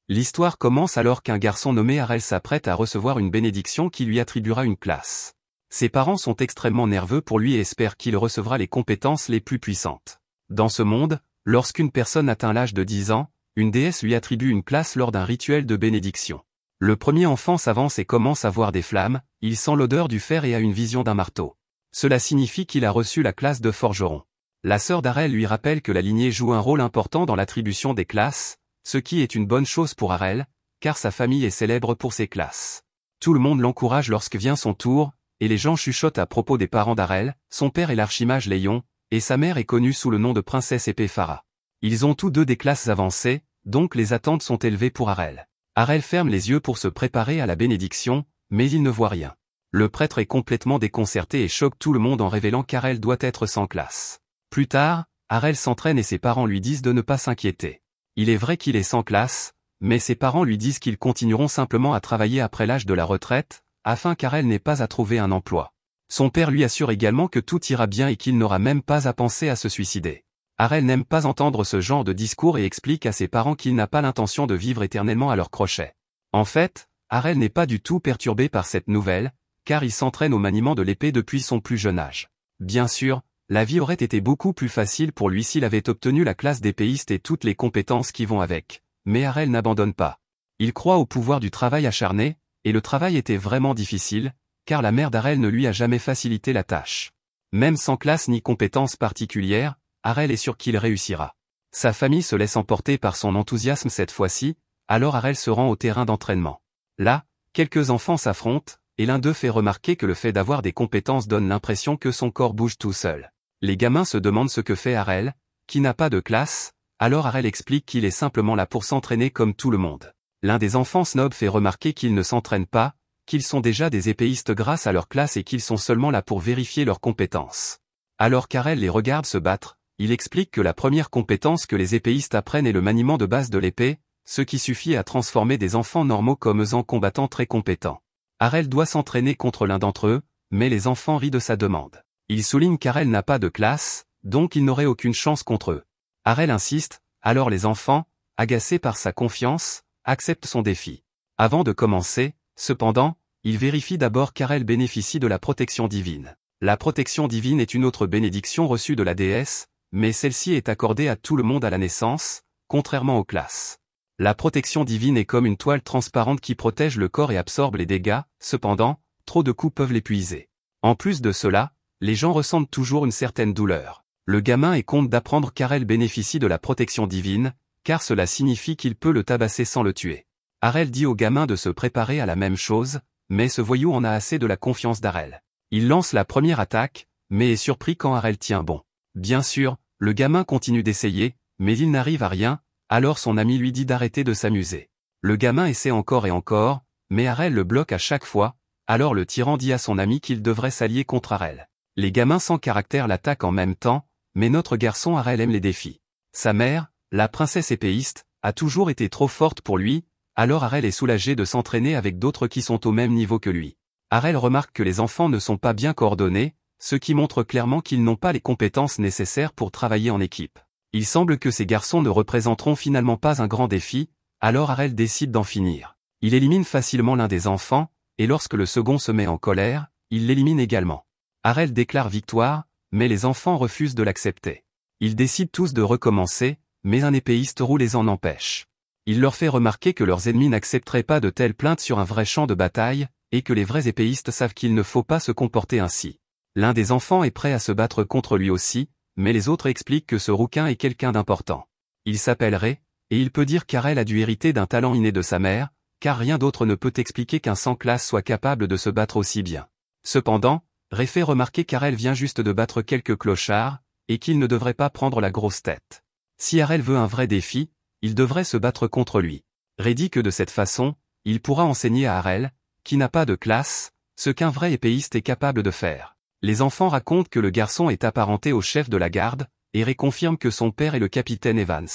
L'histoire commence alors qu'un garçon nommé Harel s'apprête à recevoir une bénédiction qui lui attribuera une classe. Ses parents sont extrêmement nerveux pour lui et espèrent qu'il recevra les compétences les plus puissantes. Dans ce monde, lorsqu'une personne atteint l'âge de 10 ans, une déesse lui attribue une classe lors d'un rituel de bénédiction. Le premier enfant s'avance et commence à voir des flammes, il sent l'odeur du fer et a une vision d'un marteau. Cela signifie qu'il a reçu la classe de forgeron. La sœur d'Harel lui rappelle que la lignée joue un rôle important dans l'attribution des classes, ce qui est une bonne chose pour Harel, car sa famille est célèbre pour ses classes. Tout le monde l'encourage lorsque vient son tour, et les gens chuchotent à propos des parents d'Harel. Son père est l'archimage Léon, et sa mère est connue sous le nom de princesse épée Farah. Ils ont tous deux des classes avancées, donc les attentes sont élevées pour Harel. Harel ferme les yeux pour se préparer à la bénédiction, mais il ne voit rien. Le prêtre est complètement déconcerté et choque tout le monde en révélant qu'Harel doit être sans classe. Plus tard, Harel s'entraîne et ses parents lui disent de ne pas s'inquiéter. Il est vrai qu'il est sans classe, mais ses parents lui disent qu'ils continueront simplement à travailler après l'âge de la retraite, afin qu'Harel n'ait pas à trouver un emploi. Son père lui assure également que tout ira bien et qu'il n'aura même pas à penser à se suicider. Harel n'aime pas entendre ce genre de discours et explique à ses parents qu'il n'a pas l'intention de vivre éternellement à leur crochet. En fait, Harel n'est pas du tout perturbé par cette nouvelle, car il s'entraîne au maniement de l'épée depuis son plus jeune âge. Bien sûr, la vie aurait été beaucoup plus facile pour lui s'il avait obtenu la classe d'épéiste et toutes les compétences qui vont avec, mais Harel n'abandonne pas. Il croit au pouvoir du travail acharné, et le travail était vraiment difficile, car la mère d'Harel ne lui a jamais facilité la tâche. Même sans classe ni compétences particulières, Harel est sûr qu'il réussira. Sa famille se laisse emporter par son enthousiasme cette fois-ci, alors Harel se rend au terrain d'entraînement. Là, quelques enfants s'affrontent, et l'un d'eux fait remarquer que le fait d'avoir des compétences donne l'impression que son corps bouge tout seul. Les gamins se demandent ce que fait Harel, qui n'a pas de classe, alors Harel explique qu'il est simplement là pour s'entraîner comme tout le monde. L'un des enfants snob fait remarquer qu'ils ne s'entraînent pas, qu'ils sont déjà des épéistes grâce à leur classe et qu'ils sont seulement là pour vérifier leurs compétences. Alors qu'Harel les regarde se battre, il explique que la première compétence que les épéistes apprennent est le maniement de base de l'épée, ce qui suffit à transformer des enfants normaux comme eux en combattants très compétents. Harel doit s'entraîner contre l'un d'entre eux, mais les enfants rient de sa demande. Il souligne qu'Harel n'a pas de classe, donc il n'aurait aucune chance contre eux. Harel insiste, alors les enfants, agacés par sa confiance, acceptent son défi. Avant de commencer, cependant, il vérifie d'abord qu'Harel bénéficie de la protection divine. La protection divine est une autre bénédiction reçue de la déesse, mais celle-ci est accordée à tout le monde à la naissance, contrairement aux classes. La protection divine est comme une toile transparente qui protège le corps et absorbe les dégâts, cependant, trop de coups peuvent l'épuiser. En plus de cela, les gens ressentent toujours une certaine douleur. Le gamin est content d'apprendre qu'Harel bénéficie de la protection divine, car cela signifie qu'il peut le tabasser sans le tuer. Harel dit au gamin de se préparer à la même chose, mais ce voyou en a assez de la confiance d'Harel. Il lance la première attaque, mais est surpris quand Harel tient bon. Bien sûr, le gamin continue d'essayer, mais il n'arrive à rien, alors son ami lui dit d'arrêter de s'amuser. Le gamin essaie encore et encore, mais Harel le bloque à chaque fois, alors le tyran dit à son ami qu'il devrait s'allier contre Harel. Les gamins sans caractère l'attaquent en même temps, mais notre garçon Harel aime les défis. Sa mère, la princesse épéiste, a toujours été trop forte pour lui, alors Harel est soulagé de s'entraîner avec d'autres qui sont au même niveau que lui. Harel remarque que les enfants ne sont pas bien coordonnés, ce qui montre clairement qu'ils n'ont pas les compétences nécessaires pour travailler en équipe. Il semble que ces garçons ne représenteront finalement pas un grand défi, alors Harel décide d'en finir. Il élimine facilement l'un des enfants, et lorsque le second se met en colère, il l'élimine également. Harel déclare victoire, mais les enfants refusent de l'accepter. Ils décident tous de recommencer, mais un épéiste roux les en empêche. Il leur fait remarquer que leurs ennemis n'accepteraient pas de telles plaintes sur un vrai champ de bataille, et que les vrais épéistes savent qu'il ne faut pas se comporter ainsi. L'un des enfants est prêt à se battre contre lui aussi, mais les autres expliquent que ce rouquin est quelqu'un d'important. Il s'appelle Ré, et il peut dire qu'Harel a dû hériter d'un talent inné de sa mère, car rien d'autre ne peut expliquer qu'un sans classe soit capable de se battre aussi bien. Cependant, Ré fait remarquer qu'Harel vient juste de battre quelques clochards, et qu'il ne devrait pas prendre la grosse tête. Si Harel veut un vrai défi, il devrait se battre contre lui. Ré dit que de cette façon, il pourra enseigner à Harel, qui n'a pas de classe, ce qu'un vrai épéiste est capable de faire. Les enfants racontent que le garçon est apparenté au chef de la garde, et Ré confirme que son père est le capitaine Evans.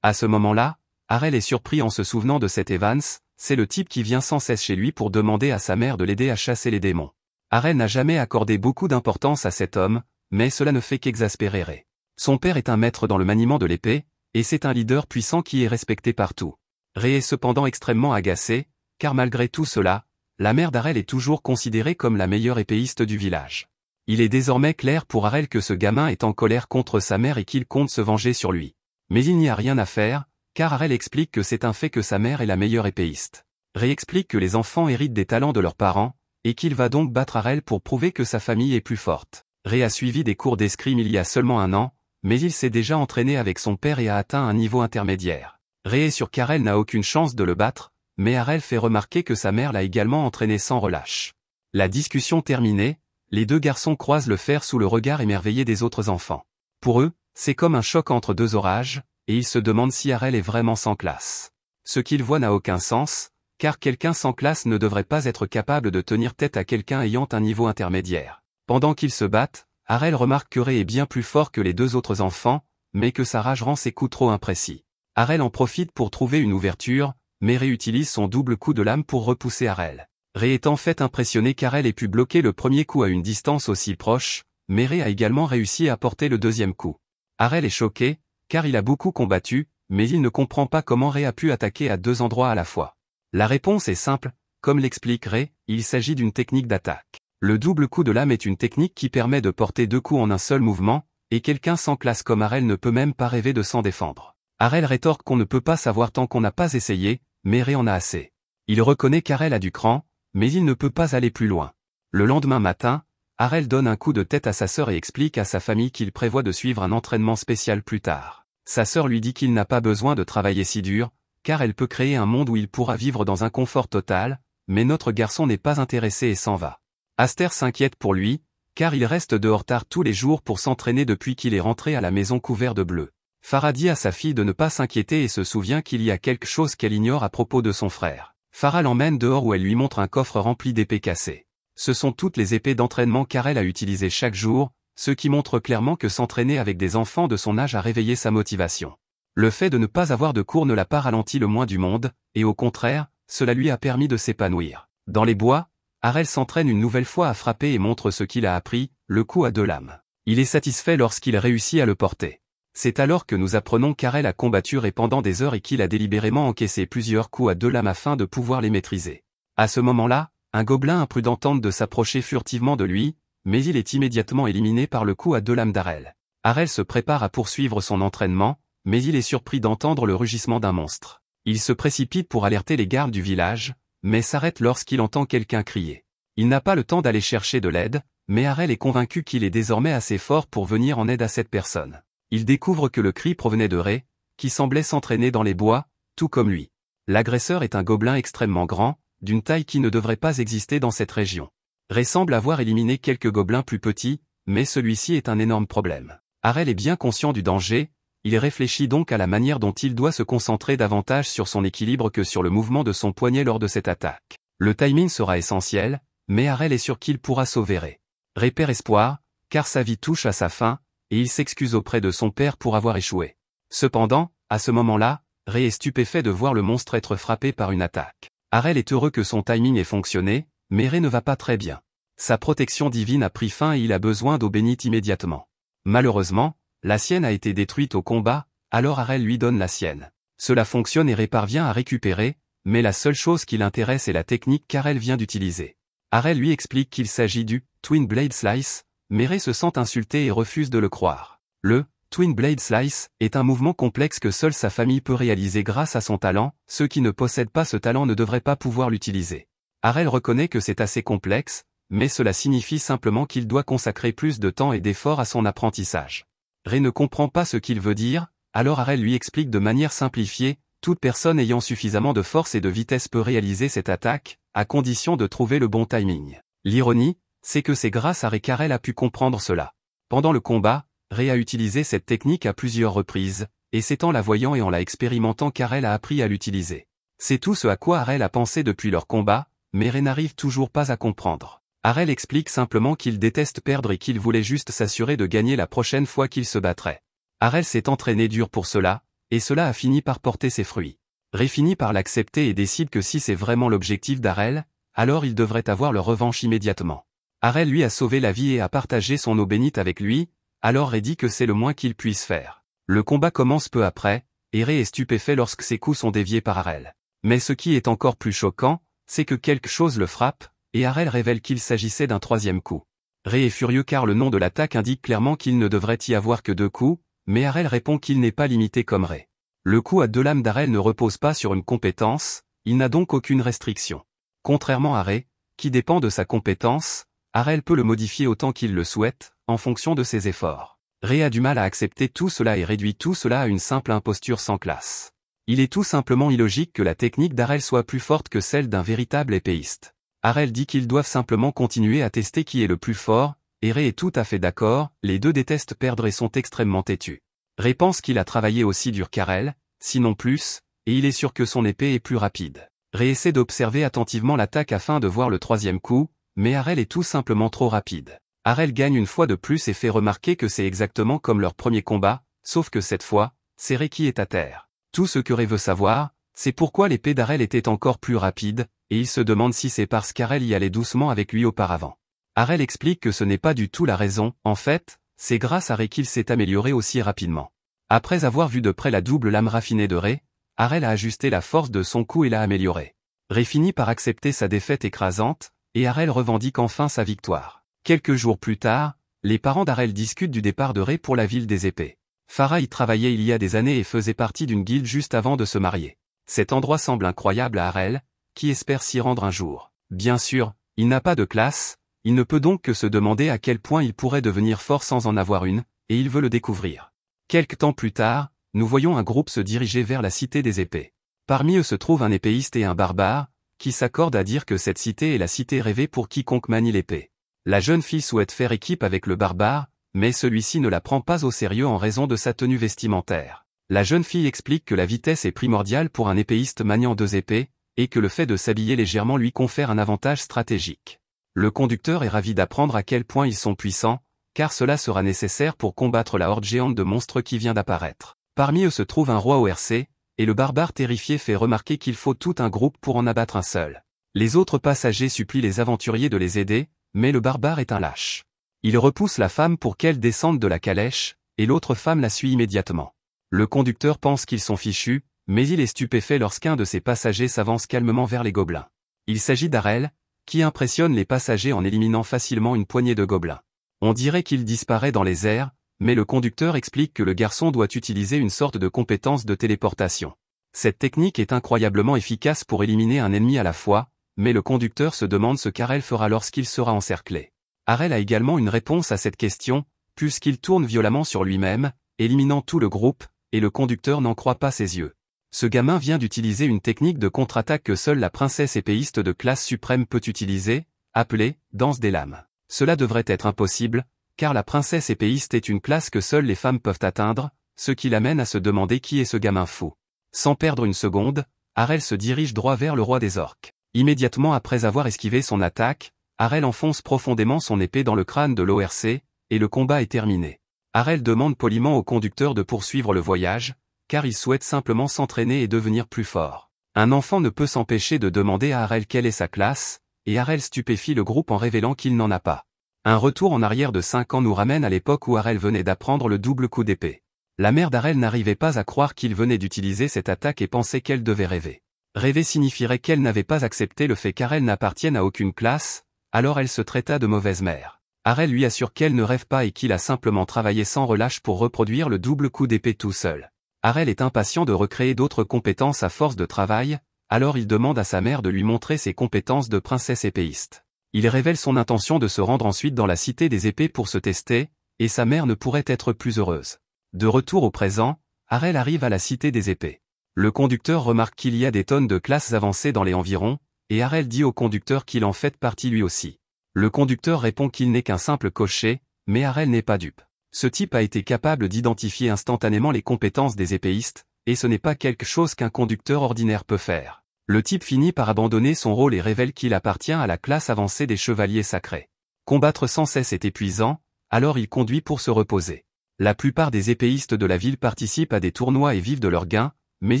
À ce moment-là, Harel est surpris en se souvenant de cet Evans, c'est le type qui vient sans cesse chez lui pour demander à sa mère de l'aider à chasser les démons. Harel n'a jamais accordé beaucoup d'importance à cet homme, mais cela ne fait qu'exaspérer Ré. Son père est un maître dans le maniement de l'épée, et c'est un leader puissant qui est respecté partout. Ré est cependant extrêmement agacée, car malgré tout cela, la mère d'Arel est toujours considérée comme la meilleure épéiste du village. Il est désormais clair pour Arel que ce gamin est en colère contre sa mère et qu'il compte se venger sur lui. Mais il n'y a rien à faire, car Arel explique que c'est un fait que sa mère est la meilleure épéiste. Ré explique que les enfants héritent des talents de leurs parents, et qu'il va donc battre Arel pour prouver que sa famille est plus forte. Ré a suivi des cours d'escrime il y a seulement 1 an, mais il s'est déjà entraîné avec son père et a atteint un niveau intermédiaire. Ré est sûr qu'Arel n'a aucune chance de le battre, mais Arel fait remarquer que sa mère l'a également entraîné sans relâche. La discussion terminée, les 2 garçons croisent le fer sous le regard émerveillé des autres enfants. Pour eux, c'est comme un choc entre 2 orages, et ils se demandent si Arel est vraiment sans classe. Ce qu'ils voient n'a aucun sens, car quelqu'un sans classe ne devrait pas être capable de tenir tête à quelqu'un ayant un niveau intermédiaire. Pendant qu'ils se battent, Arel remarque que Ré est bien plus fort que les 2 autres enfants, mais que sa rage rend ses coups trop imprécis. Arel en profite pour trouver une ouverture, mais Ré utilise son double coup de lame pour repousser Arel. Ré est en fait impressionné qu'Arel ait pu bloquer le premier coup à une distance aussi proche, mais Ré a également réussi à porter le deuxième coup. Arel est choqué, car il a beaucoup combattu, mais il ne comprend pas comment Ré a pu attaquer à 2 endroits à la fois. La réponse est simple, comme l'explique Ré, il s'agit d'une technique d'attaque. Le double coup de lame est une technique qui permet de porter 2 coups en un seul mouvement, et quelqu'un sans classe comme Arel ne peut même pas rêver de s'en défendre. Arel rétorque qu'on ne peut pas savoir tant qu'on n'a pas essayé, mais Ré en a assez. Il reconnaît qu'Arel a du cran, mais il ne peut pas aller plus loin. Le lendemain matin, Arel donne un coup de tête à sa sœur et explique à sa famille qu'il prévoit de suivre un entraînement spécial plus tard. Sa sœur lui dit qu'il n'a pas besoin de travailler si dur, car elle peut créer un monde où il pourra vivre dans un confort total, mais notre garçon n'est pas intéressé et s'en va. Aster s'inquiète pour lui, car il reste dehors tard tous les jours pour s'entraîner depuis qu'il est rentré à la maison couvert de bleu. Farah dit à sa fille de ne pas s'inquiéter et se souvient qu'il y a quelque chose qu'elle ignore à propos de son frère. Farah l'emmène dehors où elle lui montre un coffre rempli d'épées cassées. Ce sont toutes les épées d'entraînement qu'Arel a utilisées chaque jour, ce qui montre clairement que s'entraîner avec des enfants de son âge a réveillé sa motivation. Le fait de ne pas avoir de cours ne l'a pas ralenti le moins du monde, et au contraire, cela lui a permis de s'épanouir. Dans les bois, Arel s'entraîne une nouvelle fois à frapper et montre ce qu'il a appris, le coup à 2 lames. Il est satisfait lorsqu'il réussit à le porter. C'est alors que nous apprenons qu'Arel a combattu Ré pendant des heures et qu'il a délibérément encaissé plusieurs coups à 2 lames afin de pouvoir les maîtriser. À ce moment-là, un gobelin imprudent tente de s'approcher furtivement de lui, mais il est immédiatement éliminé par le coup à 2 lames d'Arel. Arel se prépare à poursuivre son entraînement, mais il est surpris d'entendre le rugissement d'un monstre. Il se précipite pour alerter les gardes du village, mais s'arrête lorsqu'il entend quelqu'un crier. Il n'a pas le temps d'aller chercher de l'aide, mais Arel est convaincu qu'il est désormais assez fort pour venir en aide à cette personne. Il découvre que le cri provenait de Ré, qui semblait s'entraîner dans les bois, tout comme lui. L'agresseur est un gobelin extrêmement grand, d'une taille qui ne devrait pas exister dans cette région. Ré semble avoir éliminé quelques gobelins plus petits, mais celui-ci est un énorme problème. Arel est bien conscient du danger, il réfléchit donc à la manière dont il doit se concentrer davantage sur son équilibre que sur le mouvement de son poignet lors de cette attaque. Le timing sera essentiel, mais Arel est sûr qu'il pourra sauver Ré. Ré perd espoir, car sa vie touche à sa fin, et il s'excuse auprès de son père pour avoir échoué. Cependant, à ce moment-là, Ré est stupéfait de voir le monstre être frappé par une attaque. Arel est heureux que son timing ait fonctionné, mais Ré ne va pas très bien. Sa protection divine a pris fin et il a besoin d'eau bénite immédiatement. Malheureusement, la sienne a été détruite au combat, alors Arel lui donne la sienne. Cela fonctionne et Ré parvient à récupérer, mais la seule chose qui l'intéresse est la technique qu'Arel vient d'utiliser. Arel lui explique qu'il s'agit du Twin Blade Slice, mais Ré se sent insulté et refuse de le croire. Le Twin Blade Slice est un mouvement complexe que seule sa famille peut réaliser grâce à son talent, ceux qui ne possèdent pas ce talent ne devraient pas pouvoir l'utiliser. Arel reconnaît que c'est assez complexe, mais cela signifie simplement qu'il doit consacrer plus de temps et d'efforts à son apprentissage. Ré ne comprend pas ce qu'il veut dire, alors Arel lui explique de manière simplifiée, toute personne ayant suffisamment de force et de vitesse peut réaliser cette attaque, à condition de trouver le bon timing. L'ironie, c'est que c'est grâce à Ré qu'Arel a pu comprendre cela. Pendant le combat, Ré a utilisé cette technique à plusieurs reprises, et c'est en la voyant et en la expérimentant qu'Arel a appris à l'utiliser. C'est tout ce à quoi Arel a pensé depuis leur combat, mais Ré n'arrive toujours pas à comprendre. Arel explique simplement qu'il déteste perdre et qu'il voulait juste s'assurer de gagner la prochaine fois qu'il se battrait. Arel s'est entraîné dur pour cela, et cela a fini par porter ses fruits. Ré finit par l'accepter et décide que si c'est vraiment l'objectif d'Arel, alors il devrait avoir leur revanche immédiatement. Arel lui a sauvé la vie et a partagé son eau bénite avec lui, alors Ré dit que c'est le moins qu'il puisse faire. Le combat commence peu après, et Ré est stupéfait lorsque ses coups sont déviés par Harel. Mais ce qui est encore plus choquant, c'est que quelque chose le frappe, et Harel révèle qu'il s'agissait d'un troisième coup. Ré est furieux car le nom de l'attaque indique clairement qu'il ne devrait y avoir que 2 coups, mais Harel répond qu'il n'est pas limité comme Ré. Le coup à 2 lames d'Harel ne repose pas sur une compétence, il n'a donc aucune restriction. Contrairement à Ré, qui dépend de sa compétence, Harel peut le modifier autant qu'il le souhaite, en fonction de ses efforts. Ré a du mal à accepter tout cela et réduit tout cela à une simple imposture sans classe. Il est tout simplement illogique que la technique d'Harel soit plus forte que celle d'un véritable épéiste. Harel dit qu'ils doivent simplement continuer à tester qui est le plus fort, et Ré est tout à fait d'accord, les deux détestent perdre et sont extrêmement têtus. Ré pense qu'il a travaillé aussi dur qu'Harel, sinon plus, et il est sûr que son épée est plus rapide. Ré essaie d'observer attentivement l'attaque afin de voir le troisième coup, mais Harel est tout simplement trop rapide. Harel gagne une fois de plus et fait remarquer que c'est exactement comme leur premier combat, sauf que cette fois, c'est Ré qui est à terre. Tout ce que Ré veut savoir, c'est pourquoi l'épée d'Harel était encore plus rapide, et il se demande si c'est parce qu'Harel y allait doucement avec lui auparavant. Harel explique que ce n'est pas du tout la raison, en fait, c'est grâce à Ré qu'il s'est amélioré aussi rapidement. Après avoir vu de près la double lame raffinée de Ré, Harel a ajusté la force de son coup et l'a améliorée. Ré finit par accepter sa défaite écrasante, et Harel revendique enfin sa victoire. Quelques jours plus tard, les parents d'Harel discutent du départ de Ré pour la ville des épées. Farah y travaillait il y a des années et faisait partie d'une guilde juste avant de se marier. Cet endroit semble incroyable à Harel, qui espère s'y rendre un jour. Bien sûr, il n'a pas de classe, il ne peut donc que se demander à quel point il pourrait devenir fort sans en avoir une, et il veut le découvrir. Quelque temps plus tard, nous voyons un groupe se diriger vers la cité des épées. Parmi eux se trouvent un épéiste et un barbare, qui s'accordent à dire que cette cité est la cité rêvée pour quiconque manie l'épée. La jeune fille souhaite faire équipe avec le barbare, mais celui-ci ne la prend pas au sérieux en raison de sa tenue vestimentaire. La jeune fille explique que la vitesse est primordiale pour un épéiste maniant 2 épées, et que le fait de s'habiller légèrement lui confère un avantage stratégique. Le conducteur est ravi d'apprendre à quel point ils sont puissants, car cela sera nécessaire pour combattre la horde géante de monstres qui vient d'apparaître. Parmi eux se trouve un roi ORC, et le barbare terrifié fait remarquer qu'il faut tout un groupe pour en abattre un seul. Les autres passagers supplient les aventuriers de les aider, mais le barbare est un lâche. Il repousse la femme pour qu'elle descende de la calèche, et l'autre femme la suit immédiatement. Le conducteur pense qu'ils sont fichus, mais il est stupéfait lorsqu'un de ses passagers s'avance calmement vers les gobelins. Il s'agit d'Harel, qui impressionne les passagers en éliminant facilement une poignée de gobelins. On dirait qu'il disparaît dans les airs, mais le conducteur explique que le garçon doit utiliser une sorte de compétence de téléportation. Cette technique est incroyablement efficace pour éliminer un ennemi à la fois, mais le conducteur se demande ce qu'Harel fera lorsqu'il sera encerclé. Harel a également une réponse à cette question, puisqu'il tourne violemment sur lui-même, éliminant tout le groupe, et le conducteur n'en croit pas ses yeux. Ce gamin vient d'utiliser une technique de contre-attaque que seule la princesse épéiste de classe suprême peut utiliser, appelée « danse des lames ». Cela devrait être impossible, car la princesse épéiste est une classe que seules les femmes peuvent atteindre, ce qui l'amène à se demander qui est ce gamin fou. Sans perdre une seconde, Harel se dirige droit vers le roi des orques. Immédiatement après avoir esquivé son attaque, Harel enfonce profondément son épée dans le crâne de l'ORC, et le combat est terminé. Harel demande poliment au conducteur de poursuivre le voyage, car il souhaite simplement s'entraîner et devenir plus fort. Un enfant ne peut s'empêcher de demander à Harel quelle est sa classe, et Harel stupéfie le groupe en révélant qu'il n'en a pas. Un retour en arrière de 5 ans nous ramène à l'époque où Harel venait d'apprendre le double coup d'épée. La mère d'Harel n'arrivait pas à croire qu'il venait d'utiliser cette attaque et pensait qu'elle devait rêver. Rêver signifierait qu'elle n'avait pas accepté le fait qu'Harel n'appartienne à aucune classe, alors elle se traita de mauvaise mère. Harel lui assure qu'elle ne rêve pas et qu'il a simplement travaillé sans relâche pour reproduire le double coup d'épée tout seul. Harel est impatient de recréer d'autres compétences à force de travail, alors il demande à sa mère de lui montrer ses compétences de princesse épéiste. Il révèle son intention de se rendre ensuite dans la cité des épées pour se tester, et sa mère ne pourrait être plus heureuse. De retour au présent, Harel arrive à la cité des épées. Le conducteur remarque qu'il y a des tonnes de classes avancées dans les environs, et Harel dit au conducteur qu'il en fait partie lui aussi. Le conducteur répond qu'il n'est qu'un simple cocher, mais Harel n'est pas dupe. Ce type a été capable d'identifier instantanément les compétences des épéistes, et ce n'est pas quelque chose qu'un conducteur ordinaire peut faire. Le type finit par abandonner son rôle et révèle qu'il appartient à la classe avancée des chevaliers sacrés. Combattre sans cesse est épuisant, alors il conduit pour se reposer. La plupart des épéistes de la ville participent à des tournois et vivent de leurs gains, mais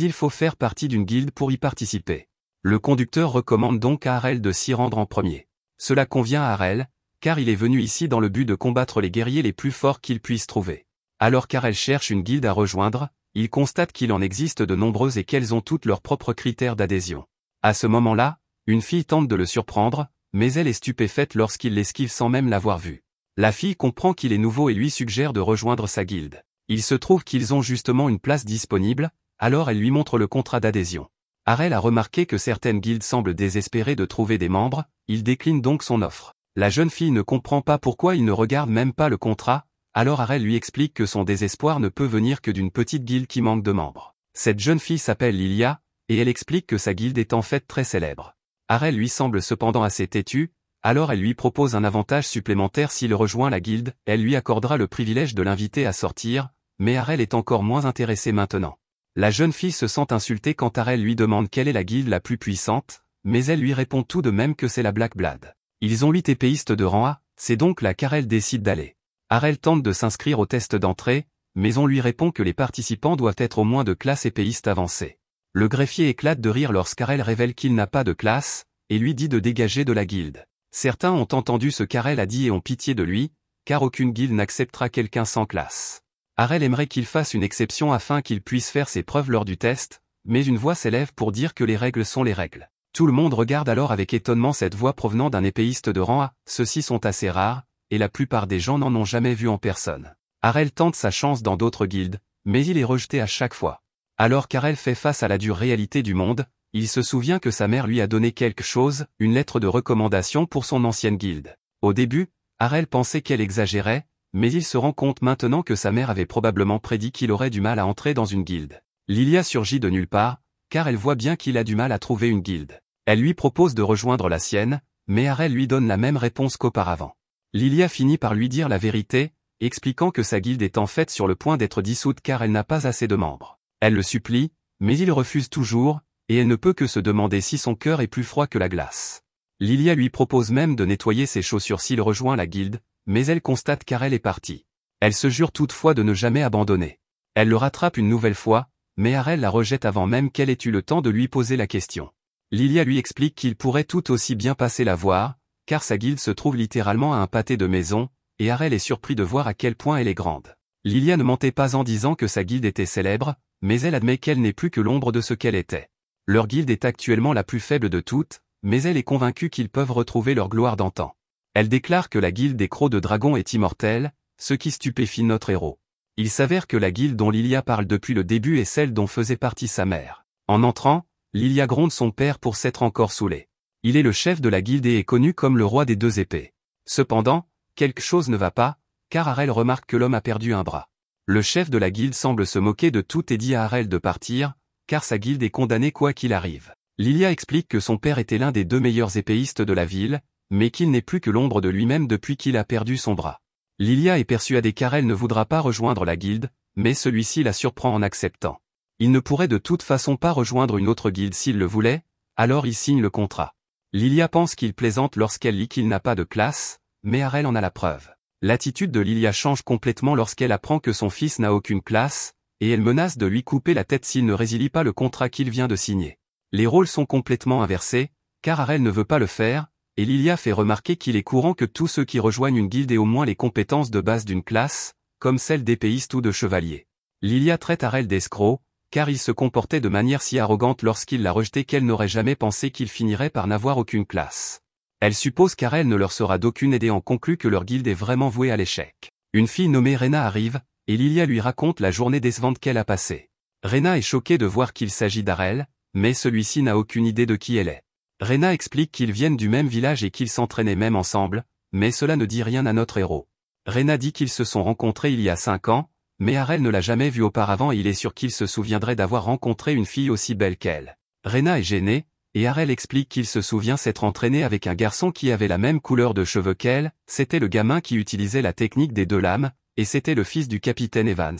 il faut faire partie d'une guilde pour y participer. Le conducteur recommande donc à Harel de s'y rendre en premier. Cela convient à Harel, car il est venu ici dans le but de combattre les guerriers les plus forts qu'il puisse trouver. Alors qu'Harel cherche une guilde à rejoindre, Il constate qu'il en existe de nombreuses et qu'elles ont toutes leurs propres critères d'adhésion. À ce moment-là, une fille tente de le surprendre, mais elle est stupéfaite lorsqu'il l'esquive sans même l'avoir vu. La fille comprend qu'il est nouveau et lui suggère de rejoindre sa guilde. Il se trouve qu'ils ont justement une place disponible, alors elle lui montre le contrat d'adhésion. Harel a remarqué que certaines guildes semblent désespérées de trouver des membres, il décline donc son offre. La jeune fille ne comprend pas pourquoi il ne regarde même pas le contrat, alors Harel lui explique que son désespoir ne peut venir que d'une petite guilde qui manque de membres. Cette jeune fille s'appelle Lilia, et elle explique que sa guilde est en fait très célèbre. Harel lui semble cependant assez têtu, alors elle lui propose un avantage supplémentaire s'il rejoint la guilde, elle lui accordera le privilège de l'inviter à sortir, mais Harel est encore moins intéressé maintenant. La jeune fille se sent insultée quand Harel lui demande quelle est la guilde la plus puissante, mais elle lui répond tout de même que c'est la Black Blood. Ils ont 8 épéistes de rang A, c'est donc là qu'Harel décide d'aller. Harel tente de s'inscrire au test d'entrée, mais on lui répond que les participants doivent être au moins de classe épéiste avancée. Le greffier éclate de rire lorsqu'Harel révèle qu'il n'a pas de classe, et lui dit de dégager de la guilde. Certains ont entendu ce qu'Harel a dit et ont pitié de lui, car aucune guilde n'acceptera quelqu'un sans classe. Harel aimerait qu'il fasse une exception afin qu'il puisse faire ses preuves lors du test, mais une voix s'élève pour dire que les règles sont les règles. Tout le monde regarde alors avec étonnement cette voix provenant d'un épéiste de rang A, ceux-ci sont assez rares, et la plupart des gens n'en ont jamais vu en personne. Harel tente sa chance dans d'autres guildes, mais il est rejeté à chaque fois. Alors qu'Harel fait face à la dure réalité du monde, il se souvient que sa mère lui a donné quelque chose, une lettre de recommandation pour son ancienne guilde. Au début, Harel pensait qu'elle exagérait, mais il se rend compte maintenant que sa mère avait probablement prédit qu'il aurait du mal à entrer dans une guilde. Lilia surgit de nulle part, car elle voit bien qu'il a du mal à trouver une guilde. Elle lui propose de rejoindre la sienne, mais Harel lui donne la même réponse qu'auparavant. Lilia finit par lui dire la vérité, expliquant que sa guilde est en fait sur le point d'être dissoute car elle n'a pas assez de membres. Elle le supplie, mais il refuse toujours, et elle ne peut que se demander si son cœur est plus froid que la glace. Lilia lui propose même de nettoyer ses chaussures s'il rejoint la guilde, mais elle constate qu'Harel est parti. Elle se jure toutefois de ne jamais abandonner. Elle le rattrape une nouvelle fois, mais Harel la rejette avant même qu'elle ait eu le temps de lui poser la question. Lilia lui explique qu'il pourrait tout aussi bien passer la voir, car sa guilde se trouve littéralement à un pâté de maison, et Harel est surpris de voir à quel point elle est grande. Lilia ne mentait pas en disant que sa guilde était célèbre, mais elle admet qu'elle n'est plus que l'ombre de ce qu'elle était. Leur guilde est actuellement la plus faible de toutes, mais elle est convaincue qu'ils peuvent retrouver leur gloire d'antan. Elle déclare que la guilde des Crocs de Dragon est immortelle, ce qui stupéfie notre héros. Il s'avère que la guilde dont Lilia parle depuis le début est celle dont faisait partie sa mère. En entrant, Lilia gronde son père pour s'être encore saoulé. Il est le chef de la guilde et est connu comme le roi des 2 épées. Cependant, quelque chose ne va pas, car Harel remarque que l'homme a perdu un bras. Le chef de la guilde semble se moquer de tout et dit à Harel de partir, car sa guilde est condamnée quoi qu'il arrive. Lilia explique que son père était l'un des 2 meilleurs épéistes de la ville, mais qu'il n'est plus que l'ombre de lui-même depuis qu'il a perdu son bras. Lilia est persuadée qu'Harel ne voudra pas rejoindre la guilde, mais celui-ci la surprend en acceptant. Il ne pourrait de toute façon pas rejoindre une autre guilde s'il le voulait, alors il signe le contrat. Lilia pense qu'il plaisante lorsqu'elle lit qu'il n'a pas de classe, mais Harel en a la preuve. L'attitude de Lilia change complètement lorsqu'elle apprend que son fils n'a aucune classe, et elle menace de lui couper la tête s'il ne résilie pas le contrat qu'il vient de signer. Les rôles sont complètement inversés, car Harel ne veut pas le faire, et Lilia fait remarquer qu'il est courant que tous ceux qui rejoignent une guilde aient au moins les compétences de base d'une classe, comme celle d'épéiste ou de chevalier. Lilia traite Harel d'escroc, car il se comportait de manière si arrogante lorsqu'il l'a rejeté qu'elle n'aurait jamais pensé qu'il finirait par n'avoir aucune classe. Elle suppose qu'Harel ne leur sera d'aucune aide et en conclut que leur guilde est vraiment vouée à l'échec. Une fille nommée Rena arrive, et Lilia lui raconte la journée décevante qu'elle a passée. Rena est choquée de voir qu'il s'agit d'Harel, mais celui-ci n'a aucune idée de qui elle est. Rena explique qu'ils viennent du même village et qu'ils s'entraînaient même ensemble, mais cela ne dit rien à notre héros. Rena dit qu'ils se sont rencontrés il y a 5 ans, mais Harel ne l'a jamais vue auparavant et il est sûr qu'il se souviendrait d'avoir rencontré une fille aussi belle qu'elle. Rena est gênée, et Harel explique qu'il se souvient s'être entraîné avec un garçon qui avait la même couleur de cheveux qu'elle, c'était le gamin qui utilisait la technique des 2 lames, et c'était le fils du capitaine Evans.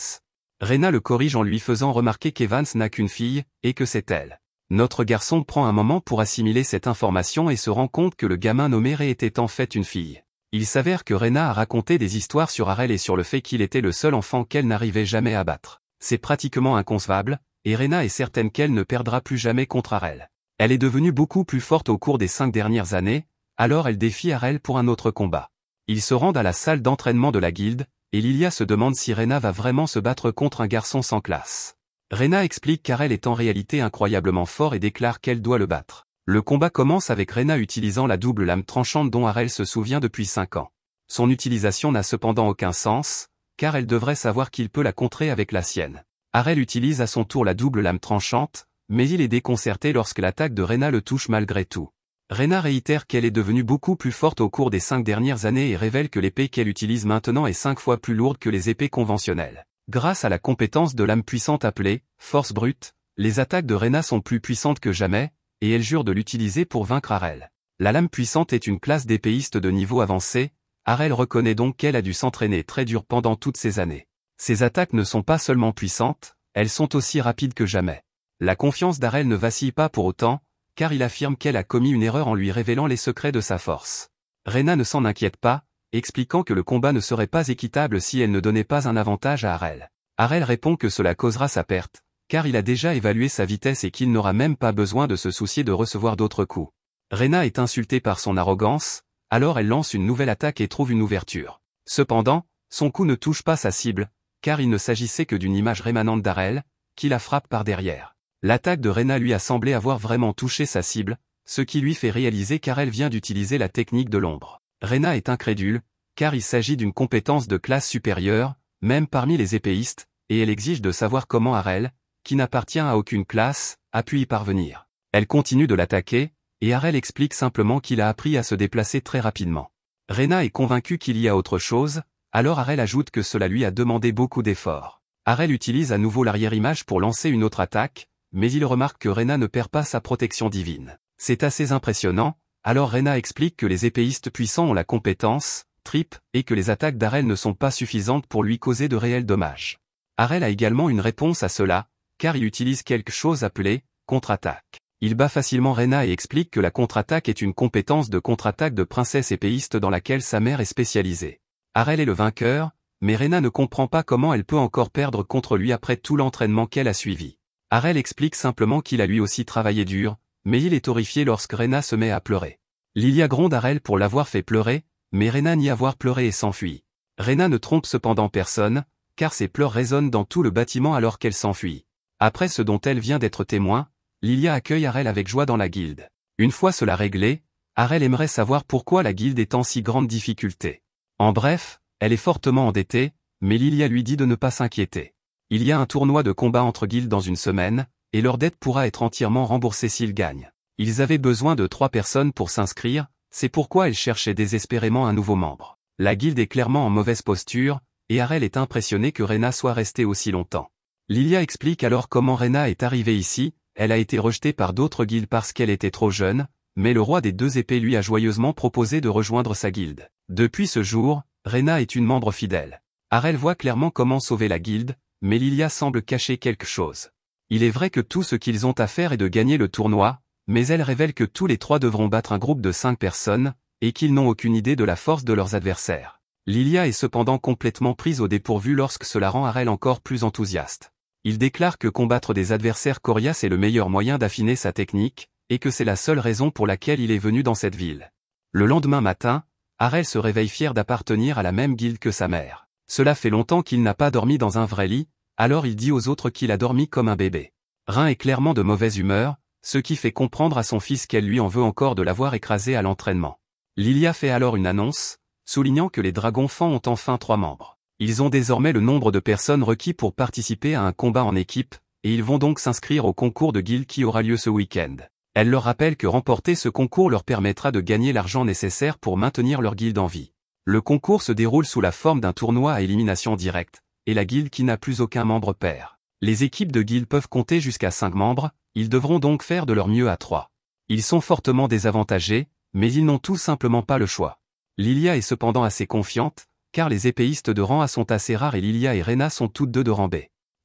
Rena le corrige en lui faisant remarquer qu'Evans n'a qu'une fille, et que c'est elle. Notre garçon prend un moment pour assimiler cette information et se rend compte que le gamin nommé Ray était en fait une fille. Il s'avère que Rena a raconté des histoires sur Harel et sur le fait qu'il était le seul enfant qu'elle n'arrivait jamais à battre. C'est pratiquement inconcevable, et Rena est certaine qu'elle ne perdra plus jamais contre Harel. Elle est devenue beaucoup plus forte au cours des 5 dernières années, alors elle défie Harel pour un autre combat. Ils se rendent à la salle d'entraînement de la guilde, et Lilia se demande si Rena va vraiment se battre contre un garçon sans classe. Rena explique qu'Arel est en réalité incroyablement fort et déclare qu'elle doit le battre. Le combat commence avec Rena utilisant la double lame tranchante dont Arel se souvient depuis 5 ans. Son utilisation n'a cependant aucun sens, car elle devrait savoir qu'il peut la contrer avec la sienne. Arel utilise à son tour la double lame tranchante, mais il est déconcerté lorsque l'attaque de Rena le touche malgré tout. Rena réitère qu'elle est devenue beaucoup plus forte au cours des 5 dernières années et révèle que l'épée qu'elle utilise maintenant est 5 fois plus lourde que les épées conventionnelles. Grâce à la compétence de lame puissante appelée « force brute », les attaques de Rena sont plus puissantes que jamais, et elle jure de l'utiliser pour vaincre Arel. La lame puissante est une classe d'épéiste de niveau avancé, Arel reconnaît donc qu'elle a dû s'entraîner très dur pendant toutes ces années. Ses attaques ne sont pas seulement puissantes, elles sont aussi rapides que jamais. La confiance d'Arel ne vacille pas pour autant, car il affirme qu'elle a commis une erreur en lui révélant les secrets de sa force. Rena ne s'en inquiète pas, expliquant que le combat ne serait pas équitable si elle ne donnait pas un avantage à Arel. Arel répond que cela causera sa perte, car il a déjà évalué sa vitesse et qu'il n'aura même pas besoin de se soucier de recevoir d'autres coups. Rena est insultée par son arrogance, alors elle lance une nouvelle attaque et trouve une ouverture. Cependant, son coup ne touche pas sa cible, car il ne s'agissait que d'une image rémanente d'Arel, qui la frappe par derrière. L'attaque de Rena lui a semblé avoir vraiment touché sa cible, ce qui lui fait réaliser qu'Arel vient d'utiliser la technique de l'ombre. Rena est incrédule, car il s'agit d'une compétence de classe supérieure, même parmi les épéistes, et elle exige de savoir comment Arel, qui n'appartient à aucune classe, a pu y parvenir. Elle continue de l'attaquer, et Arel explique simplement qu'il a appris à se déplacer très rapidement. Rena est convaincue qu'il y a autre chose, alors Arel ajoute que cela lui a demandé beaucoup d'efforts. Arel utilise à nouveau l'arrière-image pour lancer une autre attaque, mais il remarque que Rena ne perd pas sa protection divine. C'est assez impressionnant, alors Rena explique que les épéistes puissants ont la compétence, trip, et que les attaques d'Arel ne sont pas suffisantes pour lui causer de réels dommages. Arel a également une réponse à cela, car il utilise quelque chose appelé contre-attaque. Il bat facilement Rena et explique que la contre-attaque est une compétence de contre-attaque de princesse épéiste dans laquelle sa mère est spécialisée. Arel est le vainqueur, mais Rena ne comprend pas comment elle peut encore perdre contre lui après tout l'entraînement qu'elle a suivi. Arel explique simplement qu'il a lui aussi travaillé dur, mais il est horrifié lorsque Rena se met à pleurer. Lilia gronde Arel pour l'avoir fait pleurer, mais Rena nie avoir pleuré et s'enfuit. Rena ne trompe cependant personne, car ses pleurs résonnent dans tout le bâtiment alors qu'elle s'enfuit. Après ce dont elle vient d'être témoin, Lilia accueille Arel avec joie dans la guilde. Une fois cela réglé, Arel aimerait savoir pourquoi la guilde est en si grande difficulté. En bref, elle est fortement endettée, mais Lilia lui dit de ne pas s'inquiéter. Il y a un tournoi de combat entre guildes dans une semaine, et leur dette pourra être entièrement remboursée s'ils gagnent. Ils avaient besoin de 3 personnes pour s'inscrire, c'est pourquoi ils cherchaient désespérément un nouveau membre. La guilde est clairement en mauvaise posture, et Arel est impressionné que Rena soit restée aussi longtemps. Lilia explique alors comment Rena est arrivée ici, elle a été rejetée par d'autres guildes parce qu'elle était trop jeune, mais le roi des 2 épées lui a joyeusement proposé de rejoindre sa guilde. Depuis ce jour, Rena est une membre fidèle. Arel voit clairement comment sauver la guilde, mais Lilia semble cacher quelque chose. Il est vrai que tout ce qu'ils ont à faire est de gagner le tournoi, mais elle révèle que tous les 3 devront battre un groupe de 5 personnes, et qu'ils n'ont aucune idée de la force de leurs adversaires. Lilia est cependant complètement prise au dépourvu lorsque cela rend Arel encore plus enthousiaste. Il déclare que combattre des adversaires coriaces est le meilleur moyen d'affiner sa technique, et que c'est la seule raison pour laquelle il est venu dans cette ville. Le lendemain matin, Arel se réveille fier d'appartenir à la même guilde que sa mère. Cela fait longtemps qu'il n'a pas dormi dans un vrai lit, alors il dit aux autres qu'il a dormi comme un bébé. Rein est clairement de mauvaise humeur, ce qui fait comprendre à son fils qu'elle lui en veut encore de l'avoir écrasé à l'entraînement. Lilia fait alors une annonce, soulignant que les dragons fangs ont enfin 3 membres. Ils ont désormais le nombre de personnes requis pour participer à un combat en équipe, et ils vont donc s'inscrire au concours de guilde qui aura lieu ce week-end. Elle leur rappelle que remporter ce concours leur permettra de gagner l'argent nécessaire pour maintenir leur guilde en vie. Le concours se déroule sous la forme d'un tournoi à élimination directe, et la guilde qui n'a plus aucun membre perd. Les équipes de guilde peuvent compter jusqu'à 5 membres, ils devront donc faire de leur mieux à 3. Ils sont fortement désavantagés, mais ils n'ont tout simplement pas le choix. Lilia est cependant assez confiante, car les épéistes de rang A sont assez rares et Lilia et Rena sont toutes 2 de rang B.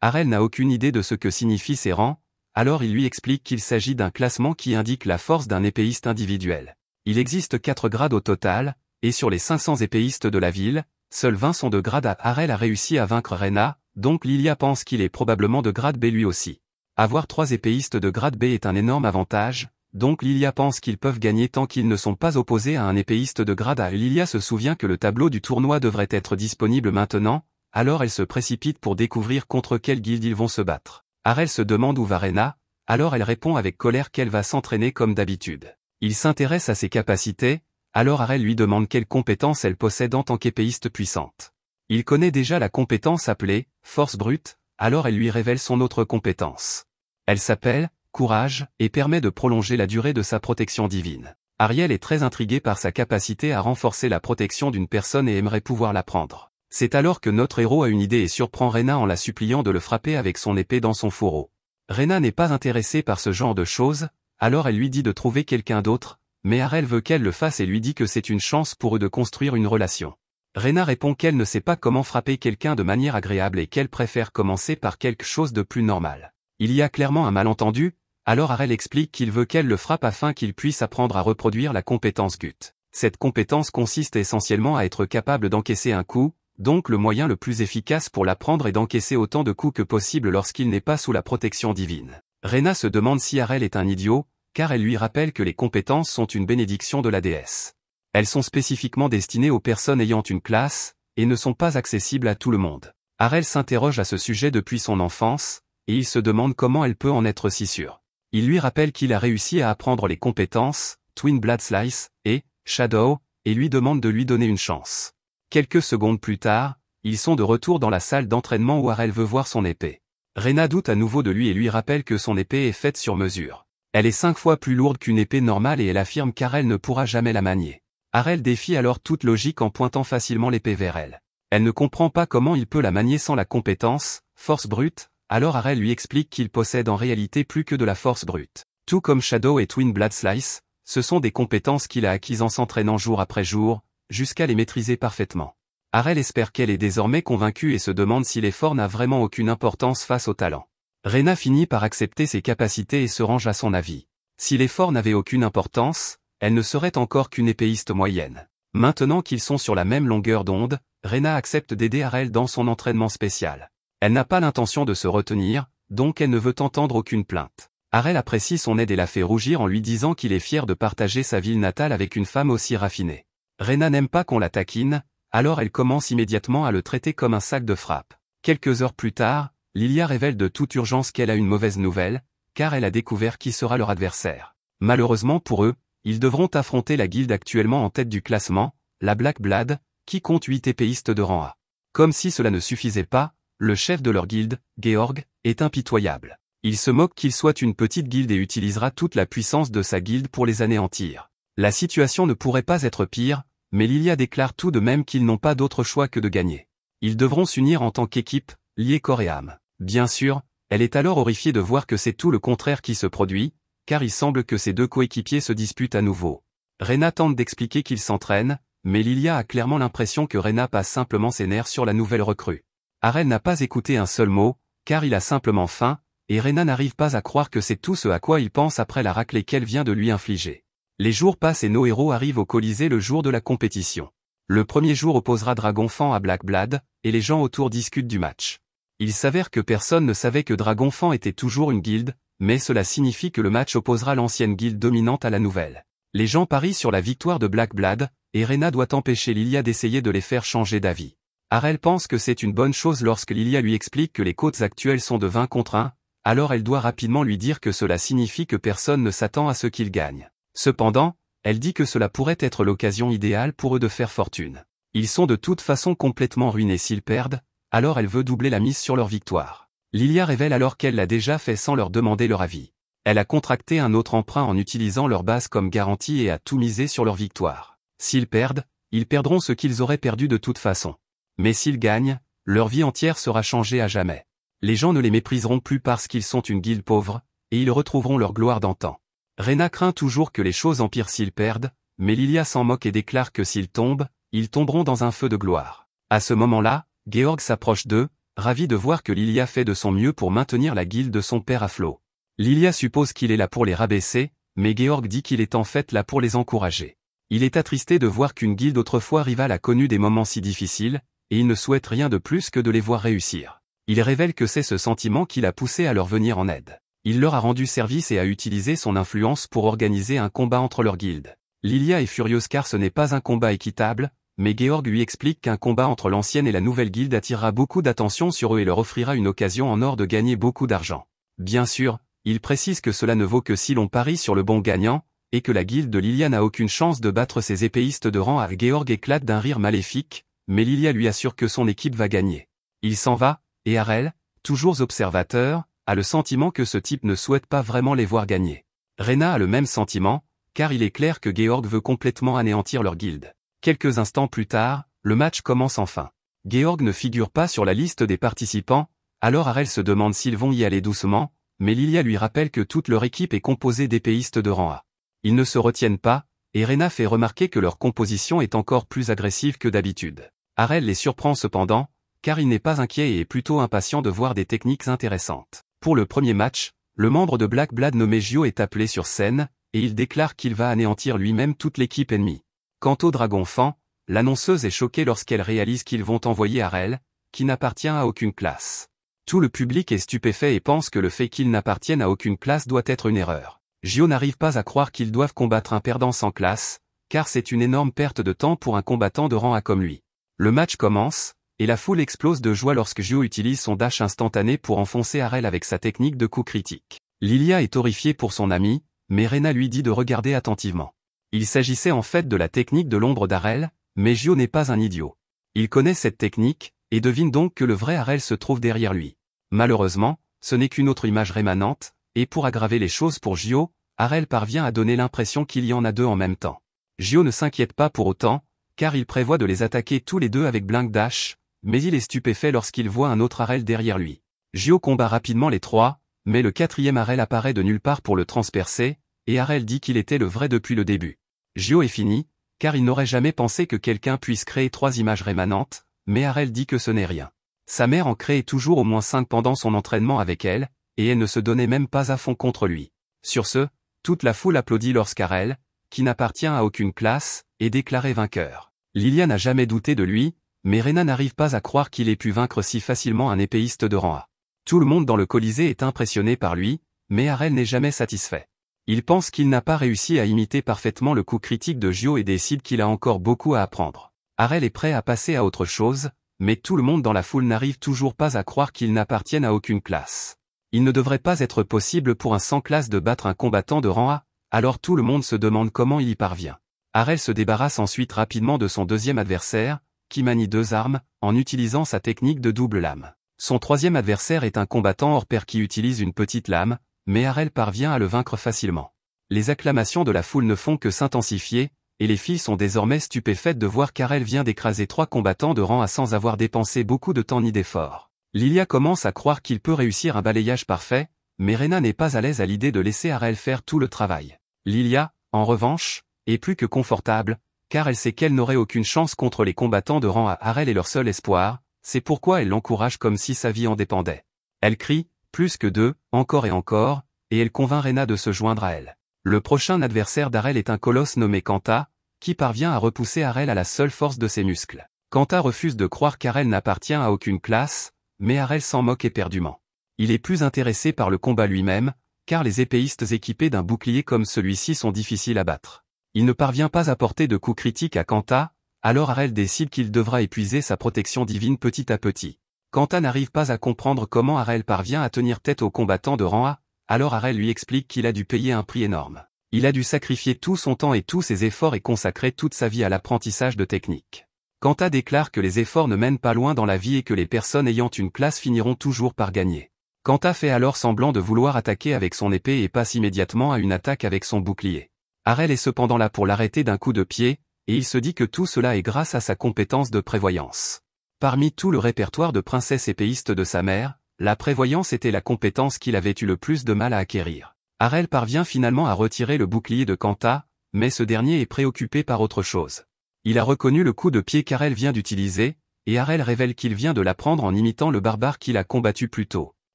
Arel n'a aucune idée de ce que signifient ces rangs, alors il lui explique qu'il s'agit d'un classement qui indique la force d'un épéiste individuel. Il existe 4 grades au total, et sur les 500 épéistes de la ville, seuls 20 sont de grade A. Arel a réussi à vaincre Rena, donc Lilia pense qu'il est probablement de grade B lui aussi. Avoir 3 épéistes de grade B est un énorme avantage, donc Lilia pense qu'ils peuvent gagner tant qu'ils ne sont pas opposés à un épéiste de grade A. Lilia se souvient que le tableau du tournoi devrait être disponible maintenant, alors elle se précipite pour découvrir contre quelle guilde ils vont se battre. Harel se demande où va Rena, alors elle répond avec colère qu'elle va s'entraîner comme d'habitude. Il s'intéresse à ses capacités, alors Harel lui demande quelles compétences elle possède en tant qu'épéiste puissante. Il connaît déjà la compétence appelée « force brute », alors elle lui révèle son autre compétence. Elle s'appelle « courage » et permet de prolonger la durée de sa protection divine. Ariel est très intrigué par sa capacité à renforcer la protection d'une personne et aimerait pouvoir l'apprendre. C'est alors que notre héros a une idée et surprend Rena en la suppliant de le frapper avec son épée dans son fourreau. Rena n'est pas intéressée par ce genre de choses, alors elle lui dit de trouver quelqu'un d'autre, mais Harel veut qu'elle le fasse et lui dit que c'est une chance pour eux de construire une relation. Rena répond qu'elle ne sait pas comment frapper quelqu'un de manière agréable et qu'elle préfère commencer par quelque chose de plus normal. Il y a clairement un malentendu, alors Harel explique qu'il veut qu'elle le frappe afin qu'il puisse apprendre à reproduire la compétence Gut. Cette compétence consiste essentiellement à être capable d'encaisser un coup, donc le moyen le plus efficace pour l'apprendre est d'encaisser autant de coups que possible lorsqu'il n'est pas sous la protection divine. Rena se demande si Harel est un idiot, car elle lui rappelle que les compétences sont une bénédiction de la déesse. Elles sont spécifiquement destinées aux personnes ayant une classe, et ne sont pas accessibles à tout le monde. Harel s'interroge à ce sujet depuis son enfance, et il se demande comment elle peut en être si sûre. Il lui rappelle qu'il a réussi à apprendre les compétences, Twin Blade Slice, et Shadow, et lui demande de lui donner une chance. Quelques secondes plus tard, ils sont de retour dans la salle d'entraînement où Harel veut voir son épée. Rena doute à nouveau de lui et lui rappelle que son épée est faite sur mesure. Elle est 5 fois plus lourde qu'une épée normale et elle affirme qu'Harel ne pourra jamais la manier. Harel défie alors toute logique en pointant facilement l'épée vers elle. Elle ne comprend pas comment il peut la manier sans la compétence, force brute, alors Harel lui explique qu'il possède en réalité plus que de la force brute. Tout comme Shadow et Twin Blade Slice, ce sont des compétences qu'il a acquises en s'entraînant jour après jour, jusqu'à les maîtriser parfaitement. Harel espère qu'elle est désormais convaincue et se demande si l'effort n'a vraiment aucune importance face au talent. Rena finit par accepter ses capacités et se range à son avis. Si l'effort n'avait aucune importance, elle ne serait encore qu'une épéiste moyenne. Maintenant qu'ils sont sur la même longueur d'onde, Rena accepte d'aider Harel dans son entraînement spécial. Elle n'a pas l'intention de se retenir, donc elle ne veut entendre aucune plainte. Harel apprécie son aide et la fait rougir en lui disant qu'il est fier de partager sa ville natale avec une femme aussi raffinée. Rena n'aime pas qu'on la taquine, alors elle commence immédiatement à le traiter comme un sac de frappe. Quelques heures plus tard, Lilia révèle de toute urgence qu'elle a une mauvaise nouvelle, car elle a découvert qui sera leur adversaire. Malheureusement pour eux, ils devront affronter la guilde actuellement en tête du classement, la Black Blood, qui compte 8 épéistes de rang A. Comme si cela ne suffisait pas, le chef de leur guilde, Georg, est impitoyable. Il se moque qu'il soit une petite guilde et utilisera toute la puissance de sa guilde pour les anéantir. La situation ne pourrait pas être pire, mais Lilia déclare tout de même qu'ils n'ont pas d'autre choix que de gagner. Ils devront s'unir en tant qu'équipe, liés corps et âme. Bien sûr, elle est alors horrifiée de voir que c'est tout le contraire qui se produit, car il semble que ses deux coéquipiers se disputent à nouveau. Rena tente d'expliquer qu'ils s'entraînent, mais Lilia a clairement l'impression que Rena passe simplement ses nerfs sur la nouvelle recrue. Harel n'a pas écouté un seul mot, car il a simplement faim, et Rena n'arrive pas à croire que c'est tout ce à quoi il pense après la raclée qu'elle vient de lui infliger. Les jours passent et nos héros arrivent au Colisée le jour de la compétition. Le premier jour opposera Dragonfang à Black Blood, et les gens autour discutent du match. Il s'avère que personne ne savait que Dragonfang était toujours une guilde, mais cela signifie que le match opposera l'ancienne guilde dominante à la nouvelle. Les gens parient sur la victoire de Black Blood, et Rena doit empêcher Lilia d'essayer de les faire changer d'avis. Harel pense que c'est une bonne chose lorsque Lilia lui explique que les cotes actuelles sont de 20 contre 1, alors elle doit rapidement lui dire que cela signifie que personne ne s'attend à ce qu'il gagne. Cependant, elle dit que cela pourrait être l'occasion idéale pour eux de faire fortune. Ils sont de toute façon complètement ruinés s'ils perdent, alors elle veut doubler la mise sur leur victoire. Lilia révèle alors qu'elle l'a déjà fait sans leur demander leur avis. Elle a contracté un autre emprunt en utilisant leur base comme garantie et a tout misé sur leur victoire. S'ils perdent, ils perdront ce qu'ils auraient perdu de toute façon. Mais s'ils gagnent, leur vie entière sera changée à jamais. Les gens ne les mépriseront plus parce qu'ils sont une guilde pauvre, et ils retrouveront leur gloire d'antan. Rena craint toujours que les choses empirent s'ils perdent, mais Lilia s'en moque et déclare que s'ils tombent, ils tomberont dans un feu de gloire. À ce moment-là, Georg s'approche d'eux, ravi de voir que Lilia fait de son mieux pour maintenir la guilde de son père à flot. Lilia suppose qu'il est là pour les rabaisser, mais Georg dit qu'il est en fait là pour les encourager. Il est attristé de voir qu'une guilde autrefois rivale a connu des moments si difficiles, et il ne souhaite rien de plus que de les voir réussir. Il révèle que c'est ce sentiment qui l'a poussé à leur venir en aide. Il leur a rendu service et a utilisé son influence pour organiser un combat entre leurs guildes. Lilia est furieuse car ce n'est pas un combat équitable, mais Georg lui explique qu'un combat entre l'ancienne et la nouvelle guilde attirera beaucoup d'attention sur eux et leur offrira une occasion en or de gagner beaucoup d'argent. Bien sûr, il précise que cela ne vaut que si l'on parie sur le bon gagnant, et que la guilde de Lilia n'a aucune chance de battre ses épéistes de rang A. Georg éclate d'un rire maléfique, mais Lilia lui assure que son équipe va gagner. Il s'en va, et Harel, toujours observateur, a le sentiment que ce type ne souhaite pas vraiment les voir gagner. Rena a le même sentiment, car il est clair que Georg veut complètement anéantir leur guilde. Quelques instants plus tard, le match commence enfin. Georg ne figure pas sur la liste des participants, alors Harel se demande s'ils vont y aller doucement, mais Lilia lui rappelle que toute leur équipe est composée d'épéistes de rang A. Ils ne se retiennent pas, et Rena fait remarquer que leur composition est encore plus agressive que d'habitude. Harel les surprend cependant, car il n'est pas inquiet et est plutôt impatient de voir des techniques intéressantes. Pour le premier match, le membre de Black Blood nommé Gio est appelé sur scène, et il déclare qu'il va anéantir lui-même toute l'équipe ennemie. Quant au dragon fan, l'annonceuse est choquée lorsqu'elle réalise qu'ils vont envoyer Harel, qui n'appartient à aucune classe. Tout le public est stupéfait et pense que le fait qu'il n'appartienne à aucune classe doit être une erreur. Gio n'arrive pas à croire qu'ils doivent combattre un perdant sans classe, car c'est une énorme perte de temps pour un combattant de rang A comme lui. Le match commence, et la foule explose de joie lorsque Gio utilise son dash instantané pour enfoncer Harel avec sa technique de coup critique. Lilia est horrifiée pour son ami, mais Rena lui dit de regarder attentivement. Il s'agissait en fait de la technique de l'ombre d'Harel, mais Gio n'est pas un idiot. Il connaît cette technique, et devine donc que le vrai Harel se trouve derrière lui. Malheureusement, ce n'est qu'une autre image rémanente, et pour aggraver les choses pour Gio, Harel parvient à donner l'impression qu'il y en a deux en même temps. Gio ne s'inquiète pas pour autant, car il prévoit de les attaquer tous les deux avec Blink Dash, mais il est stupéfait lorsqu'il voit un autre Harel derrière lui. Gio combat rapidement les trois, mais le quatrième Harel apparaît de nulle part pour le transpercer, et Harel dit qu'il était le vrai depuis le début. Gio est fini, car il n'aurait jamais pensé que quelqu'un puisse créer trois images rémanentes, mais Harel dit que ce n'est rien. Sa mère en crée toujours au moins 5 pendant son entraînement avec elle, et elle ne se donnait même pas à fond contre lui. Sur ce, toute la foule applaudit lorsqu'Harel, qui n'appartient à aucune classe, est déclaré vainqueur. Lilia n'a jamais douté de lui, mais Rena n'arrive pas à croire qu'il ait pu vaincre si facilement un épéiste de rang A. Tout le monde dans le Colisée est impressionné par lui, mais Harel n'est jamais satisfait. Il pense qu'il n'a pas réussi à imiter parfaitement le coup critique de Gio et décide qu'il a encore beaucoup à apprendre. Harel est prêt à passer à autre chose, mais tout le monde dans la foule n'arrive toujours pas à croire qu'il n'appartienne à aucune classe. Il ne devrait pas être possible pour un sans classe de battre un combattant de rang A, alors tout le monde se demande comment il y parvient. Harel se débarrasse ensuite rapidement de son deuxième adversaire, qui manie deux armes, en utilisant sa technique de double lame. Son troisième adversaire est un combattant hors pair qui utilise une petite lame, mais Harel parvient à le vaincre facilement. Les acclamations de la foule ne font que s'intensifier, et les filles sont désormais stupéfaites de voir qu'Harel vient d'écraser 3 combattants de rang A sans avoir dépensé beaucoup de temps ni d'efforts. Lilia commence à croire qu'il peut réussir un balayage parfait, mais Rena n'est pas à l'aise à l'idée de laisser Harel faire tout le travail. Lilia, en revanche, est plus que confortable, car elle sait qu'elle n'aurait aucune chance contre les combattants de rang A. Harel est leur seul espoir, c'est pourquoi elle l'encourage comme si sa vie en dépendait. Elle crie, plus que deux, encore et encore, et elle convainc Rena de se joindre à elle. Le prochain adversaire d'Harel est un colosse nommé Kanta, qui parvient à repousser Harel à la seule force de ses muscles. Kanta refuse de croire qu'Harel n'appartient à aucune classe, mais Harel s'en moque éperdument. Il est plus intéressé par le combat lui-même, car les épéistes équipés d'un bouclier comme celui-ci sont difficiles à battre. Il ne parvient pas à porter de coups critiques à Kanta, alors Harel décide qu'il devra épuiser sa protection divine petit à petit. Kanta n'arrive pas à comprendre comment Harel parvient à tenir tête aux combattants de rang A, alors Harel lui explique qu'il a dû payer un prix énorme. Il a dû sacrifier tout son temps et tous ses efforts et consacrer toute sa vie à l'apprentissage de techniques. Kanta déclare que les efforts ne mènent pas loin dans la vie et que les personnes ayant une classe finiront toujours par gagner. Kanta fait alors semblant de vouloir attaquer avec son épée et passe immédiatement à une attaque avec son bouclier. Harel est cependant là pour l'arrêter d'un coup de pied, et il se dit que tout cela est grâce à sa compétence de prévoyance. Parmi tout le répertoire de princesse épéiste de sa mère, la prévoyance était la compétence qu'il avait eu le plus de mal à acquérir. Harel parvient finalement à retirer le bouclier de Kanta, mais ce dernier est préoccupé par autre chose. Il a reconnu le coup de pied qu'Harel vient d'utiliser, et Harel révèle qu'il vient de l'apprendre en imitant le barbare qu'il a combattu plus tôt.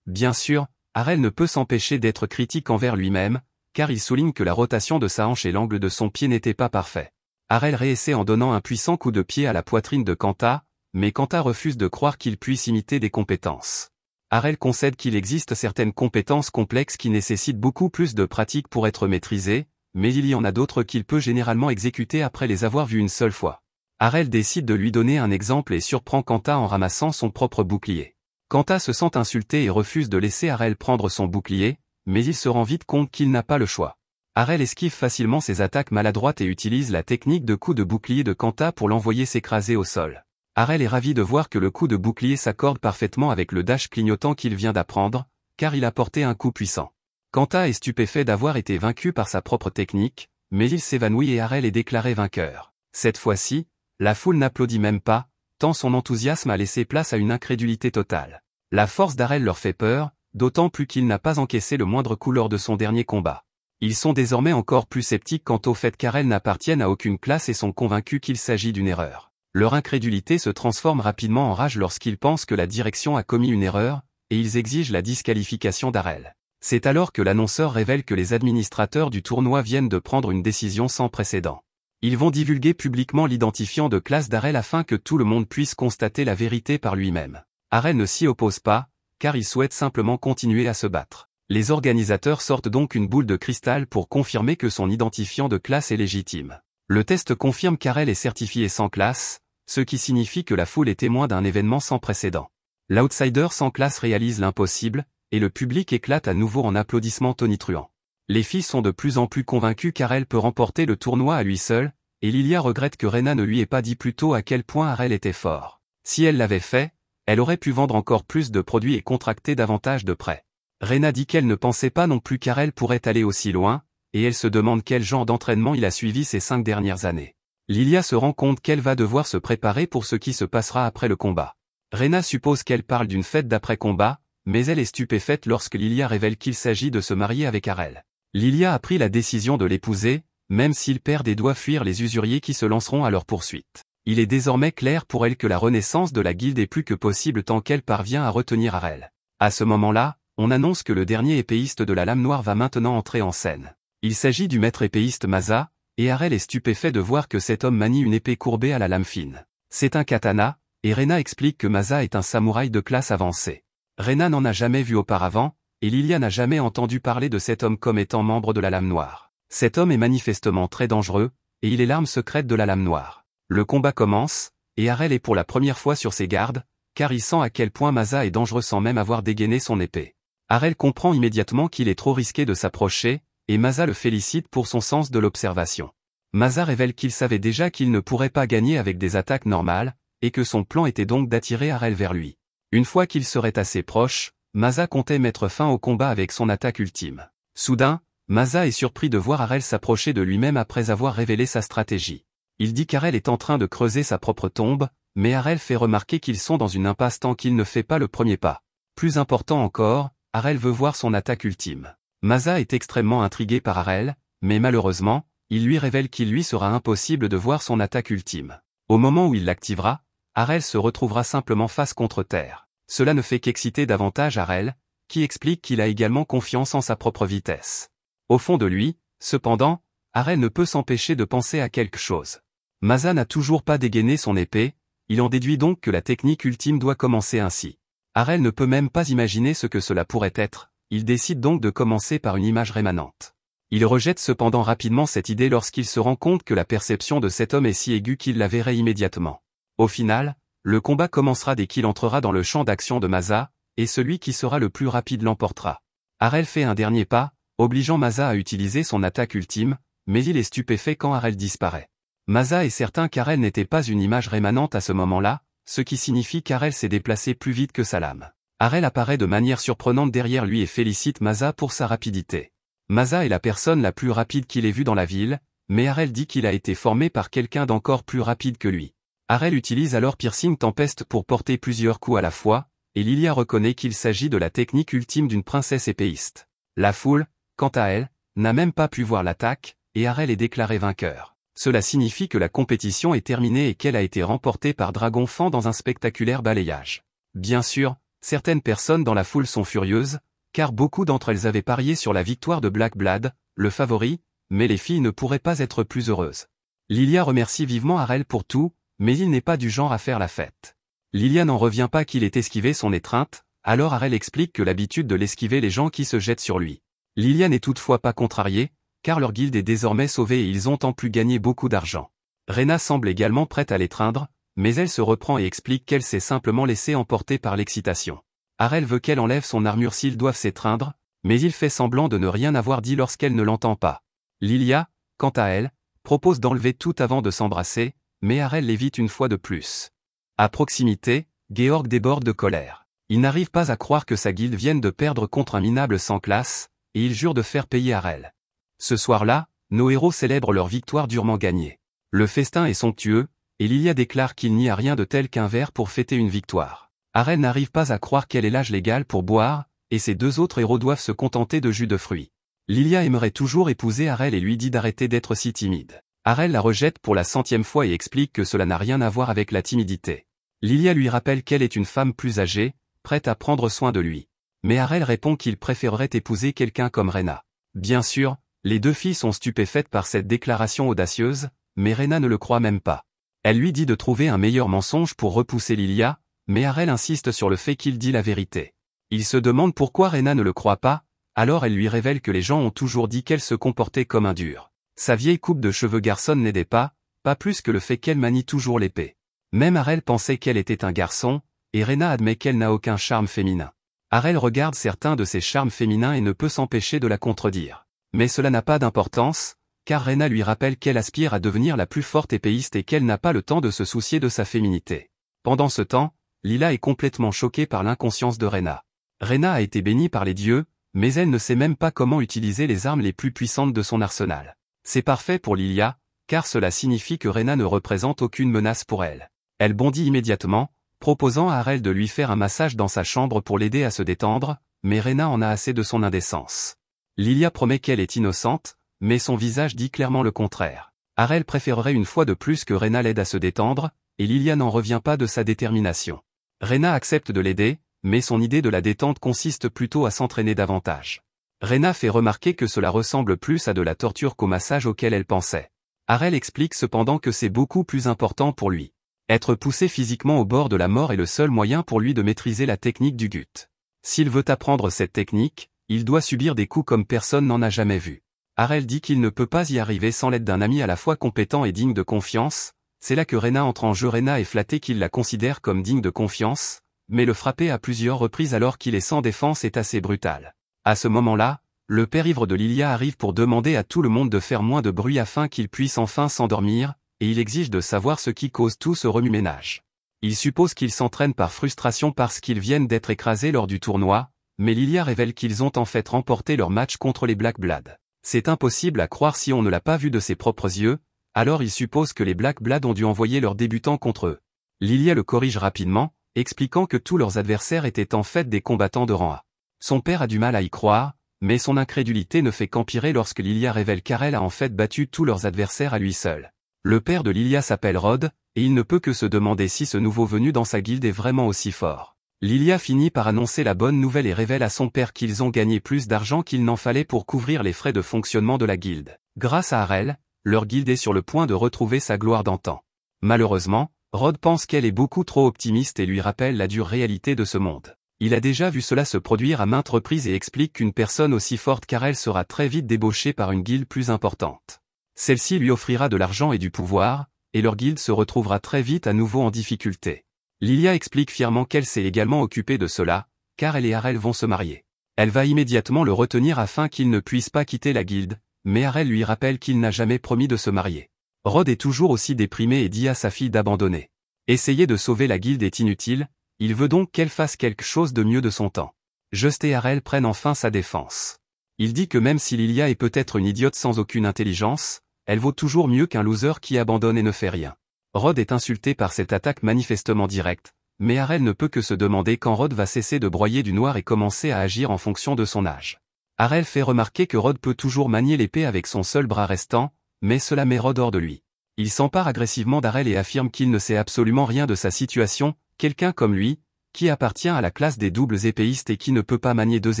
Bien sûr, Harel ne peut s'empêcher d'être critique envers lui-même, car il souligne que la rotation de sa hanche et l'angle de son pied n'étaient pas parfaits. Harel réessaie en donnant un puissant coup de pied à la poitrine de Kanta, mais Kanta refuse de croire qu'il puisse imiter des compétences. Harel concède qu'il existe certaines compétences complexes qui nécessitent beaucoup plus de pratique pour être maîtrisées, mais il y en a d'autres qu'il peut généralement exécuter après les avoir vues une seule fois. Harel décide de lui donner un exemple et surprend Kanta en ramassant son propre bouclier. Kanta se sent insulté et refuse de laisser Harel prendre son bouclier, mais il se rend vite compte qu'il n'a pas le choix. Harel esquive facilement ses attaques maladroites et utilise la technique de coup de bouclier de Kanta pour l'envoyer s'écraser au sol. Harel est ravi de voir que le coup de bouclier s'accorde parfaitement avec le dash clignotant qu'il vient d'apprendre, car il a porté un coup puissant. Kanta est stupéfait d'avoir été vaincu par sa propre technique, mais il s'évanouit et Harel est déclaré vainqueur. Cette fois-ci, la foule n'applaudit même pas, tant son enthousiasme a laissé place à une incrédulité totale. La force d'Harel leur fait peur, d'autant plus qu'il n'a pas encaissé le moindre coup lors de son dernier combat. Ils sont désormais encore plus sceptiques quant au fait qu'Harel n'appartienne à aucune classe et sont convaincus qu'il s'agit d'une erreur. Leur incrédulité se transforme rapidement en rage lorsqu'ils pensent que la direction a commis une erreur, et ils exigent la disqualification d'Harel. C'est alors que l'annonceur révèle que les administrateurs du tournoi viennent de prendre une décision sans précédent. Ils vont divulguer publiquement l'identifiant de classe d'Harel afin que tout le monde puisse constater la vérité par lui-même. Harel ne s'y oppose pas, car il souhaite simplement continuer à se battre. Les organisateurs sortent donc une boule de cristal pour confirmer que son identifiant de classe est légitime. Le test confirme qu'Harel est certifié sans classe, ce qui signifie que la foule est témoin d'un événement sans précédent. L'outsider sans classe réalise l'impossible, et le public éclate à nouveau en applaudissements tonitruants. Les filles sont de plus en plus convaincues qu'Harel peut remporter le tournoi à lui seul, et Lilia regrette que Rena ne lui ait pas dit plus tôt à quel point Harel était fort. Si elle l'avait fait, elle aurait pu vendre encore plus de produits et contracter davantage de prêts. Rena dit qu'elle ne pensait pas non plus qu'Harel pourrait aller aussi loin, et elle se demande quel genre d'entraînement il a suivi ces 5 dernières années. Lilia se rend compte qu'elle va devoir se préparer pour ce qui se passera après le combat. Rena suppose qu'elle parle d'une fête d'après-combat, mais elle est stupéfaite lorsque Lilia révèle qu'il s'agit de se marier avec Harel. Lilia a pris la décision de l'épouser, même s'il perd et doit fuir les usuriers qui se lanceront à leur poursuite. Il est désormais clair pour elle que la renaissance de la guilde est plus que possible tant qu'elle parvient à retenir Harel. À ce moment-là, on annonce que le dernier épéiste de la Lame Noire va maintenant entrer en scène. Il s'agit du maître épéiste Masa, et Harel est stupéfait de voir que cet homme manie une épée courbée à la lame fine. C'est un katana, et Rena explique que Masa est un samouraï de classe avancée. Rena n'en a jamais vu auparavant, et Lilia n'a jamais entendu parler de cet homme comme étant membre de la Lame Noire. Cet homme est manifestement très dangereux, et il est l'arme secrète de la Lame Noire. Le combat commence, et Harel est pour la première fois sur ses gardes, car il sent à quel point Masa est dangereux sans même avoir dégainé son épée. Harel comprend immédiatement qu'il est trop risqué de s'approcher, et Masa le félicite pour son sens de l'observation. Masa révèle qu'il savait déjà qu'il ne pourrait pas gagner avec des attaques normales, et que son plan était donc d'attirer Harel vers lui. Une fois qu'il serait assez proche, Masa comptait mettre fin au combat avec son attaque ultime. Soudain, Masa est surpris de voir Harel s'approcher de lui-même après avoir révélé sa stratégie. Il dit qu'Harel est en train de creuser sa propre tombe, mais Harel fait remarquer qu'ils sont dans une impasse tant qu'il ne fait pas le premier pas. Plus important encore, Harel veut voir son attaque ultime. Masa est extrêmement intrigué par Harel, mais malheureusement, il lui révèle qu'il lui sera impossible de voir son attaque ultime. Au moment où il l'activera, Harel se retrouvera simplement face contre terre. Cela ne fait qu'exciter davantage Harel, qui explique qu'il a également confiance en sa propre vitesse. Au fond de lui, cependant, Harel ne peut s'empêcher de penser à quelque chose. Masa n'a toujours pas dégainé son épée, il en déduit donc que la technique ultime doit commencer ainsi. Harel ne peut même pas imaginer ce que cela pourrait être, il décide donc de commencer par une image rémanente. Il rejette cependant rapidement cette idée lorsqu'il se rend compte que la perception de cet homme est si aiguë qu'il la verrait immédiatement. Au final, le combat commencera dès qu'il entrera dans le champ d'action de Masa, et celui qui sera le plus rapide l'emportera. Harel fait un dernier pas, obligeant Masa à utiliser son attaque ultime, mais il est stupéfait quand Harel disparaît. Masa est certain qu'Harel n'était pas une image rémanente à ce moment-là, ce qui signifie qu'Harel s'est déplacé plus vite que sa lame. Harel apparaît de manière surprenante derrière lui et félicite Masa pour sa rapidité. Masa est la personne la plus rapide qu'il ait vue dans la ville, mais Harel dit qu'il a été formé par quelqu'un d'encore plus rapide que lui. Harel utilise alors Piercing Tempest pour porter plusieurs coups à la fois, et Lilia reconnaît qu'il s'agit de la technique ultime d'une princesse épéiste. La foule, quant à elle, n'a même pas pu voir l'attaque, et Harel est déclaré vainqueur. Cela signifie que la compétition est terminée et qu'elle a été remportée par Dragon Fan dans un spectaculaire balayage. Bien sûr, certaines personnes dans la foule sont furieuses, car beaucoup d'entre elles avaient parié sur la victoire de Black Blood, le favori, mais les filles ne pourraient pas être plus heureuses. Lilia remercie vivement Harel pour tout, mais il n'est pas du genre à faire la fête. Lilia n'en revient pas qu'il ait esquivé son étreinte, alors Harel explique que l'habitude de l'esquiver les gens qui se jettent sur lui. Lilia n'est toutefois pas contrariée, car leur guilde est désormais sauvée et ils ont en plus gagné beaucoup d'argent. Rena semble également prête à l'étreindre, mais elle se reprend et explique qu'elle s'est simplement laissée emporter par l'excitation. Harel veut qu'elle enlève son armure s'ils doivent s'étreindre, mais il fait semblant de ne rien avoir dit lorsqu'elle ne l'entend pas. Lilia, quant à elle, propose d'enlever tout avant de s'embrasser, mais Harel l'évite une fois de plus. À proximité, Georg déborde de colère. Il n'arrive pas à croire que sa guilde vienne de perdre contre un minable sans classe, et il jure de faire payer Harel. Ce soir-là, nos héros célèbrent leur victoire durement gagnée. Le festin est somptueux, et Lilia déclare qu'il n'y a rien de tel qu'un verre pour fêter une victoire. Harel n'arrive pas à croire quel est l'âge légal pour boire, et ses deux autres héros doivent se contenter de jus de fruits. Lilia aimerait toujours épouser Harel et lui dit d'arrêter d'être si timide. Harel la rejette pour la 100e fois et explique que cela n'a rien à voir avec la timidité. Lilia lui rappelle qu'elle est une femme plus âgée, prête à prendre soin de lui. Mais Harel répond qu'il préférerait épouser quelqu'un comme Rena. Bien sûr, les deux filles sont stupéfaites par cette déclaration audacieuse, mais Rena ne le croit même pas. Elle lui dit de trouver un meilleur mensonge pour repousser Lilia, mais Harel insiste sur le fait qu'il dit la vérité. Il se demande pourquoi Rena ne le croit pas, alors elle lui révèle que les gens ont toujours dit qu'elle se comportait comme un dur. Sa vieille coupe de cheveux garçonne n'aidait pas plus que le fait qu'elle manie toujours l'épée. Même Harel pensait qu'elle était un garçon, et Rena admet qu'elle n'a aucun charme féminin. Harel regarde certains de ses charmes féminins et ne peut s'empêcher de la contredire. Mais cela n'a pas d'importance, car Rena lui rappelle qu'elle aspire à devenir la plus forte épéiste et qu'elle n'a pas le temps de se soucier de sa féminité. Pendant ce temps, Lila est complètement choquée par l'inconscience de Rena. Rena a été bénie par les dieux, mais elle ne sait même pas comment utiliser les armes les plus puissantes de son arsenal. C'est parfait pour Lilia, car cela signifie que Rena ne représente aucune menace pour elle. Elle bondit immédiatement, proposant à Harel de lui faire un massage dans sa chambre pour l'aider à se détendre, mais Rena en a assez de son indécence. Lilia promet qu'elle est innocente, mais son visage dit clairement le contraire. Harel préférerait une fois de plus que Rena l'aide à se détendre, et Lilia n'en revient pas de sa détermination. Rena accepte de l'aider, mais son idée de la détente consiste plutôt à s'entraîner davantage. Rena fait remarquer que cela ressemble plus à de la torture qu'au massage auquel elle pensait. Harel explique cependant que c'est beaucoup plus important pour lui. Être poussé physiquement au bord de la mort est le seul moyen pour lui de maîtriser la technique du gut. S'il veut apprendre cette technique, il doit subir des coups comme personne n'en a jamais vu. Harel dit qu'il ne peut pas y arriver sans l'aide d'un ami à la fois compétent et digne de confiance. C'est là que Rena entre en jeu. Rena est flattée qu'il la considère comme digne de confiance, mais le frapper à plusieurs reprises alors qu'il est sans défense est assez brutal. À ce moment-là, le père ivre de Lilia arrive pour demander à tout le monde de faire moins de bruit afin qu'il puisse enfin s'endormir, et il exige de savoir ce qui cause tout ce remue-ménage. Il suppose qu'ils s'entraînent par frustration parce qu'ils viennent d'être écrasés lors du tournoi, mais Lilia révèle qu'ils ont en fait remporté leur match contre les Black Blood. C'est impossible à croire si on ne l'a pas vu de ses propres yeux, alors il suppose que les Black Blood ont dû envoyer leurs débutants contre eux. Lilia le corrige rapidement, expliquant que tous leurs adversaires étaient en fait des combattants de rang A. Son père a du mal à y croire, mais son incrédulité ne fait qu'empirer lorsque Lilia révèle qu'Harel a en fait battu tous leurs adversaires à lui seul. Le père de Lilia s'appelle Rod, et il ne peut que se demander si ce nouveau venu dans sa guilde est vraiment aussi fort. Lilia finit par annoncer la bonne nouvelle et révèle à son père qu'ils ont gagné plus d'argent qu'il n'en fallait pour couvrir les frais de fonctionnement de la guilde. Grâce à Harel, leur guilde est sur le point de retrouver sa gloire d'antan. Malheureusement, Rod pense qu'elle est beaucoup trop optimiste et lui rappelle la dure réalité de ce monde. Il a déjà vu cela se produire à maintes reprises et explique qu'une personne aussi forte qu'Harel sera très vite débauchée par une guilde plus importante. Celle-ci lui offrira de l'argent et du pouvoir, et leur guilde se retrouvera très vite à nouveau en difficulté. Lilia explique fièrement qu'elle s'est également occupée de cela, car elle et Harel vont se marier. Elle va immédiatement le retenir afin qu'il ne puisse pas quitter la guilde, mais Harel lui rappelle qu'il n'a jamais promis de se marier. Rod est toujours aussi déprimé et dit à sa fille d'abandonner. Essayer de sauver la guilde est inutile, il veut donc qu'elle fasse quelque chose de mieux de son temps. Just et Harel prennent enfin sa défense. Il dit que même si Lilia est peut-être une idiote sans aucune intelligence, elle vaut toujours mieux qu'un loser qui abandonne et ne fait rien. Rod est insulté par cette attaque manifestement directe, mais Harel ne peut que se demander quand Rod va cesser de broyer du noir et commencer à agir en fonction de son âge. Harel fait remarquer que Rod peut toujours manier l'épée avec son seul bras restant, mais cela met Rod hors de lui. Il s'empare agressivement d'Harel et affirme qu'il ne sait absolument rien de sa situation, quelqu'un comme lui, qui appartient à la classe des doubles épéistes et qui ne peut pas manier deux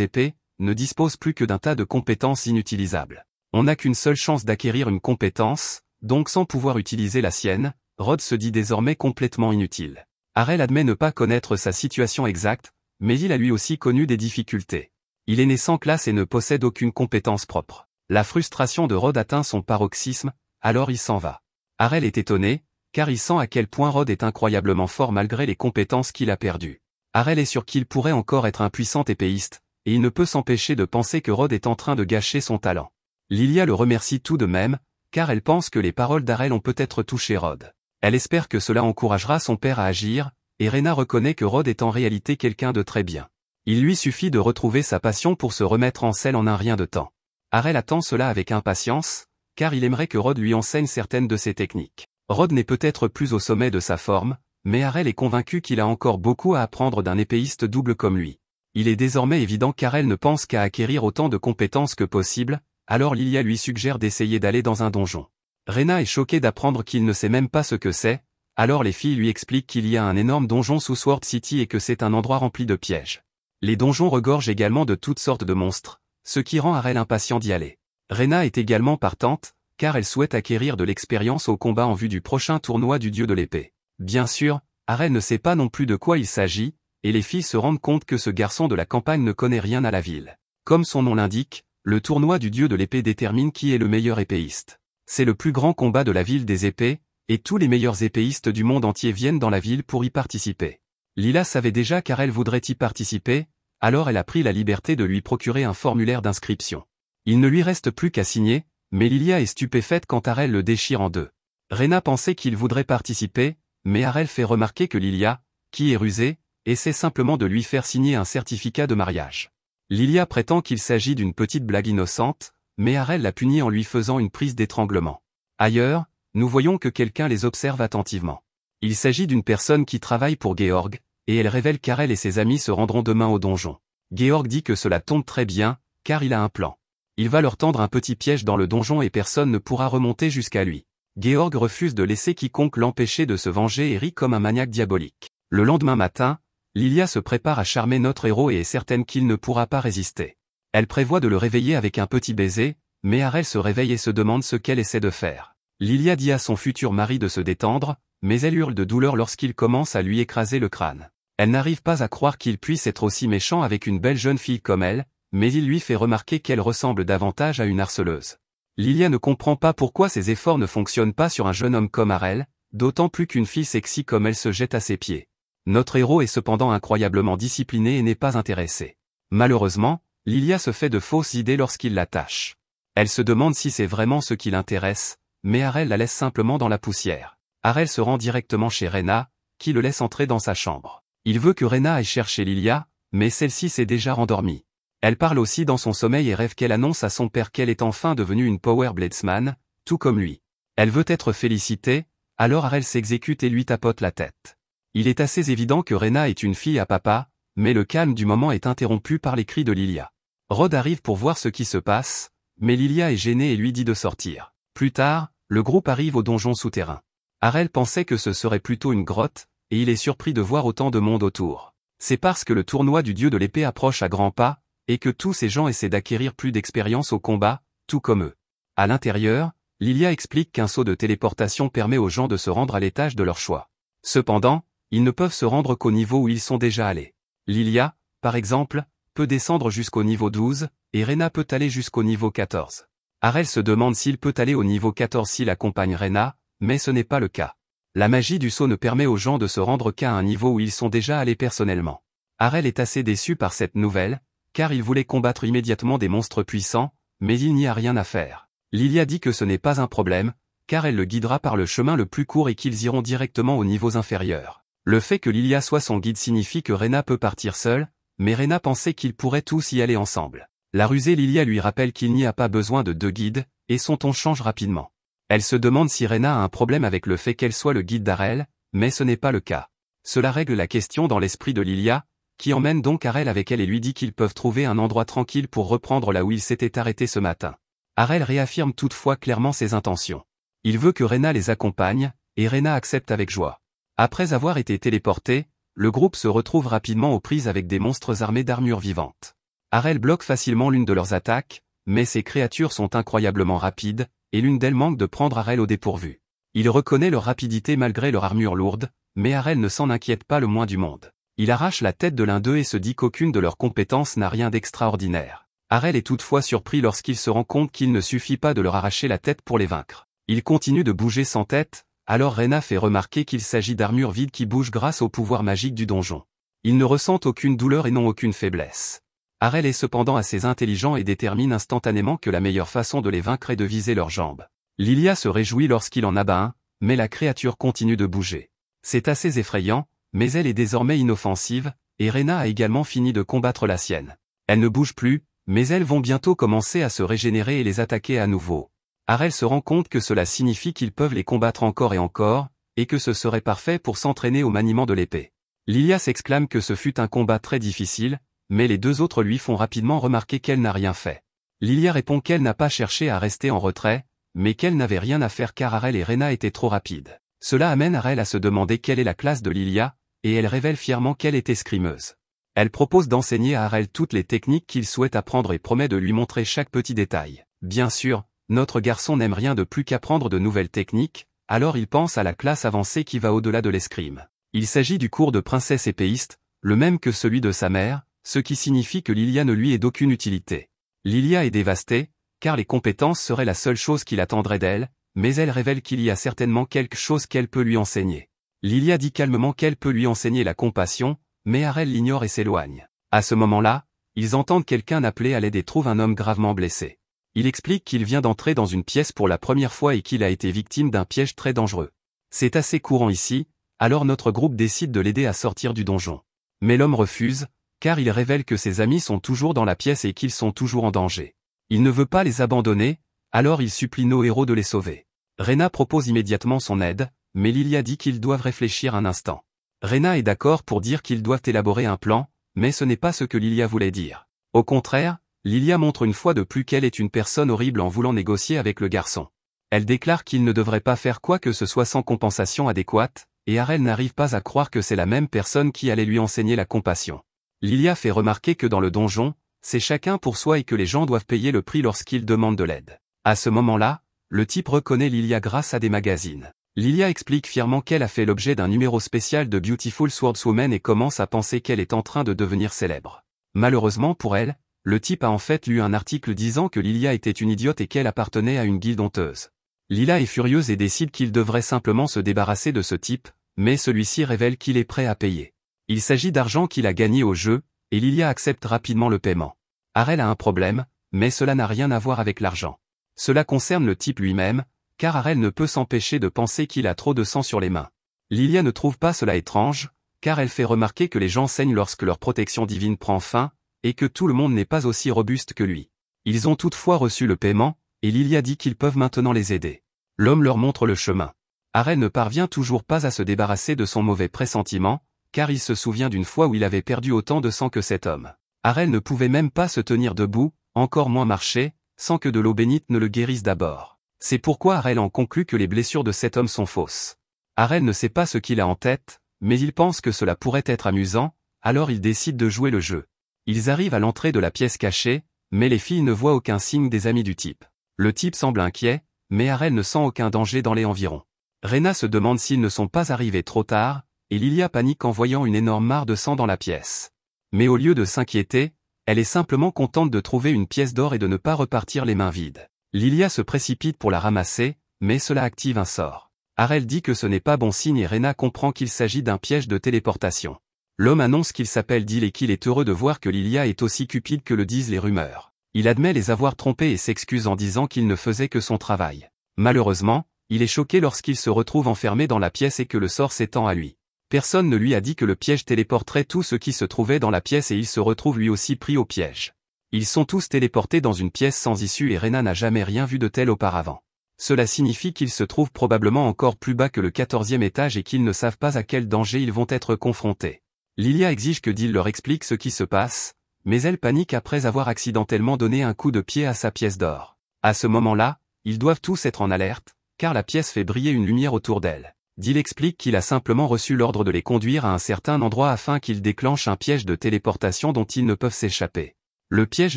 épées, ne dispose plus que d'un tas de compétences inutilisables. On n'a qu'une seule chance d'acquérir une compétence, donc sans pouvoir utiliser la sienne, Rod se dit désormais complètement inutile. Harel admet ne pas connaître sa situation exacte, mais il a lui aussi connu des difficultés. Il est né sans classe et ne possède aucune compétence propre. La frustration de Rod atteint son paroxysme, alors il s'en va. Harel est étonné, car il sent à quel point Rod est incroyablement fort malgré les compétences qu'il a perdues. Arel est sûr qu'il pourrait encore être un puissant épéiste, et il ne peut s'empêcher de penser que Rod est en train de gâcher son talent. Lilia le remercie tout de même, car elle pense que les paroles d'Arel ont peut-être touché Rod. Elle espère que cela encouragera son père à agir, et Rena reconnaît que Rod est en réalité quelqu'un de très bien. Il lui suffit de retrouver sa passion pour se remettre en selle en un rien de temps. Arel attend cela avec impatience, car il aimerait que Rod lui enseigne certaines de ses techniques. Rod n'est peut-être plus au sommet de sa forme, mais Arel est convaincu qu'il a encore beaucoup à apprendre d'un épéiste double comme lui. Il est désormais évident qu'Arel ne pense qu'à acquérir autant de compétences que possible, alors Lilia lui suggère d'essayer d'aller dans un donjon. Rena est choquée d'apprendre qu'il ne sait même pas ce que c'est, alors les filles lui expliquent qu'il y a un énorme donjon sous Sword City et que c'est un endroit rempli de pièges. Les donjons regorgent également de toutes sortes de monstres, ce qui rend Arel impatient d'y aller. Rena est également partante, car elle souhaite acquérir de l'expérience au combat en vue du prochain tournoi du dieu de l'épée. Bien sûr, Arel ne sait pas non plus de quoi il s'agit, et les filles se rendent compte que ce garçon de la campagne ne connaît rien à la ville. Comme son nom l'indique, le tournoi du dieu de l'épée détermine qui est le meilleur épéiste. C'est le plus grand combat de la ville des épées, et tous les meilleurs épéistes du monde entier viennent dans la ville pour y participer. Lila savait déjà qu'Arel voudrait y participer, alors elle a pris la liberté de lui procurer un formulaire d'inscription. Il ne lui reste plus qu'à signer, mais Lilia est stupéfaite quand Arel le déchire en deux. Rena pensait qu'il voudrait participer, mais Arel fait remarquer que Lilia, qui est rusée, essaie simplement de lui faire signer un certificat de mariage. Lilia prétend qu'il s'agit d'une petite blague innocente, mais Arel la punit en lui faisant une prise d'étranglement. Ailleurs, nous voyons que quelqu'un les observe attentivement. Il s'agit d'une personne qui travaille pour Georg, et elle révèle qu'Arel et ses amis se rendront demain au donjon. Georg dit que cela tombe très bien, car il a un plan. Il va leur tendre un petit piège dans le donjon et personne ne pourra remonter jusqu'à lui. Georg refuse de laisser quiconque l'empêcher de se venger et rit comme un maniaque diabolique. Le lendemain matin, Lilia se prépare à charmer notre héros et est certaine qu'il ne pourra pas résister. Elle prévoit de le réveiller avec un petit baiser, mais Arel se réveille et se demande ce qu'elle essaie de faire. Lilia dit à son futur mari de se détendre, mais elle hurle de douleur lorsqu'il commence à lui écraser le crâne. Elle n'arrive pas à croire qu'il puisse être aussi méchant avec une belle jeune fille comme elle, mais il lui fait remarquer qu'elle ressemble davantage à une harceleuse. Lilia ne comprend pas pourquoi ses efforts ne fonctionnent pas sur un jeune homme comme Arel, d'autant plus qu'une fille sexy comme elle se jette à ses pieds. Notre héros est cependant incroyablement discipliné et n'est pas intéressé. Malheureusement, Lilia se fait de fausses idées lorsqu'il la tâche. Elle se demande si c'est vraiment ce qui l'intéresse, mais Arel la laisse simplement dans la poussière. Arel se rend directement chez Rena, qui le laisse entrer dans sa chambre. Il veut que Rena aille chercher Lilia, mais celle-ci s'est déjà rendormie. Elle parle aussi dans son sommeil et rêve qu'elle annonce à son père qu'elle est enfin devenue une Power Bladesman, tout comme lui. Elle veut être félicitée, alors Arel s'exécute et lui tapote la tête. Il est assez évident que Rena est une fille à papa, mais le calme du moment est interrompu par les cris de Lilia. Rod arrive pour voir ce qui se passe, mais Lilia est gênée et lui dit de sortir. Plus tard, le groupe arrive au donjon souterrain. Arel pensait que ce serait plutôt une grotte, et il est surpris de voir autant de monde autour. C'est parce que le tournoi du dieu de l'épée approche à grands pas, et que tous ces gens essaient d'acquérir plus d'expérience au combat, tout comme eux. À l'intérieur, Lilia explique qu'un saut de téléportation permet aux gens de se rendre à l'étage de leur choix. Cependant, ils ne peuvent se rendre qu'au niveau où ils sont déjà allés. Lilia, par exemple, peut descendre jusqu'au niveau 12, et Rena peut aller jusqu'au niveau 14. Arel se demande s'il peut aller au niveau 14 s'il accompagne Rena, mais ce n'est pas le cas. La magie du saut ne permet aux gens de se rendre qu'à un niveau où ils sont déjà allés personnellement. Arel est assez déçu par cette nouvelle, car il voulait combattre immédiatement des monstres puissants, mais il n'y a rien à faire. Lilia dit que ce n'est pas un problème, car elle le guidera par le chemin le plus court et qu'ils iront directement aux niveaux inférieurs. Le fait que Lilia soit son guide signifie que Rena peut partir seule, mais Rena pensait qu'ils pourraient tous y aller ensemble. La rusée Lilia lui rappelle qu'il n'y a pas besoin de deux guides, et son ton change rapidement. Elle se demande si Rena a un problème avec le fait qu'elle soit le guide d'Arel, mais ce n'est pas le cas. Cela règle la question dans l'esprit de Lilia, qui emmène donc Arel avec elle et lui dit qu'ils peuvent trouver un endroit tranquille pour reprendre là où il s'était arrêté ce matin. Arel réaffirme toutefois clairement ses intentions. Il veut que Rena les accompagne, et Rena accepte avec joie. Après avoir été téléporté, le groupe se retrouve rapidement aux prises avec des monstres armés d'armures vivantes. Arel bloque facilement l'une de leurs attaques, mais ces créatures sont incroyablement rapides, et l'une d'elles manque de prendre Arel au dépourvu. Il reconnaît leur rapidité malgré leur armure lourde, mais Arel ne s'en inquiète pas le moins du monde. Il arrache la tête de l'un d'eux et se dit qu'aucune de leurs compétences n'a rien d'extraordinaire. Arel est toutefois surpris lorsqu'il se rend compte qu'il ne suffit pas de leur arracher la tête pour les vaincre. Il continue de bouger sans tête, alors Rena fait remarquer qu'il s'agit d'armures vides qui bougent grâce au pouvoir magique du donjon. Ils ne ressentent aucune douleur et n'ont aucune faiblesse. Arel est cependant assez intelligent et détermine instantanément que la meilleure façon de les vaincre est de viser leurs jambes. Lilia se réjouit lorsqu'il en abat un, mais la créature continue de bouger. C'est assez effrayant, mais elle est désormais inoffensive, et Rena a également fini de combattre la sienne. Elles ne bougent plus, mais elles vont bientôt commencer à se régénérer et les attaquer à nouveau. Arel se rend compte que cela signifie qu'ils peuvent les combattre encore et encore, et que ce serait parfait pour s'entraîner au maniement de l'épée. Lilia s'exclame que ce fut un combat très difficile, mais les deux autres lui font rapidement remarquer qu'elle n'a rien fait. Lilia répond qu'elle n'a pas cherché à rester en retrait, mais qu'elle n'avait rien à faire car Arel et Rena étaient trop rapides. Cela amène Arel à se demander quelle est la classe de Lilia, et elle révèle fièrement qu'elle est escrimeuse. Elle propose d'enseigner à Arel toutes les techniques qu'il souhaite apprendre et promet de lui montrer chaque petit détail. Bien sûr, notre garçon n'aime rien de plus qu'apprendre de nouvelles techniques, alors il pense à la classe avancée qui va au-delà de l'escrime. Il s'agit du cours de princesse épéiste, le même que celui de sa mère, ce qui signifie que Lilia ne lui est d'aucune utilité. Lilia est dévastée, car les compétences seraient la seule chose qu'il attendrait d'elle, mais elle révèle qu'il y a certainement quelque chose qu'elle peut lui enseigner. Lilia dit calmement qu'elle peut lui enseigner la compassion, mais Arel l'ignore et s'éloigne. À ce moment-là, ils entendent quelqu'un appeler à l'aide et trouvent un homme gravement blessé. Il explique qu'il vient d'entrer dans une pièce pour la première fois et qu'il a été victime d'un piège très dangereux. C'est assez courant ici, alors notre groupe décide de l'aider à sortir du donjon. Mais l'homme refuse, car il révèle que ses amis sont toujours dans la pièce et qu'ils sont toujours en danger. Il ne veut pas les abandonner, alors il supplie nos héros de les sauver. Rena propose immédiatement son aide, mais Lilia dit qu'ils doivent réfléchir un instant. Rena est d'accord pour dire qu'ils doivent élaborer un plan, mais ce n'est pas ce que Lilia voulait dire. Au contraire, Lilia montre une fois de plus qu'elle est une personne horrible en voulant négocier avec le garçon. Elle déclare qu'il ne devrait pas faire quoi que ce soit sans compensation adéquate, et Arel n'arrive pas à croire que c'est la même personne qui allait lui enseigner la compassion. Lilia fait remarquer que dans le donjon, c'est chacun pour soi et que les gens doivent payer le prix lorsqu'ils demandent de l'aide. À ce moment-là, le type reconnaît Lilia grâce à des magazines. Lilia explique fièrement qu'elle a fait l'objet d'un numéro spécial de Beautiful Swordswoman et commence à penser qu'elle est en train de devenir célèbre. Malheureusement pour elle, le type a en fait lu un article disant que Lilia était une idiote et qu'elle appartenait à une guilde honteuse. Lilia est furieuse et décide qu'il devrait simplement se débarrasser de ce type, mais celui-ci révèle qu'il est prêt à payer. Il s'agit d'argent qu'il a gagné au jeu, et Lilia accepte rapidement le paiement. Arel a un problème, mais cela n'a rien à voir avec l'argent. Cela concerne le type lui-même, car Arel ne peut s'empêcher de penser qu'il a trop de sang sur les mains. Lilia ne trouve pas cela étrange, car elle fait remarquer que les gens saignent lorsque leur protection divine prend fin, et que tout le monde n'est pas aussi robuste que lui. Ils ont toutefois reçu le paiement, et Lilia dit qu'ils peuvent maintenant les aider. L'homme leur montre le chemin. Arel ne parvient toujours pas à se débarrasser de son mauvais pressentiment, car il se souvient d'une fois où il avait perdu autant de sang que cet homme. Arel ne pouvait même pas se tenir debout, encore moins marcher, sans que de l'eau bénite ne le guérisse d'abord. C'est pourquoi Arel en conclut que les blessures de cet homme sont fausses. Arel ne sait pas ce qu'il a en tête, mais il pense que cela pourrait être amusant, alors il décide de jouer le jeu. Ils arrivent à l'entrée de la pièce cachée, mais les filles ne voient aucun signe des amis du type. Le type semble inquiet, mais Arel ne sent aucun danger dans les environs. Rena se demande s'ils ne sont pas arrivés trop tard, et Lilia panique en voyant une énorme mare de sang dans la pièce. Mais au lieu de s'inquiéter, elle est simplement contente de trouver une pièce d'or et de ne pas repartir les mains vides. Lilia se précipite pour la ramasser, mais cela active un sort. Arel dit que ce n'est pas bon signe et Rena comprend qu'il s'agit d'un piège de téléportation. L'homme annonce qu'il s'appelle Dil et qu'il est heureux de voir que Lilia est aussi cupide que le disent les rumeurs. Il admet les avoir trompés et s'excuse en disant qu'il ne faisait que son travail. Malheureusement, il est choqué lorsqu'il se retrouve enfermé dans la pièce et que le sort s'étend à lui. Personne ne lui a dit que le piège téléporterait tout ce qui se trouvait dans la pièce et il se retrouve lui aussi pris au piège. Ils sont tous téléportés dans une pièce sans issue et Rena n'a jamais rien vu de tel auparavant. Cela signifie qu'ils se trouvent probablement encore plus bas que le 14e étage et qu'ils ne savent pas à quel danger ils vont être confrontés. Lilia exige que Dil leur explique ce qui se passe, mais elle panique après avoir accidentellement donné un coup de pied à sa pièce d'or. À ce moment-là, ils doivent tous être en alerte, car la pièce fait briller une lumière autour d'elle. Dil explique qu'il a simplement reçu l'ordre de les conduire à un certain endroit afin qu'ils déclenchent un piège de téléportation dont ils ne peuvent s'échapper. Le piège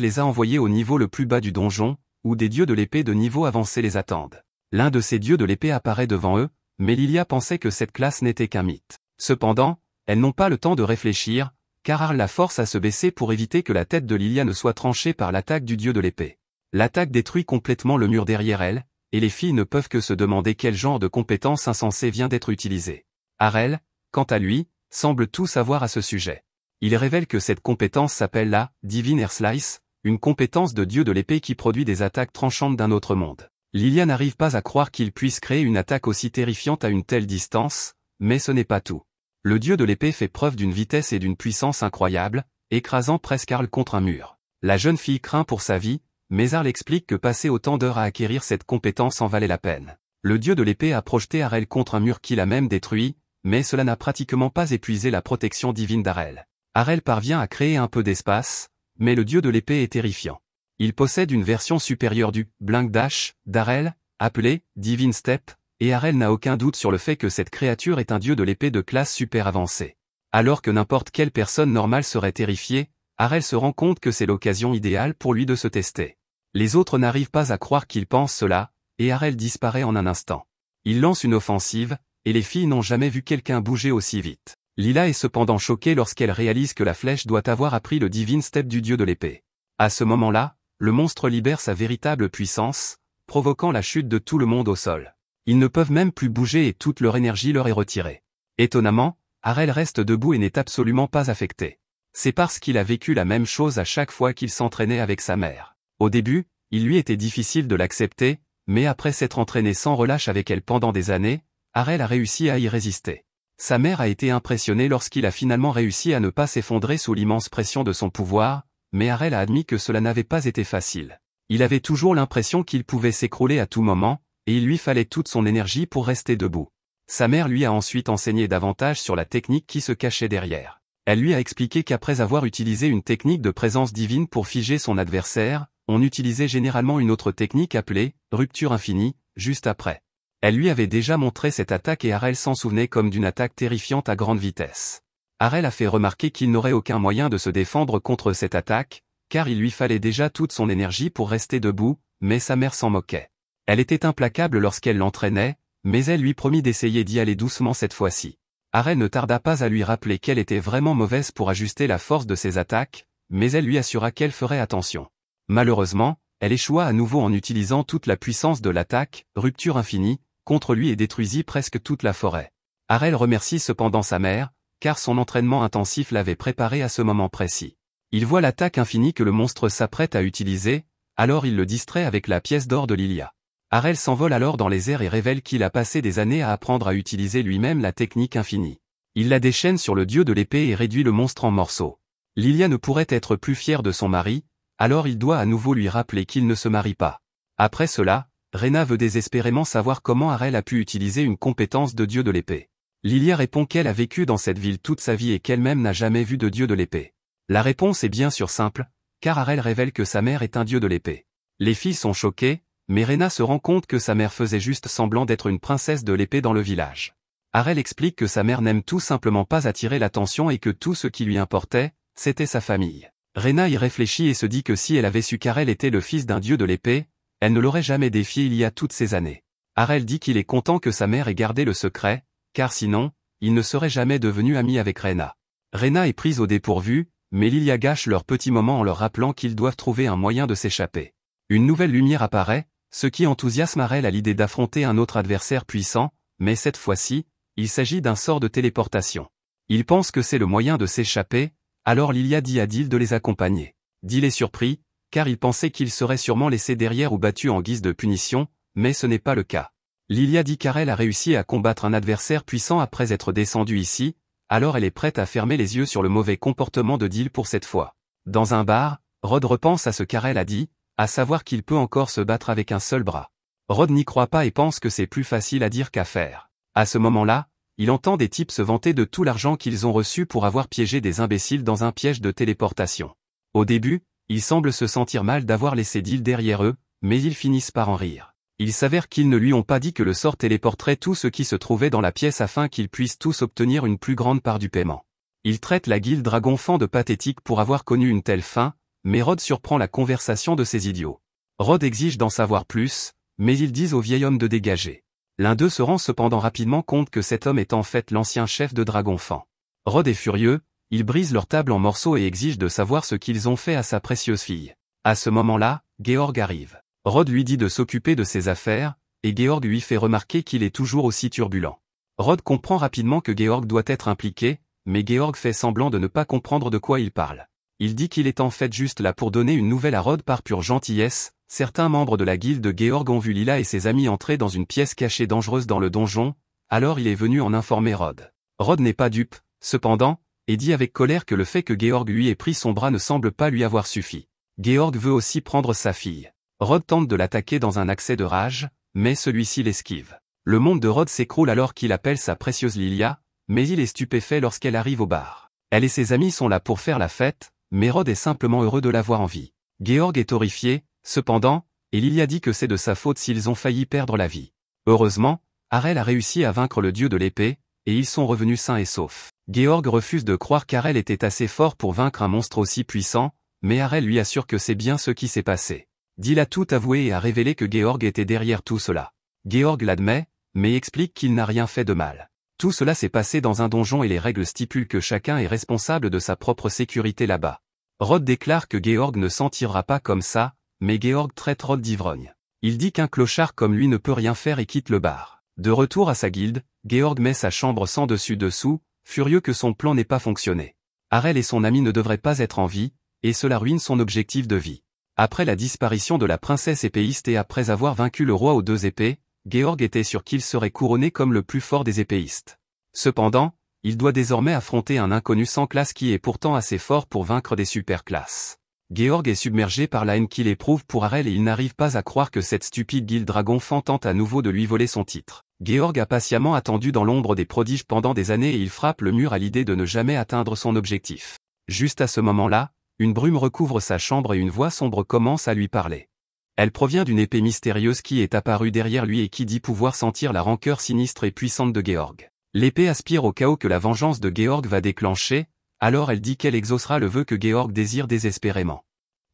les a envoyés au niveau le plus bas du donjon, où des dieux de l'épée de niveau avancé les attendent. L'un de ces dieux de l'épée apparaît devant eux, mais Lilia pensait que cette classe n'était qu'un mythe. Cependant, elles n'ont pas le temps de réfléchir, car Arl la force à se baisser pour éviter que la tête de Lilia ne soit tranchée par l'attaque du dieu de l'épée. L'attaque détruit complètement le mur derrière elle, et les filles ne peuvent que se demander quel genre de compétence insensée vient d'être utilisée. Arel, quant à lui, semble tout savoir à ce sujet. Il révèle que cette compétence s'appelle la Divine Air Slice, une compétence de dieu de l'épée qui produit des attaques tranchantes d'un autre monde. Lilia n'arrive pas à croire qu'il puisse créer une attaque aussi terrifiante à une telle distance, mais ce n'est pas tout. Le dieu de l'épée fait preuve d'une vitesse et d'une puissance incroyables, écrasant presque Arl contre un mur. La jeune fille craint pour sa vie, mais Arl explique que passer autant d'heures à acquérir cette compétence en valait la peine. Le dieu de l'épée a projeté Arel contre un mur qui l'a même détruit, mais cela n'a pratiquement pas épuisé la protection divine d'Arel. Arel parvient à créer un peu d'espace, mais le dieu de l'épée est terrifiant. Il possède une version supérieure du Blink Dash d'Arel, appelée Divine Step, et Arel n'a aucun doute sur le fait que cette créature est un dieu de l'épée de classe super avancée. Alors que n'importe quelle personne normale serait terrifiée, Arel se rend compte que c'est l'occasion idéale pour lui de se tester. Les autres n'arrivent pas à croire qu'il pense cela, et Arel disparaît en un instant. Il lance une offensive, et les filles n'ont jamais vu quelqu'un bouger aussi vite. Lila est cependant choquée lorsqu'elle réalise que la flèche doit avoir appris le Divine Step du dieu de l'épée. À ce moment-là, le monstre libère sa véritable puissance, provoquant la chute de tout le monde au sol. Ils ne peuvent même plus bouger et toute leur énergie leur est retirée. Étonnamment, Arel reste debout et n'est absolument pas affecté. C'est parce qu'il a vécu la même chose à chaque fois qu'il s'entraînait avec sa mère. Au début, il lui était difficile de l'accepter, mais après s'être entraîné sans relâche avec elle pendant des années, Arel a réussi à y résister. Sa mère a été impressionnée lorsqu'il a finalement réussi à ne pas s'effondrer sous l'immense pression de son pouvoir, mais Arel a admis que cela n'avait pas été facile. Il avait toujours l'impression qu'il pouvait s'écrouler à tout moment, et il lui fallait toute son énergie pour rester debout. Sa mère lui a ensuite enseigné davantage sur la technique qui se cachait derrière. Elle lui a expliqué qu'après avoir utilisé une technique de présence divine pour figer son adversaire, on utilisait généralement une autre technique appelée « rupture infinie », juste après. Elle lui avait déjà montré cette attaque et Arel s'en souvenait comme d'une attaque terrifiante à grande vitesse. Arel a fait remarquer qu'il n'aurait aucun moyen de se défendre contre cette attaque, car il lui fallait déjà toute son énergie pour rester debout, mais sa mère s'en moquait. Elle était implacable lorsqu'elle l'entraînait, mais elle lui promit d'essayer d'y aller doucement cette fois-ci. Arel ne tarda pas à lui rappeler qu'elle était vraiment mauvaise pour ajuster la force de ses attaques, mais elle lui assura qu'elle ferait attention. Malheureusement, elle échoua à nouveau en utilisant toute la puissance de l'attaque, rupture infinie, contre lui et détruisit presque toute la forêt. Arel remercie cependant sa mère, car son entraînement intensif l'avait préparé à ce moment précis. Il voit l'attaque infinie que le monstre s'apprête à utiliser, alors il le distrait avec la pièce d'or de Lilia. Arel s'envole alors dans les airs et révèle qu'il a passé des années à apprendre à utiliser lui-même la technique infinie. Il la déchaîne sur le dieu de l'épée et réduit le monstre en morceaux. Lilia ne pourrait être plus fière de son mari, alors il doit à nouveau lui rappeler qu'il ne se marie pas. Après cela, Rena veut désespérément savoir comment Arel a pu utiliser une compétence de dieu de l'épée. Lilia répond qu'elle a vécu dans cette ville toute sa vie et qu'elle-même n'a jamais vu de dieu de l'épée. La réponse est bien sûr simple, car Arel révèle que sa mère est un dieu de l'épée. Les filles sont choquées, mais Rena se rend compte que sa mère faisait juste semblant d'être une princesse de l'épée dans le village. Arel explique que sa mère n'aime tout simplement pas attirer l'attention et que tout ce qui lui importait, c'était sa famille. Rena y réfléchit et se dit que si elle avait su qu'Arel était le fils d'un dieu de l'épée, elle ne l'aurait jamais défié il y a toutes ces années. Arel dit qu'il est content que sa mère ait gardé le secret, car sinon, il ne serait jamais devenu ami avec Rena. Rena est prise au dépourvu, mais Lilia gâche leur petit moment en leur rappelant qu'ils doivent trouver un moyen de s'échapper. Une nouvelle lumière apparaît, ce qui enthousiasme Arel à l'idée d'affronter un autre adversaire puissant, mais cette fois-ci, il s'agit d'un sort de téléportation. Il pense que c'est le moyen de s'échapper, alors Lilia dit à Dil de les accompagner. Dil est surpris, car il pensait qu'il serait sûrement laissé derrière ou battu en guise de punition, mais ce n'est pas le cas. Lilia dit qu'Arel a réussi à combattre un adversaire puissant après être descendu ici, alors elle est prête à fermer les yeux sur le mauvais comportement de Dil pour cette fois. Dans un bar, Rod repense à ce qu'Arel a dit, à savoir qu'il peut encore se battre avec un seul bras. Rod n'y croit pas et pense que c'est plus facile à dire qu'à faire. À ce moment-là, il entend des types se vanter de tout l'argent qu'ils ont reçu pour avoir piégé des imbéciles dans un piège de téléportation. Au début, ils semblent se sentir mal d'avoir laissé Dil derrière eux, mais ils finissent par en rire. Il s'avère qu'ils ne lui ont pas dit que le sort téléporterait tout ce qui se trouvait dans la pièce afin qu'ils puissent tous obtenir une plus grande part du paiement. Il traite la guilde Dragonfang de pathétique pour avoir connu une telle fin, mais Rod surprend la conversation de ces idiots. Rod exige d'en savoir plus, mais ils disent au vieil homme de dégager. L'un d'eux se rend cependant rapidement compte que cet homme est en fait l'ancien chef de Dragonfang. Rod est furieux, il brise leur table en morceaux et exige de savoir ce qu'ils ont fait à sa précieuse fille. À ce moment-là, Georg arrive. Rod lui dit de s'occuper de ses affaires, et Georg lui fait remarquer qu'il est toujours aussi turbulent. Rod comprend rapidement que Georg doit être impliqué, mais Georg fait semblant de ne pas comprendre de quoi il parle. Il dit qu'il est en fait juste là pour donner une nouvelle à Rod par pure gentillesse. Certains membres de la guilde de Georg ont vu Lila et ses amis entrer dans une pièce cachée dangereuse dans le donjon, alors il est venu en informer Rod. Rod n'est pas dupe, cependant, et dit avec colère que le fait que Georg lui ait pris son bras ne semble pas lui avoir suffi. Georg veut aussi prendre sa fille. Rod tente de l'attaquer dans un accès de rage, mais celui-ci l'esquive. Le monde de Rod s'écroule alors qu'il appelle sa précieuse Lilia, mais il est stupéfait lorsqu'elle arrive au bar. Elle et ses amis sont là pour faire la fête, mais Rod est simplement heureux de la voir en vie. Georg est horrifié, cependant, et Lilia dit que c'est de sa faute s'ils ont failli perdre la vie. Heureusement, Harel a réussi à vaincre le dieu de l'épée, et ils sont revenus sains et saufs. Georg refuse de croire qu'Harel était assez fort pour vaincre un monstre aussi puissant, mais Harel lui assure que c'est bien ce qui s'est passé. Dil a tout avoué et a révélé que Georg était derrière tout cela. Georg l'admet, mais explique qu'il n'a rien fait de mal. Tout cela s'est passé dans un donjon et les règles stipulent que chacun est responsable de sa propre sécurité là-bas. Rod déclare que Georg ne s'en tirera pas comme ça, mais Georg traite Rod d'ivrogne. Il dit qu'un clochard comme lui ne peut rien faire et quitte le bar. De retour à sa guilde, Georg met sa chambre sans dessus-dessous, furieux que son plan n'ait pas fonctionné. Harel et son ami ne devraient pas être en vie, et cela ruine son objectif de vie. Après la disparition de la princesse épéiste et après avoir vaincu le roi aux 2 épées, Georg était sûr qu'il serait couronné comme le plus fort des épéistes. Cependant, il doit désormais affronter un inconnu sans classe qui est pourtant assez fort pour vaincre des superclasses. Georg est submergé par la haine qu'il éprouve pour Harel et il n'arrive pas à croire que cette stupide guilde dragon fan tente à nouveau de lui voler son titre. Georg a patiemment attendu dans l'ombre des prodiges pendant des années et il frappe le mur à l'idée de ne jamais atteindre son objectif. Juste à ce moment-là, une brume recouvre sa chambre et une voix sombre commence à lui parler. Elle provient d'une épée mystérieuse qui est apparue derrière lui et qui dit pouvoir sentir la rancœur sinistre et puissante de Georg. L'épée aspire au chaos que la vengeance de Georg va déclencher, alors elle dit qu'elle exaucera le vœu que Georg désire désespérément.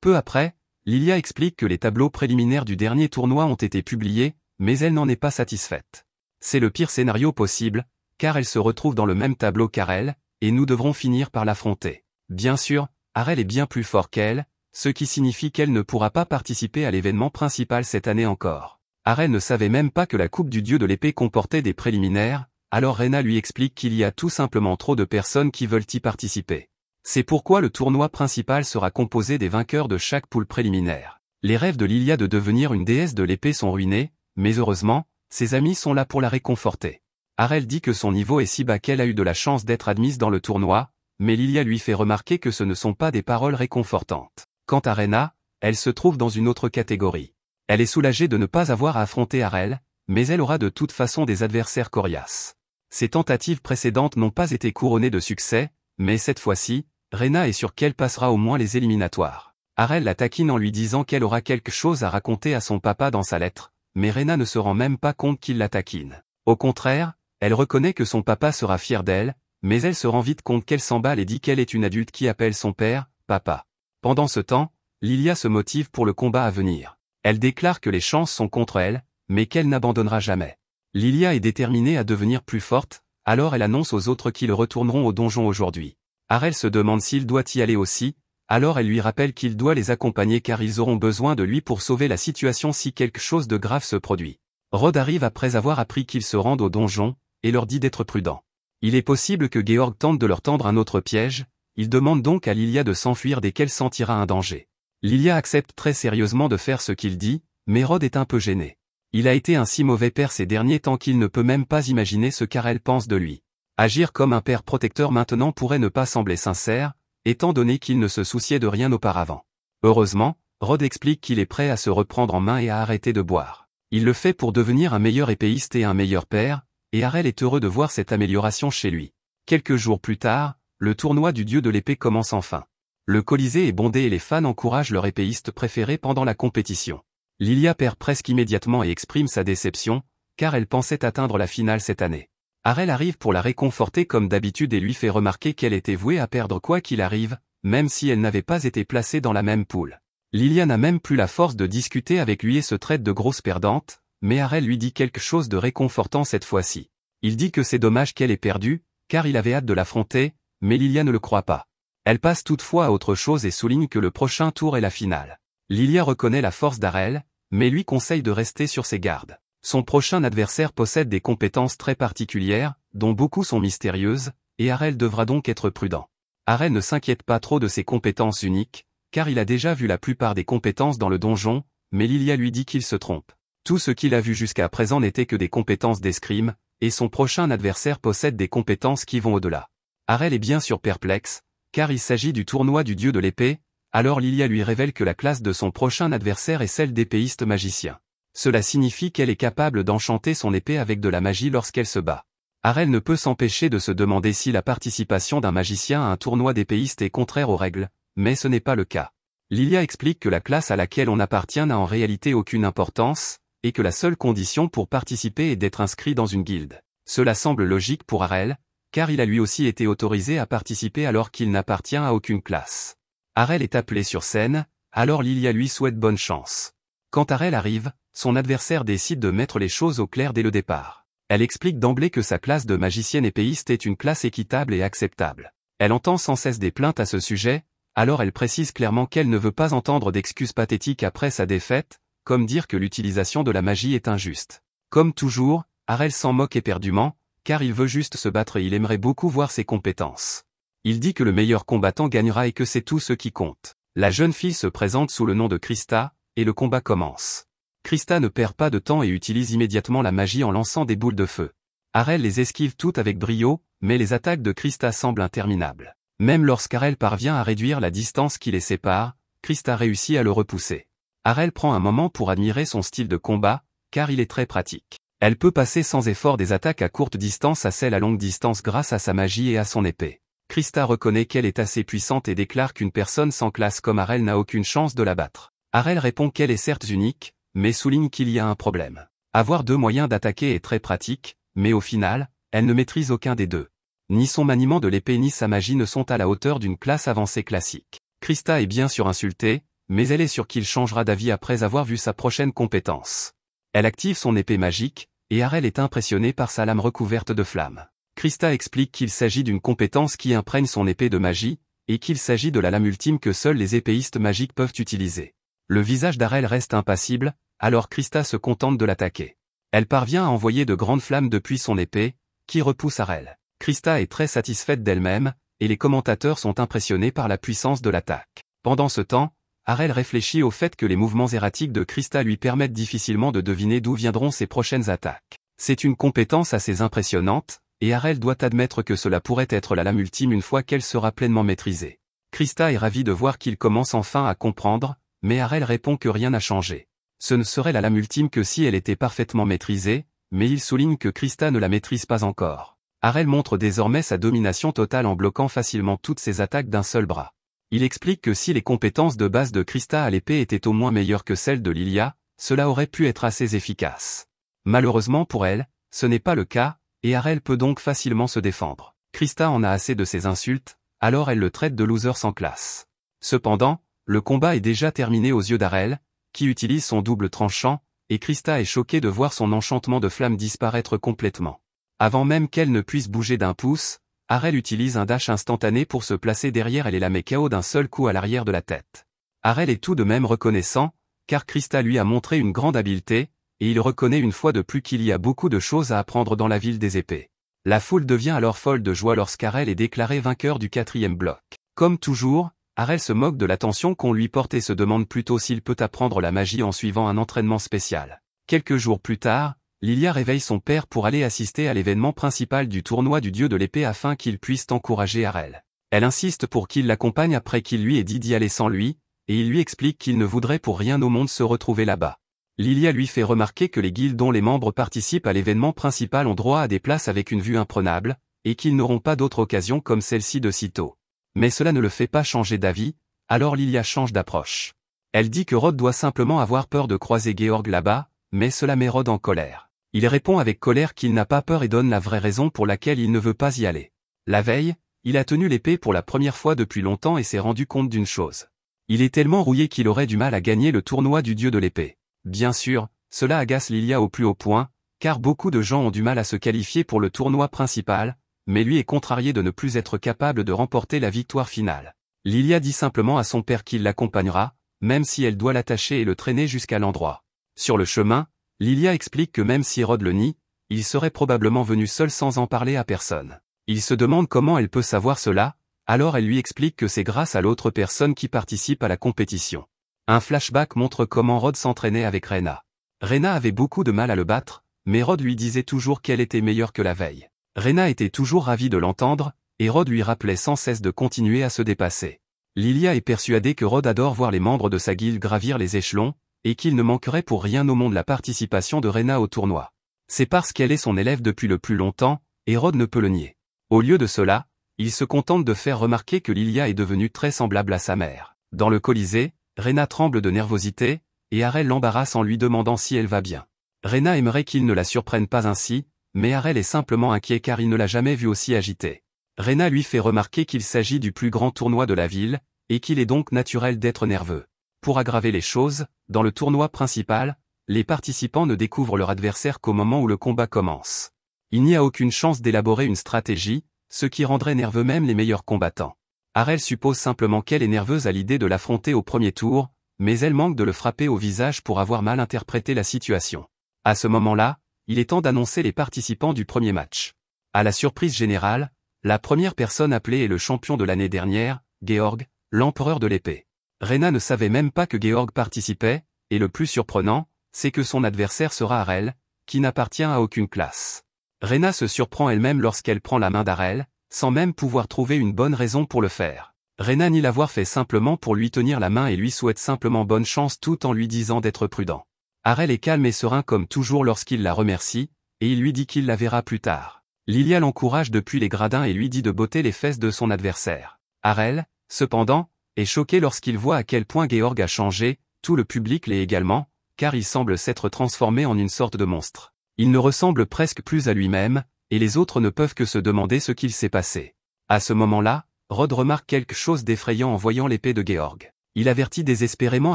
Peu après, Lilia explique que les tableaux préliminaires du dernier tournoi ont été publiés, mais elle n'en est pas satisfaite. C'est le pire scénario possible, car elle se retrouve dans le même tableau qu'Harel, et nous devrons finir par l'affronter. Bien sûr, Harel est bien plus fort qu'elle, ce qui signifie qu'elle ne pourra pas participer à l'événement principal cette année encore. Harel ne savait même pas que la coupe du dieu de l'épée comportait des préliminaires, alors Rena lui explique qu'il y a tout simplement trop de personnes qui veulent y participer. C'est pourquoi le tournoi principal sera composé des vainqueurs de chaque poule préliminaire. Les rêves de Lilia de devenir une déesse de l'épée sont ruinés, mais heureusement, ses amis sont là pour la réconforter. Harel dit que son niveau est si bas qu'elle a eu de la chance d'être admise dans le tournoi, mais Lilia lui fait remarquer que ce ne sont pas des paroles réconfortantes. Quant à Rena, elle se trouve dans une autre catégorie. Elle est soulagée de ne pas avoir à affronter Harel, mais elle aura de toute façon des adversaires coriaces. Ses tentatives précédentes n'ont pas été couronnées de succès, mais cette fois-ci, Rena est sûre qu'elle passera au moins les éliminatoires. Harel la taquine en lui disant qu'elle aura quelque chose à raconter à son papa dans sa lettre, mais Rena ne se rend même pas compte qu'il la taquine. Au contraire, elle reconnaît que son papa sera fier d'elle, mais elle se rend vite compte qu'elle s'emballe et dit qu'elle est une adulte qui appelle son père, papa. Pendant ce temps, Lilia se motive pour le combat à venir. Elle déclare que les chances sont contre elle, mais qu'elle n'abandonnera jamais. Lilia est déterminée à devenir plus forte, alors elle annonce aux autres qu'ils retourneront au donjon aujourd'hui. Harel se demande s'il doit y aller aussi, alors elle lui rappelle qu'il doit les accompagner car ils auront besoin de lui pour sauver la situation si quelque chose de grave se produit. Rod arrive après avoir appris qu'ils se rendent au donjon, et leur dit d'être prudents. Il est possible que Georg tente de leur tendre un autre piège, il demande donc à Lilia de s'enfuir dès qu'elle sentira un danger. Lilia accepte très sérieusement de faire ce qu'il dit, mais Rod est un peu gêné. Il a été un si mauvais père ces derniers temps qu'il ne peut même pas imaginer ce qu'Harel pense de lui. Agir comme un père protecteur maintenant pourrait ne pas sembler sincère, étant donné qu'il ne se souciait de rien auparavant. Heureusement, Rod explique qu'il est prêt à se reprendre en main et à arrêter de boire. Il le fait pour devenir un meilleur épéiste et un meilleur père, et Harel est heureux de voir cette amélioration chez lui. Quelques jours plus tard, le tournoi du dieu de l'épée commence enfin. Le Colisée est bondé et les fans encouragent leur épéiste préféré pendant la compétition. Lilia perd presque immédiatement et exprime sa déception, car elle pensait atteindre la finale cette année. Harel arrive pour la réconforter comme d'habitude et lui fait remarquer qu'elle était vouée à perdre quoi qu'il arrive, même si elle n'avait pas été placée dans la même poule. Lilia n'a même plus la force de discuter avec lui et se traite de grosse perdante, mais Harel lui dit quelque chose de réconfortant cette fois-ci. Il dit que c'est dommage qu'elle ait perdu, car il avait hâte de l'affronter, mais Lilia ne le croit pas. Elle passe toutefois à autre chose et souligne que le prochain tour est la finale. Lilia reconnaît la force d'Harel, mais lui conseille de rester sur ses gardes. Son prochain adversaire possède des compétences très particulières, dont beaucoup sont mystérieuses, et Harel devra donc être prudent. Harel ne s'inquiète pas trop de ses compétences uniques, car il a déjà vu la plupart des compétences dans le donjon, mais Lilia lui dit qu'il se trompe. Tout ce qu'il a vu jusqu'à présent n'était que des compétences d'escrime, et son prochain adversaire possède des compétences qui vont au-delà. Harel est bien sûr perplexe, car il s'agit du tournoi du dieu de l'épée, alors Lilia lui révèle que la classe de son prochain adversaire est celle d'épéiste magicien. Cela signifie qu'elle est capable d'enchanter son épée avec de la magie lorsqu'elle se bat. Harel ne peut s'empêcher de se demander si la participation d'un magicien à un tournoi d'épéiste est contraire aux règles, mais ce n'est pas le cas. Lilia explique que la classe à laquelle on appartient n'a en réalité aucune importance, et que la seule condition pour participer est d'être inscrit dans une guilde. Cela semble logique pour Harel, car il a lui aussi été autorisé à participer alors qu'il n'appartient à aucune classe. Harel est appelé sur scène, alors Lilia lui souhaite bonne chance. Quand Harel arrive, son adversaire décide de mettre les choses au clair dès le départ. Elle explique d'emblée que sa classe de magicienne épéiste est une classe équitable et acceptable. Elle entend sans cesse des plaintes à ce sujet, alors elle précise clairement qu'elle ne veut pas entendre d'excuses pathétiques après sa défaite, comme dire que l'utilisation de la magie est injuste. Comme toujours, Harel s'en moque éperdument, car il veut juste se battre et il aimerait beaucoup voir ses compétences. Il dit que le meilleur combattant gagnera et que c'est tout ce qui compte. La jeune fille se présente sous le nom de Krista, et le combat commence. Krista ne perd pas de temps et utilise immédiatement la magie en lançant des boules de feu. Harel les esquive toutes avec brio, mais les attaques de Krista semblent interminables. Même lorsqu'Harel parvient à réduire la distance qui les sépare, Krista réussit à le repousser. Harel prend un moment pour admirer son style de combat, car il est très pratique. Elle peut passer sans effort des attaques à courte distance à celles à longue distance grâce à sa magie et à son épée. Krista reconnaît qu'elle est assez puissante et déclare qu'une personne sans classe comme Harel n'a aucune chance de la battre. Harel répond qu'elle est certes unique, mais souligne qu'il y a un problème. Avoir deux moyens d'attaquer est très pratique, mais au final, elle ne maîtrise aucun des deux. Ni son maniement de l'épée ni sa magie ne sont à la hauteur d'une classe avancée classique. Krista est bien sûr insultée, mais elle est sûre qu'il changera d'avis après avoir vu sa prochaine compétence. Elle active son épée magique, et Harel est impressionné par sa lame recouverte de flammes. Krista explique qu'il s'agit d'une compétence qui imprègne son épée de magie, et qu'il s'agit de la lame ultime que seuls les épéistes magiques peuvent utiliser. Le visage d'Harel reste impassible, alors Krista se contente de l'attaquer. Elle parvient à envoyer de grandes flammes depuis son épée, qui repousse Harel. Krista est très satisfaite d'elle-même, et les commentateurs sont impressionnés par la puissance de l'attaque. Pendant ce temps, Harel réfléchit au fait que les mouvements erratiques de Krista lui permettent difficilement de deviner d'où viendront ses prochaines attaques. C'est une compétence assez impressionnante, et Harel doit admettre que cela pourrait être la lame ultime une fois qu'elle sera pleinement maîtrisée. Krista est ravie de voir qu'il commence enfin à comprendre, mais Harel répond que rien n'a changé. Ce ne serait la lame ultime que si elle était parfaitement maîtrisée, mais il souligne que Krista ne la maîtrise pas encore. Harel montre désormais sa domination totale en bloquant facilement toutes ses attaques d'un seul bras. Il explique que si les compétences de base de Krista à l'épée étaient au moins meilleures que celles de Lilia, cela aurait pu être assez efficace. Malheureusement pour elle, ce n'est pas le cas, et Harel peut donc facilement se défendre. Krista en a assez de ses insultes, alors elle le traite de loser sans classe. Cependant, le combat est déjà terminé aux yeux d'Harel, qui utilise son double tranchant, et Krista est choquée de voir son enchantement de flamme disparaître complètement. Avant même qu'elle ne puisse bouger d'un pouce, Harel utilise un dash instantané pour se placer derrière elle et la met KO d'un seul coup à l'arrière de la tête. Harel est tout de même reconnaissant, car Krista lui a montré une grande habileté, et il reconnaît une fois de plus qu'il y a beaucoup de choses à apprendre dans la ville des épées. La foule devient alors folle de joie lorsqu'Harel est déclaré vainqueur du 4e bloc. Comme toujours, Harel se moque de l'attention qu'on lui porte et se demande plutôt s'il peut apprendre la magie en suivant un entraînement spécial. Quelques jours plus tard, Lilia réveille son père pour aller assister à l'événement principal du tournoi du dieu de l'épée afin qu'il puisse encourager Harel. Elle insiste pour qu'il l'accompagne après qu'il lui ait dit d'y aller sans lui, et il lui explique qu'il ne voudrait pour rien au monde se retrouver là-bas. Lilia lui fait remarquer que les guildes dont les membres participent à l'événement principal ont droit à des places avec une vue imprenable, et qu'ils n'auront pas d'autre occasion comme celle-ci de sitôt. Mais cela ne le fait pas changer d'avis, alors Lilia change d'approche. Elle dit que Rod doit simplement avoir peur de croiser Georg là-bas, mais cela met Rod en colère. Il répond avec colère qu'il n'a pas peur et donne la vraie raison pour laquelle il ne veut pas y aller. La veille, il a tenu l'épée pour la première fois depuis longtemps et s'est rendu compte d'une chose. Il est tellement rouillé qu'il aurait du mal à gagner le tournoi du dieu de l'épée. Bien sûr, cela agace Lilia au plus haut point, car beaucoup de gens ont du mal à se qualifier pour le tournoi principal, mais lui est contrarié de ne plus être capable de remporter la victoire finale. Lilia dit simplement à son père qu'il l'accompagnera, même si elle doit l'attacher et le traîner jusqu'à l'endroit. Sur le chemin, Lilia explique que même si Rod le nie, il serait probablement venu seul sans en parler à personne. Il se demande comment elle peut savoir cela, alors elle lui explique que c'est grâce à l'autre personne qui participe à la compétition. Un flashback montre comment Rod s'entraînait avec Rena. Rena avait beaucoup de mal à le battre, mais Rod lui disait toujours qu'elle était meilleure que la veille. Rena était toujours ravie de l'entendre, et Rod lui rappelait sans cesse de continuer à se dépasser. Lilia est persuadée que Rod adore voir les membres de sa guilde gravir les échelons, et qu'il ne manquerait pour rien au monde la participation de Rena au tournoi. C'est parce qu'elle est son élève depuis le plus longtemps, et Rod ne peut le nier. Au lieu de cela, il se contente de faire remarquer que Lilia est devenue très semblable à sa mère. Dans le Colisée, Rena tremble de nervosité, et Harel l'embarrasse en lui demandant si elle va bien. Rena aimerait qu'il ne la surprenne pas ainsi, mais Harel est simplement inquiet car il ne l'a jamais vue aussi agitée. Rena lui fait remarquer qu'il s'agit du plus grand tournoi de la ville, et qu'il est donc naturel d'être nerveux. Pour aggraver les choses, dans le tournoi principal, les participants ne découvrent leur adversaire qu'au moment où le combat commence. Il n'y a aucune chance d'élaborer une stratégie, ce qui rendrait nerveux même les meilleurs combattants. Harel suppose simplement qu'elle est nerveuse à l'idée de l'affronter au premier tour, mais elle manque de le frapper au visage pour avoir mal interprété la situation. À ce moment-là, il est temps d'annoncer les participants du premier match. À la surprise générale, la première personne appelée est le champion de l'année dernière, Georg, l'empereur de l'épée. Rena ne savait même pas que Georg participait, et le plus surprenant, c'est que son adversaire sera Harel, qui n'appartient à aucune classe. Rena se surprend elle-même lorsqu'elle prend la main d'Harel, sans même pouvoir trouver une bonne raison pour le faire. Rena nie l'avoir fait simplement pour lui tenir la main et lui souhaite simplement bonne chance tout en lui disant d'être prudent. Harel est calme et serein comme toujours lorsqu'il la remercie, et il lui dit qu'il la verra plus tard. Lilia l'encourage depuis les gradins et lui dit de botter les fesses de son adversaire. Harel, cependant, est choqué lorsqu'il voit à quel point Georg a changé, tout le public l'est également, car il semble s'être transformé en une sorte de monstre. Il ne ressemble presque plus à lui-même, et les autres ne peuvent que se demander ce qu'il s'est passé. À ce moment-là, Rod remarque quelque chose d'effrayant en voyant l'épée de Georg. Il avertit désespérément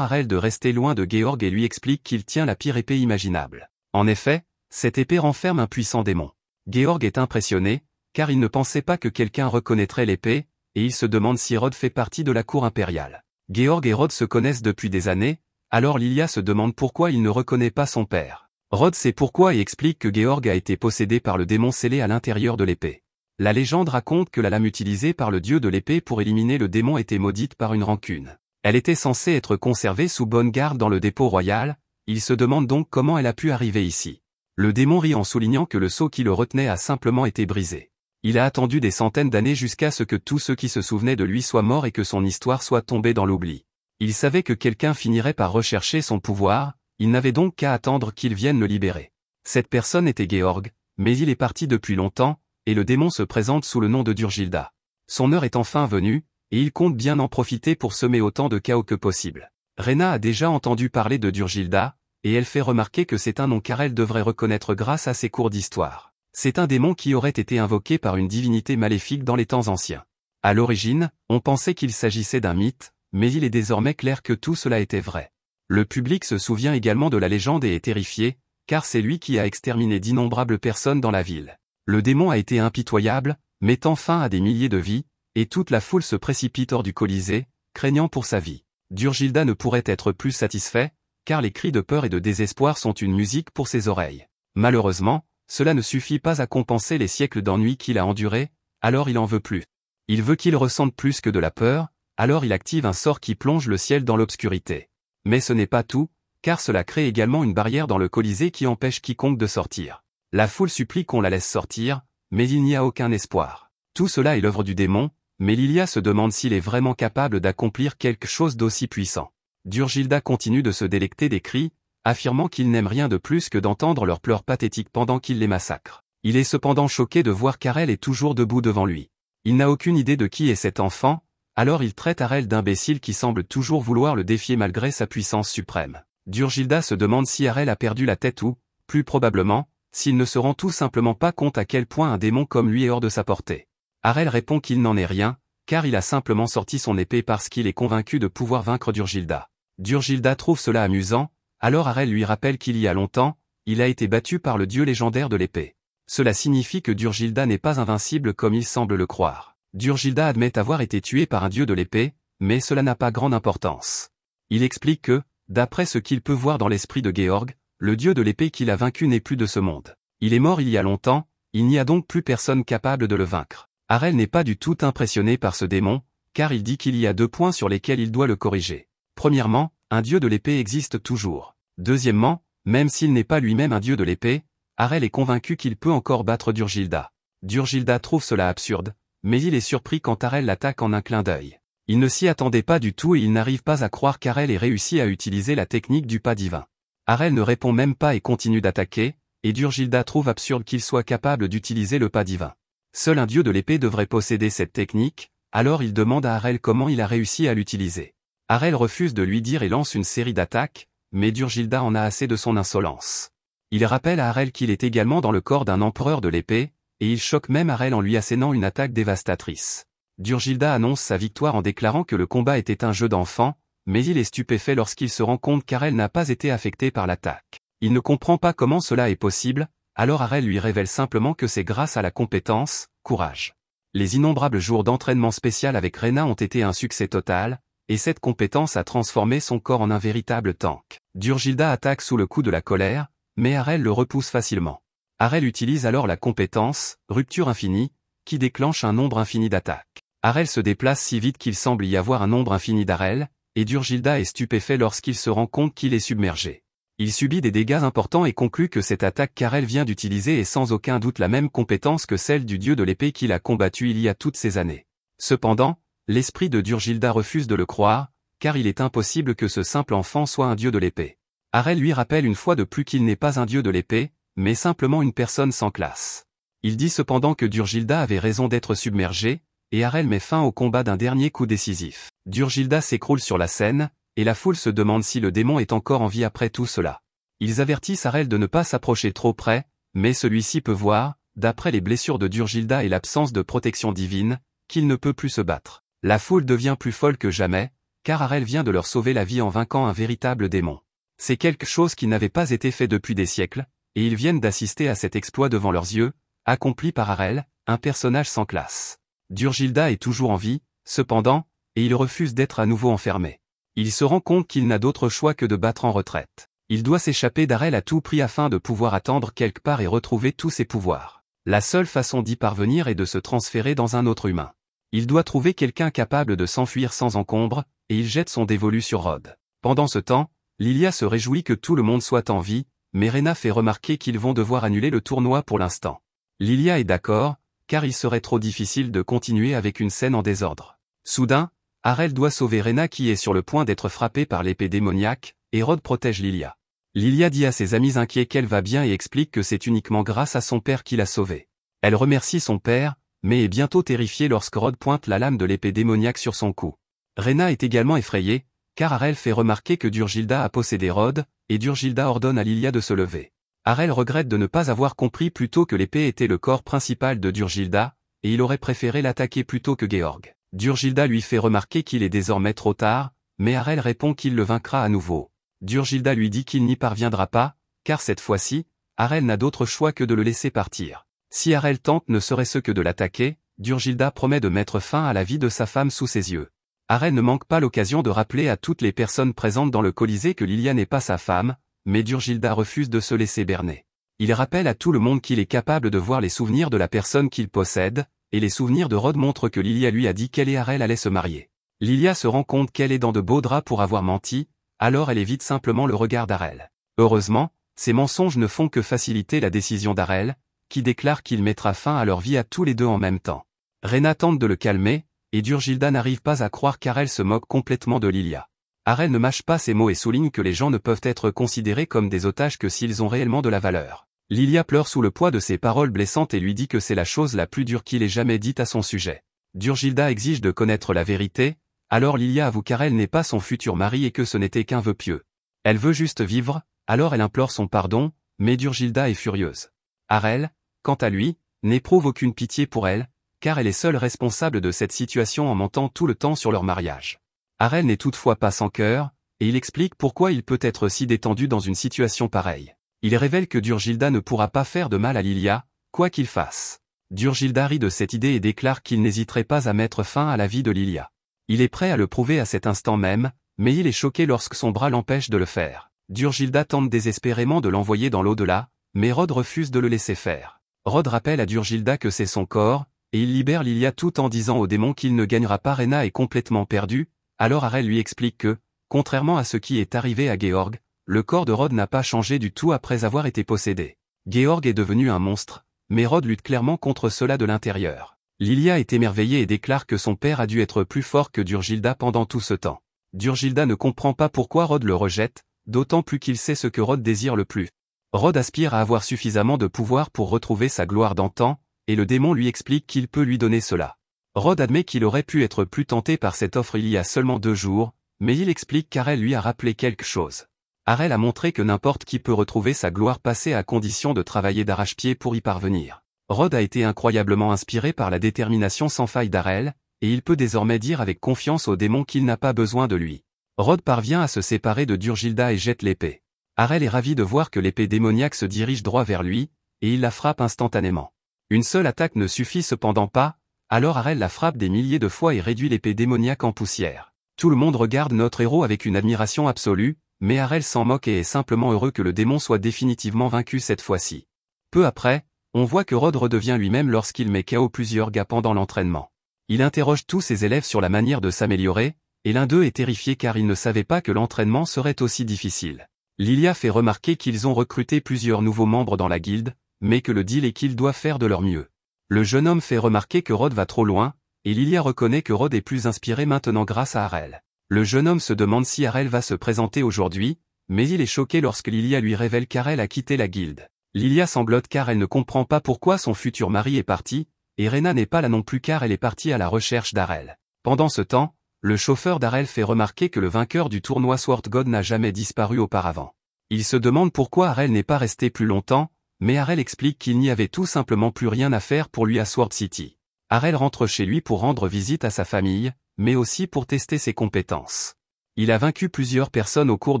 Harel de rester loin de Georg et lui explique qu'il tient la pire épée imaginable. En effet, cette épée renferme un puissant démon. Georg est impressionné, car il ne pensait pas que quelqu'un reconnaîtrait l'épée, et il se demande si Rod fait partie de la cour impériale. Georg et Rod se connaissent depuis des années, alors Lilia se demande pourquoi il ne reconnaît pas son père. Rod sait pourquoi et explique que Georg a été possédé par le démon scellé à l'intérieur de l'épée. La légende raconte que la lame utilisée par le dieu de l'épée pour éliminer le démon était maudite par une rancune. Elle était censée être conservée sous bonne garde dans le dépôt royal, il se demande donc comment elle a pu arriver ici. Le démon rit en soulignant que le sceau qui le retenait a simplement été brisé. Il a attendu des centaines d'années jusqu'à ce que tous ceux qui se souvenaient de lui soient morts et que son histoire soit tombée dans l'oubli. Il savait que quelqu'un finirait par rechercher son pouvoir, il n'avait donc qu'à attendre qu'il vienne le libérer. Cette personne était Georg, mais il est parti depuis longtemps, et le démon se présente sous le nom de Durgilda. Son heure est enfin venue, et il compte bien en profiter pour semer autant de chaos que possible. Rena a déjà entendu parler de Durgilda, et elle fait remarquer que c'est un nom qu'elle devrait reconnaître grâce à ses cours d'histoire. C'est un démon qui aurait été invoqué par une divinité maléfique dans les temps anciens. À l'origine, on pensait qu'il s'agissait d'un mythe, mais il est désormais clair que tout cela était vrai. Le public se souvient également de la légende et est terrifié, car c'est lui qui a exterminé d'innombrables personnes dans la ville. Le démon a été impitoyable, mettant fin à des milliers de vies, et toute la foule se précipite hors du Colisée, craignant pour sa vie. Durgilda ne pourrait être plus satisfait, car les cris de peur et de désespoir sont une musique pour ses oreilles. Malheureusement, cela ne suffit pas à compenser les siècles d'ennui qu'il a endurés, alors il en veut plus. Il veut qu'il ressente plus que de la peur, alors il active un sort qui plonge le ciel dans l'obscurité. Mais ce n'est pas tout, car cela crée également une barrière dans le Colisée qui empêche quiconque de sortir. La foule supplie qu'on la laisse sortir, mais il n'y a aucun espoir. Tout cela est l'œuvre du démon, mais Lilia se demande s'il est vraiment capable d'accomplir quelque chose d'aussi puissant. Durgilda continue de se délecter des cris, affirmant qu'il n'aime rien de plus que d'entendre leurs pleurs pathétiques pendant qu'il les massacre. Il est cependant choqué de voir qu'Harel est toujours debout devant lui. Il n'a aucune idée de qui est cet enfant, alors il traite Harel d'imbécile qui semble toujours vouloir le défier malgré sa puissance suprême. Durgilda se demande si Harel a perdu la tête ou, plus probablement, s'il ne se rend tout simplement pas compte à quel point un démon comme lui est hors de sa portée. Harel répond qu'il n'en est rien, car il a simplement sorti son épée parce qu'il est convaincu de pouvoir vaincre Durgilda. Durgilda trouve cela amusant, alors Harel lui rappelle qu'il y a longtemps, il a été battu par le dieu légendaire de l'épée. Cela signifie que Durgilda n'est pas invincible comme il semble le croire. Durgilda admet avoir été tué par un dieu de l'épée, mais cela n'a pas grande importance. Il explique que, d'après ce qu'il peut voir dans l'esprit de Georg, le dieu de l'épée qu'il a vaincu n'est plus de ce monde. Il est mort il y a longtemps, Il n'y a donc plus personne capable de le vaincre. Harel n'est pas du tout impressionné par ce démon, car il dit qu'il y a 2 points sur lesquels il doit le corriger. Premièrement, un dieu de l'épée existe toujours. Deuxièmement, même s'il n'est pas lui-même un dieu de l'épée, Harel est convaincu qu'il peut encore battre Durgilda. Durgilda trouve cela absurde, mais il est surpris quand Harel l'attaque en un clin d'œil. Il ne s'y attendait pas du tout et il n'arrive pas à croire qu'Harel ait réussi à utiliser la technique du pas divin. Harel ne répond même pas et continue d'attaquer, et Durgilda trouve absurde qu'il soit capable d'utiliser le pas divin. Seul un dieu de l'épée devrait posséder cette technique, alors il demande à Harel comment il a réussi à l'utiliser. Harel refuse de lui dire et lance une série d'attaques, mais Durgilda en a assez de son insolence. Il rappelle à Harel qu'il est également dans le corps d'un empereur de l'épée, et il choque même Harel en lui assénant une attaque dévastatrice. Durgilda annonce sa victoire en déclarant que le combat était un jeu d'enfant, mais il est stupéfait lorsqu'il se rend compte qu'Harel n'a pas été affecté par l'attaque. Il ne comprend pas comment cela est possible, alors Harel lui révèle simplement que c'est grâce à la compétence, courage. Les innombrables jours d'entraînement spécial avec Rena ont été un succès total, et cette compétence a transformé son corps en un véritable tank. Durgilda attaque sous le coup de la colère, mais Harel le repousse facilement. Harel utilise alors la compétence, rupture infinie, qui déclenche un nombre infini d'attaques. Harel se déplace si vite qu'il semble y avoir un nombre infini d'Harel, et Durgilda est stupéfait lorsqu'il se rend compte qu'il est submergé. Il subit des dégâts importants et conclut que cette attaque qu'Harel vient d'utiliser est sans aucun doute la même compétence que celle du dieu de l'épée qu'il a combattu il y a toutes ces années. Cependant, l'esprit de Durgilda refuse de le croire, car il est impossible que ce simple enfant soit un dieu de l'épée. Harel lui rappelle une fois de plus qu'il n'est pas un dieu de l'épée, mais simplement une personne sans classe. Il dit cependant que Durgilda avait raison d'être submergée, et Harel met fin au combat d'un dernier coup décisif. Durgilda s'écroule sur la scène, et la foule se demande si le démon est encore en vie après tout cela. Ils avertissent Harel de ne pas s'approcher trop près, mais celui-ci peut voir, d'après les blessures de Durgilda et l'absence de protection divine, qu'il ne peut plus se battre. La foule devient plus folle que jamais, car Harel vient de leur sauver la vie en vainquant un véritable démon. C'est quelque chose qui n'avait pas été fait depuis des siècles, et ils viennent d'assister à cet exploit devant leurs yeux, accompli par Harel, un personnage sans classe. Durgilda est toujours en vie, cependant, et il refuse d'être à nouveau enfermé. Il se rend compte qu'il n'a d'autre choix que de battre en retraite. Il doit s'échapper d'Harel à tout prix afin de pouvoir attendre quelque part et retrouver tous ses pouvoirs. La seule façon d'y parvenir est de se transférer dans un autre humain. Il doit trouver quelqu'un capable de s'enfuir sans encombre, et il jette son dévolu sur Rod. Pendant ce temps, Lilia se réjouit que tout le monde soit en vie, mais Rena fait remarquer qu'ils vont devoir annuler le tournoi pour l'instant. Lilia est d'accord, car il serait trop difficile de continuer avec une scène en désordre. Soudain, Harel doit sauver Rena qui est sur le point d'être frappée par l'épée démoniaque, et Rod protège Lilia. Lilia dit à ses amis inquiets qu'elle va bien et explique que c'est uniquement grâce à son père qui l'a sauvée. Elle remercie son père, mais est bientôt terrifiée lorsque Rod pointe la lame de l'épée démoniaque sur son cou. Rena est également effrayée, car Harel fait remarquer que Durgilda a possédé Rod, et Durgilda ordonne à Lilia de se lever. Harel regrette de ne pas avoir compris plus tôt que l'épée était le corps principal de Durgilda, et il aurait préféré l'attaquer plutôt que Georg. Durgilda lui fait remarquer qu'il est désormais trop tard, mais Harel répond qu'il le vaincra à nouveau. Durgilda lui dit qu'il n'y parviendra pas, car cette fois-ci, Harel n'a d'autre choix que de le laisser partir. Si Harel tente ne serait-ce que de l'attaquer, Durgilda promet de mettre fin à la vie de sa femme sous ses yeux. Harel ne manque pas l'occasion de rappeler à toutes les personnes présentes dans le Colisée que Lilia n'est pas sa femme, mais Durgilda refuse de se laisser berner. Il rappelle à tout le monde qu'il est capable de voir les souvenirs de la personne qu'il possède, et les souvenirs de Rod montrent que Lilia lui a dit qu'elle et Harel allaient se marier. Lilia se rend compte qu'elle est dans de beaux draps pour avoir menti, alors elle évite simplement le regard d'Harel. Heureusement, ces mensonges ne font que faciliter la décision d'Harel, qui déclare qu'il mettra fin à leur vie à tous les deux en même temps. Rena tente de le calmer, et Durgilda n'arrive pas à croire qu'Harel se moque complètement de Lilia. Harel ne mâche pas ses mots et souligne que les gens ne peuvent être considérés comme des otages que s'ils ont réellement de la valeur. Lilia pleure sous le poids de ses paroles blessantes et lui dit que c'est la chose la plus dure qu'il ait jamais dite à son sujet. Durgilda exige de connaître la vérité, alors Lilia avoue qu'Harel n'est pas son futur mari et que ce n'était qu'un vœu pieux. Elle veut juste vivre, alors elle implore son pardon, mais Durgilda est furieuse. Harel, quant à lui, n'éprouve aucune pitié pour elle, car elle est seule responsable de cette situation en mentant tout le temps sur leur mariage. Harel n'est toutefois pas sans cœur, et il explique pourquoi il peut être si détendu dans une situation pareille. Il révèle que Durgilda ne pourra pas faire de mal à Lilia, quoi qu'il fasse. Durgilda rit de cette idée et déclare qu'il n'hésiterait pas à mettre fin à la vie de Lilia. Il est prêt à le prouver à cet instant même, mais il est choqué lorsque son bras l'empêche de le faire. Durgilda tente désespérément de l'envoyer dans l'au-delà, mais Rod refuse de le laisser faire. Rod rappelle à Durgilda que c'est son corps, et il libère Lilia tout en disant au démon qu'il ne gagnera pas. Rena est complètement perdue, alors Harel lui explique que, contrairement à ce qui est arrivé à Georg, le corps de Rod n'a pas changé du tout après avoir été possédé. Georg est devenu un monstre, mais Rod lutte clairement contre cela de l'intérieur. Lilia est émerveillée et déclare que son père a dû être plus fort que Durgilda pendant tout ce temps. Durgilda ne comprend pas pourquoi Rod le rejette, d'autant plus qu'il sait ce que Rod désire le plus. Rod aspire à avoir suffisamment de pouvoir pour retrouver sa gloire d'antan, et le démon lui explique qu'il peut lui donner cela. Rod admet qu'il aurait pu être plus tenté par cette offre il y a seulement 2 jours, mais il explique qu'Harel lui a rappelé quelque chose. Harel a montré que n'importe qui peut retrouver sa gloire passée à condition de travailler d'arrache-pied pour y parvenir. Rod a été incroyablement inspiré par la détermination sans faille d'Harel, et il peut désormais dire avec confiance au démon qu'il n'a pas besoin de lui. Rod parvient à se séparer de Durgilda et jette l'épée. Harel est ravi de voir que l'épée démoniaque se dirige droit vers lui, et il la frappe instantanément. Une seule attaque ne suffit cependant pas, alors Harel la frappe des milliers de fois et réduit l'épée démoniaque en poussière. Tout le monde regarde notre héros avec une admiration absolue, mais Harel s'en moque et est simplement heureux que le démon soit définitivement vaincu cette fois-ci. Peu après, on voit que Rod redevient lui-même lorsqu'il met KO plusieurs gars pendant l'entraînement. Il interroge tous ses élèves sur la manière de s'améliorer, et l'un d'eux est terrifié car il ne savait pas que l'entraînement serait aussi difficile. Lilia fait remarquer qu'ils ont recruté plusieurs nouveaux membres dans la guilde, mais que le deal est qu'ils doivent faire de leur mieux. Le jeune homme fait remarquer que Rod va trop loin, et Lilia reconnaît que Rod est plus inspiré maintenant grâce à Harel. Le jeune homme se demande si Harel va se présenter aujourd'hui, mais il est choqué lorsque Lilia lui révèle qu'Harel a quitté la guilde. Lilia sanglote car elle ne comprend pas pourquoi son futur mari est parti, et Rena n'est pas là non plus car elle est partie à la recherche d'Harel. Pendant ce temps, le chauffeur d'Harel fait remarquer que le vainqueur du tournoi Sword God n'a jamais disparu auparavant. Il se demande pourquoi Harel n'est pas resté plus longtemps, mais Harel explique qu'il n'y avait tout simplement plus rien à faire pour lui à Sword City. Harel rentre chez lui pour rendre visite à sa famille, mais aussi pour tester ses compétences. Il a vaincu plusieurs personnes au cours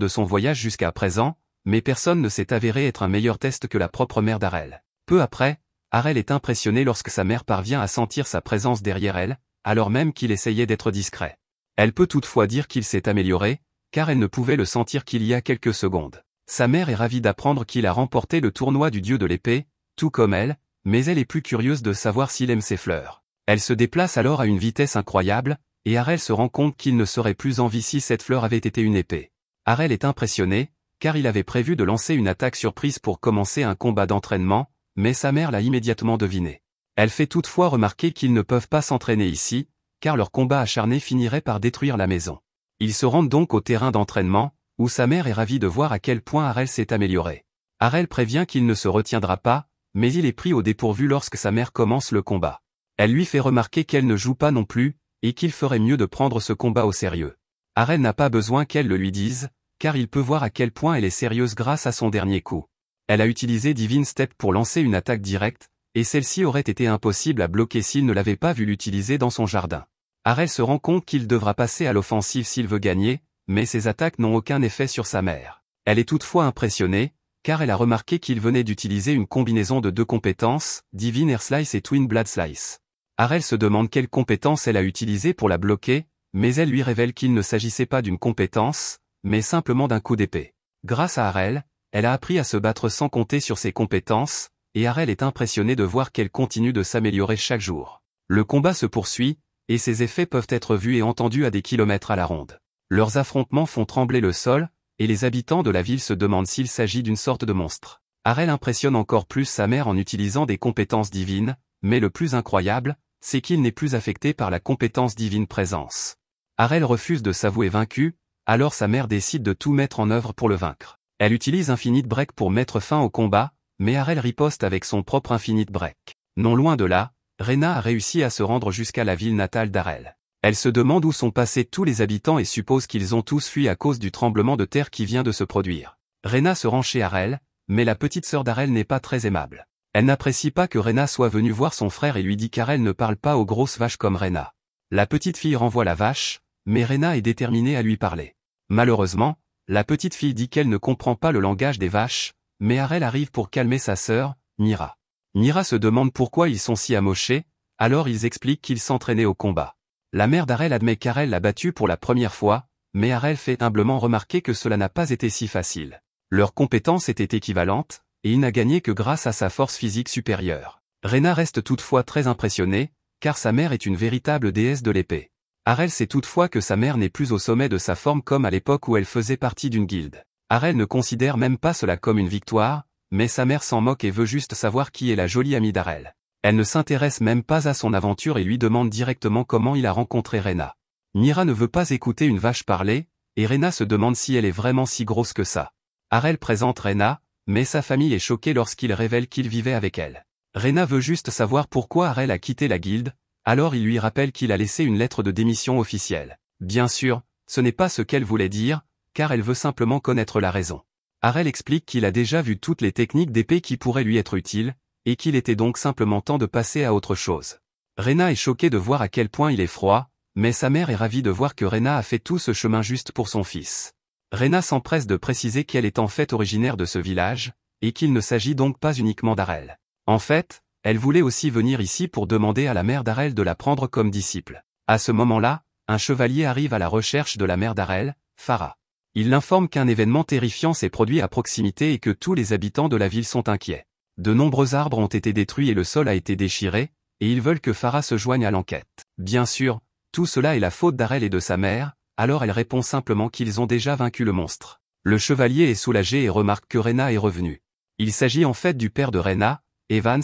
de son voyage jusqu'à présent, mais personne ne s'est avéré être un meilleur test que la propre mère d'Harel. Peu après, Harel est impressionné lorsque sa mère parvient à sentir sa présence derrière elle, alors même qu'il essayait d'être discret. Elle peut toutefois dire qu'il s'est amélioré, car elle ne pouvait le sentir qu'il y a quelques secondes. Sa mère est ravie d'apprendre qu'il a remporté le tournoi du dieu de l'épée, tout comme elle, mais elle est plus curieuse de savoir s'il aime ses fleurs. Elle se déplace alors à une vitesse incroyable, et Harel se rend compte qu'il ne serait plus en vie si cette fleur avait été une épée. Harel est impressionné, car il avait prévu de lancer une attaque surprise pour commencer un combat d'entraînement, mais sa mère l'a immédiatement deviné. Elle fait toutefois remarquer qu'ils ne peuvent pas s'entraîner ici, car leur combat acharné finirait par détruire la maison. Ils se rendent donc au terrain d'entraînement, où sa mère est ravie de voir à quel point Harel s'est amélioré. Harel prévient qu'il ne se retiendra pas, mais il est pris au dépourvu lorsque sa mère commence le combat. Elle lui fait remarquer qu'elle ne joue pas non plus, et qu'il ferait mieux de prendre ce combat au sérieux. Harel n'a pas besoin qu'elle le lui dise, car il peut voir à quel point elle est sérieuse grâce à son dernier coup. Elle a utilisé Divine Step pour lancer une attaque directe, et celle-ci aurait été impossible à bloquer s'il ne l'avait pas vu l'utiliser dans son jardin. Harel se rend compte qu'il devra passer à l'offensive s'il veut gagner, mais ses attaques n'ont aucun effet sur sa mère. Elle est toutefois impressionnée, car elle a remarqué qu'il venait d'utiliser une combinaison de 2 compétences, Divine Air Slice et Twin Blade Slice. Harel se demande quelle compétence elle a utilisée pour la bloquer, mais elle lui révèle qu'il ne s'agissait pas d'une compétence, mais simplement d'un coup d'épée. Grâce à Harel, elle a appris à se battre sans compter sur ses compétences, et Harel est impressionné de voir qu'elle continue de s'améliorer chaque jour. Le combat se poursuit, et ses effets peuvent être vus et entendus à des kilomètres à la ronde. Leurs affrontements font trembler le sol, et les habitants de la ville se demandent s'il s'agit d'une sorte de monstre. Harel impressionne encore plus sa mère en utilisant des compétences divines, mais le plus incroyable, c'est qu'il n'est plus affecté par la compétence divine présence. Harel refuse de s'avouer vaincu, alors sa mère décide de tout mettre en œuvre pour le vaincre. Elle utilise Infinite Break pour mettre fin au combat, mais Harel riposte avec son propre Infinite Break. Non loin de là, Rena a réussi à se rendre jusqu'à la ville natale d'Harel. Elle se demande où sont passés tous les habitants et suppose qu'ils ont tous fui à cause du tremblement de terre qui vient de se produire. Rena se rend chez Harel, mais la petite sœur d'Harel n'est pas très aimable. Elle n'apprécie pas que Rena soit venue voir son frère et lui dit qu'Harel ne parle pas aux grosses vaches comme Rena. La petite fille renvoie la vache, mais Rena est déterminée à lui parler. Malheureusement, la petite fille dit qu'elle ne comprend pas le langage des vaches, mais Harel arrive pour calmer sa sœur, Mira. Mira se demande pourquoi ils sont si amochés, alors ils expliquent qu'ils s'entraînaient au combat. La mère d'Harel admet qu'Harel l'a battu pour la première fois, mais Harel fait humblement remarquer que cela n'a pas été si facile. Leurs compétences étaient équivalentes, et il n'a gagné que grâce à sa force physique supérieure. Rena reste toutefois très impressionnée, car sa mère est une véritable déesse de l'épée. Harel sait toutefois que sa mère n'est plus au sommet de sa forme comme à l'époque où elle faisait partie d'une guilde. Harel ne considère même pas cela comme une victoire, mais sa mère s'en moque et veut juste savoir qui est la jolie amie d'Harel. Elle ne s'intéresse même pas à son aventure et lui demande directement comment il a rencontré Rena. Mira ne veut pas écouter une vache parler, et Rena se demande si elle est vraiment si grosse que ça. Harel présente Rena, mais sa famille est choquée lorsqu'il révèle qu'il vivait avec elle. Rena veut juste savoir pourquoi Harel a quitté la guilde, alors il lui rappelle qu'il a laissé une lettre de démission officielle. Bien sûr, ce n'est pas ce qu'elle voulait dire, car elle veut simplement connaître la raison. Harel explique qu'il a déjà vu toutes les techniques d'épée qui pourraient lui être utiles, et qu'il était donc simplement temps de passer à autre chose. Rena est choquée de voir à quel point il est froid, mais sa mère est ravie de voir que Rena a fait tout ce chemin juste pour son fils. Rena s'empresse de préciser qu'elle est en fait originaire de ce village, et qu'il ne s'agit donc pas uniquement d'Harel. En fait, elle voulait aussi venir ici pour demander à la mère d'Harel de la prendre comme disciple. À ce moment-là, un chevalier arrive à la recherche de la mère d'Harel, Farah. Il l'informe qu'un événement terrifiant s'est produit à proximité et que tous les habitants de la ville sont inquiets. De nombreux arbres ont été détruits et le sol a été déchiré, et ils veulent que Farah se joigne à l'enquête. Bien sûr, tout cela est la faute d'Harel et de sa mère, alors elle répond simplement qu'ils ont déjà vaincu le monstre. Le chevalier est soulagé et remarque que Rena est revenue. Il s'agit en fait du père de Rena, Evans,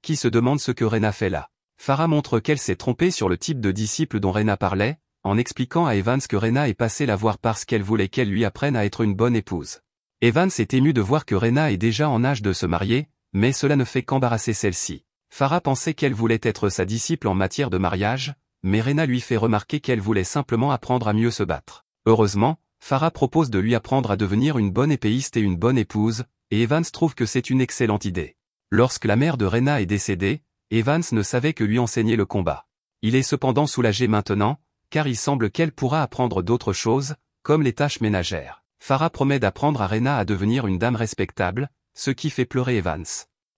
qui se demande ce que Rena fait là. Farah montre qu'elle s'est trompée sur le type de disciple dont Rena parlait, en expliquant à Evans que Rena est passée la voir parce qu'elle voulait qu'elle lui apprenne à être une bonne épouse. Evans est ému de voir que Rena est déjà en âge de se marier, mais cela ne fait qu'embarrasser celle-ci. Farah pensait qu'elle voulait être sa disciple en matière de mariage, mais Rena lui fait remarquer qu'elle voulait simplement apprendre à mieux se battre. Heureusement, Farah propose de lui apprendre à devenir une bonne épéiste et une bonne épouse, et Evans trouve que c'est une excellente idée. Lorsque la mère de Rena est décédée, Evans ne savait que lui enseigner le combat. Il est cependant soulagé maintenant, car il semble qu'elle pourra apprendre d'autres choses, comme les tâches ménagères. Farah promet d'apprendre à Rena à devenir une dame respectable, ce qui fait pleurer Evans.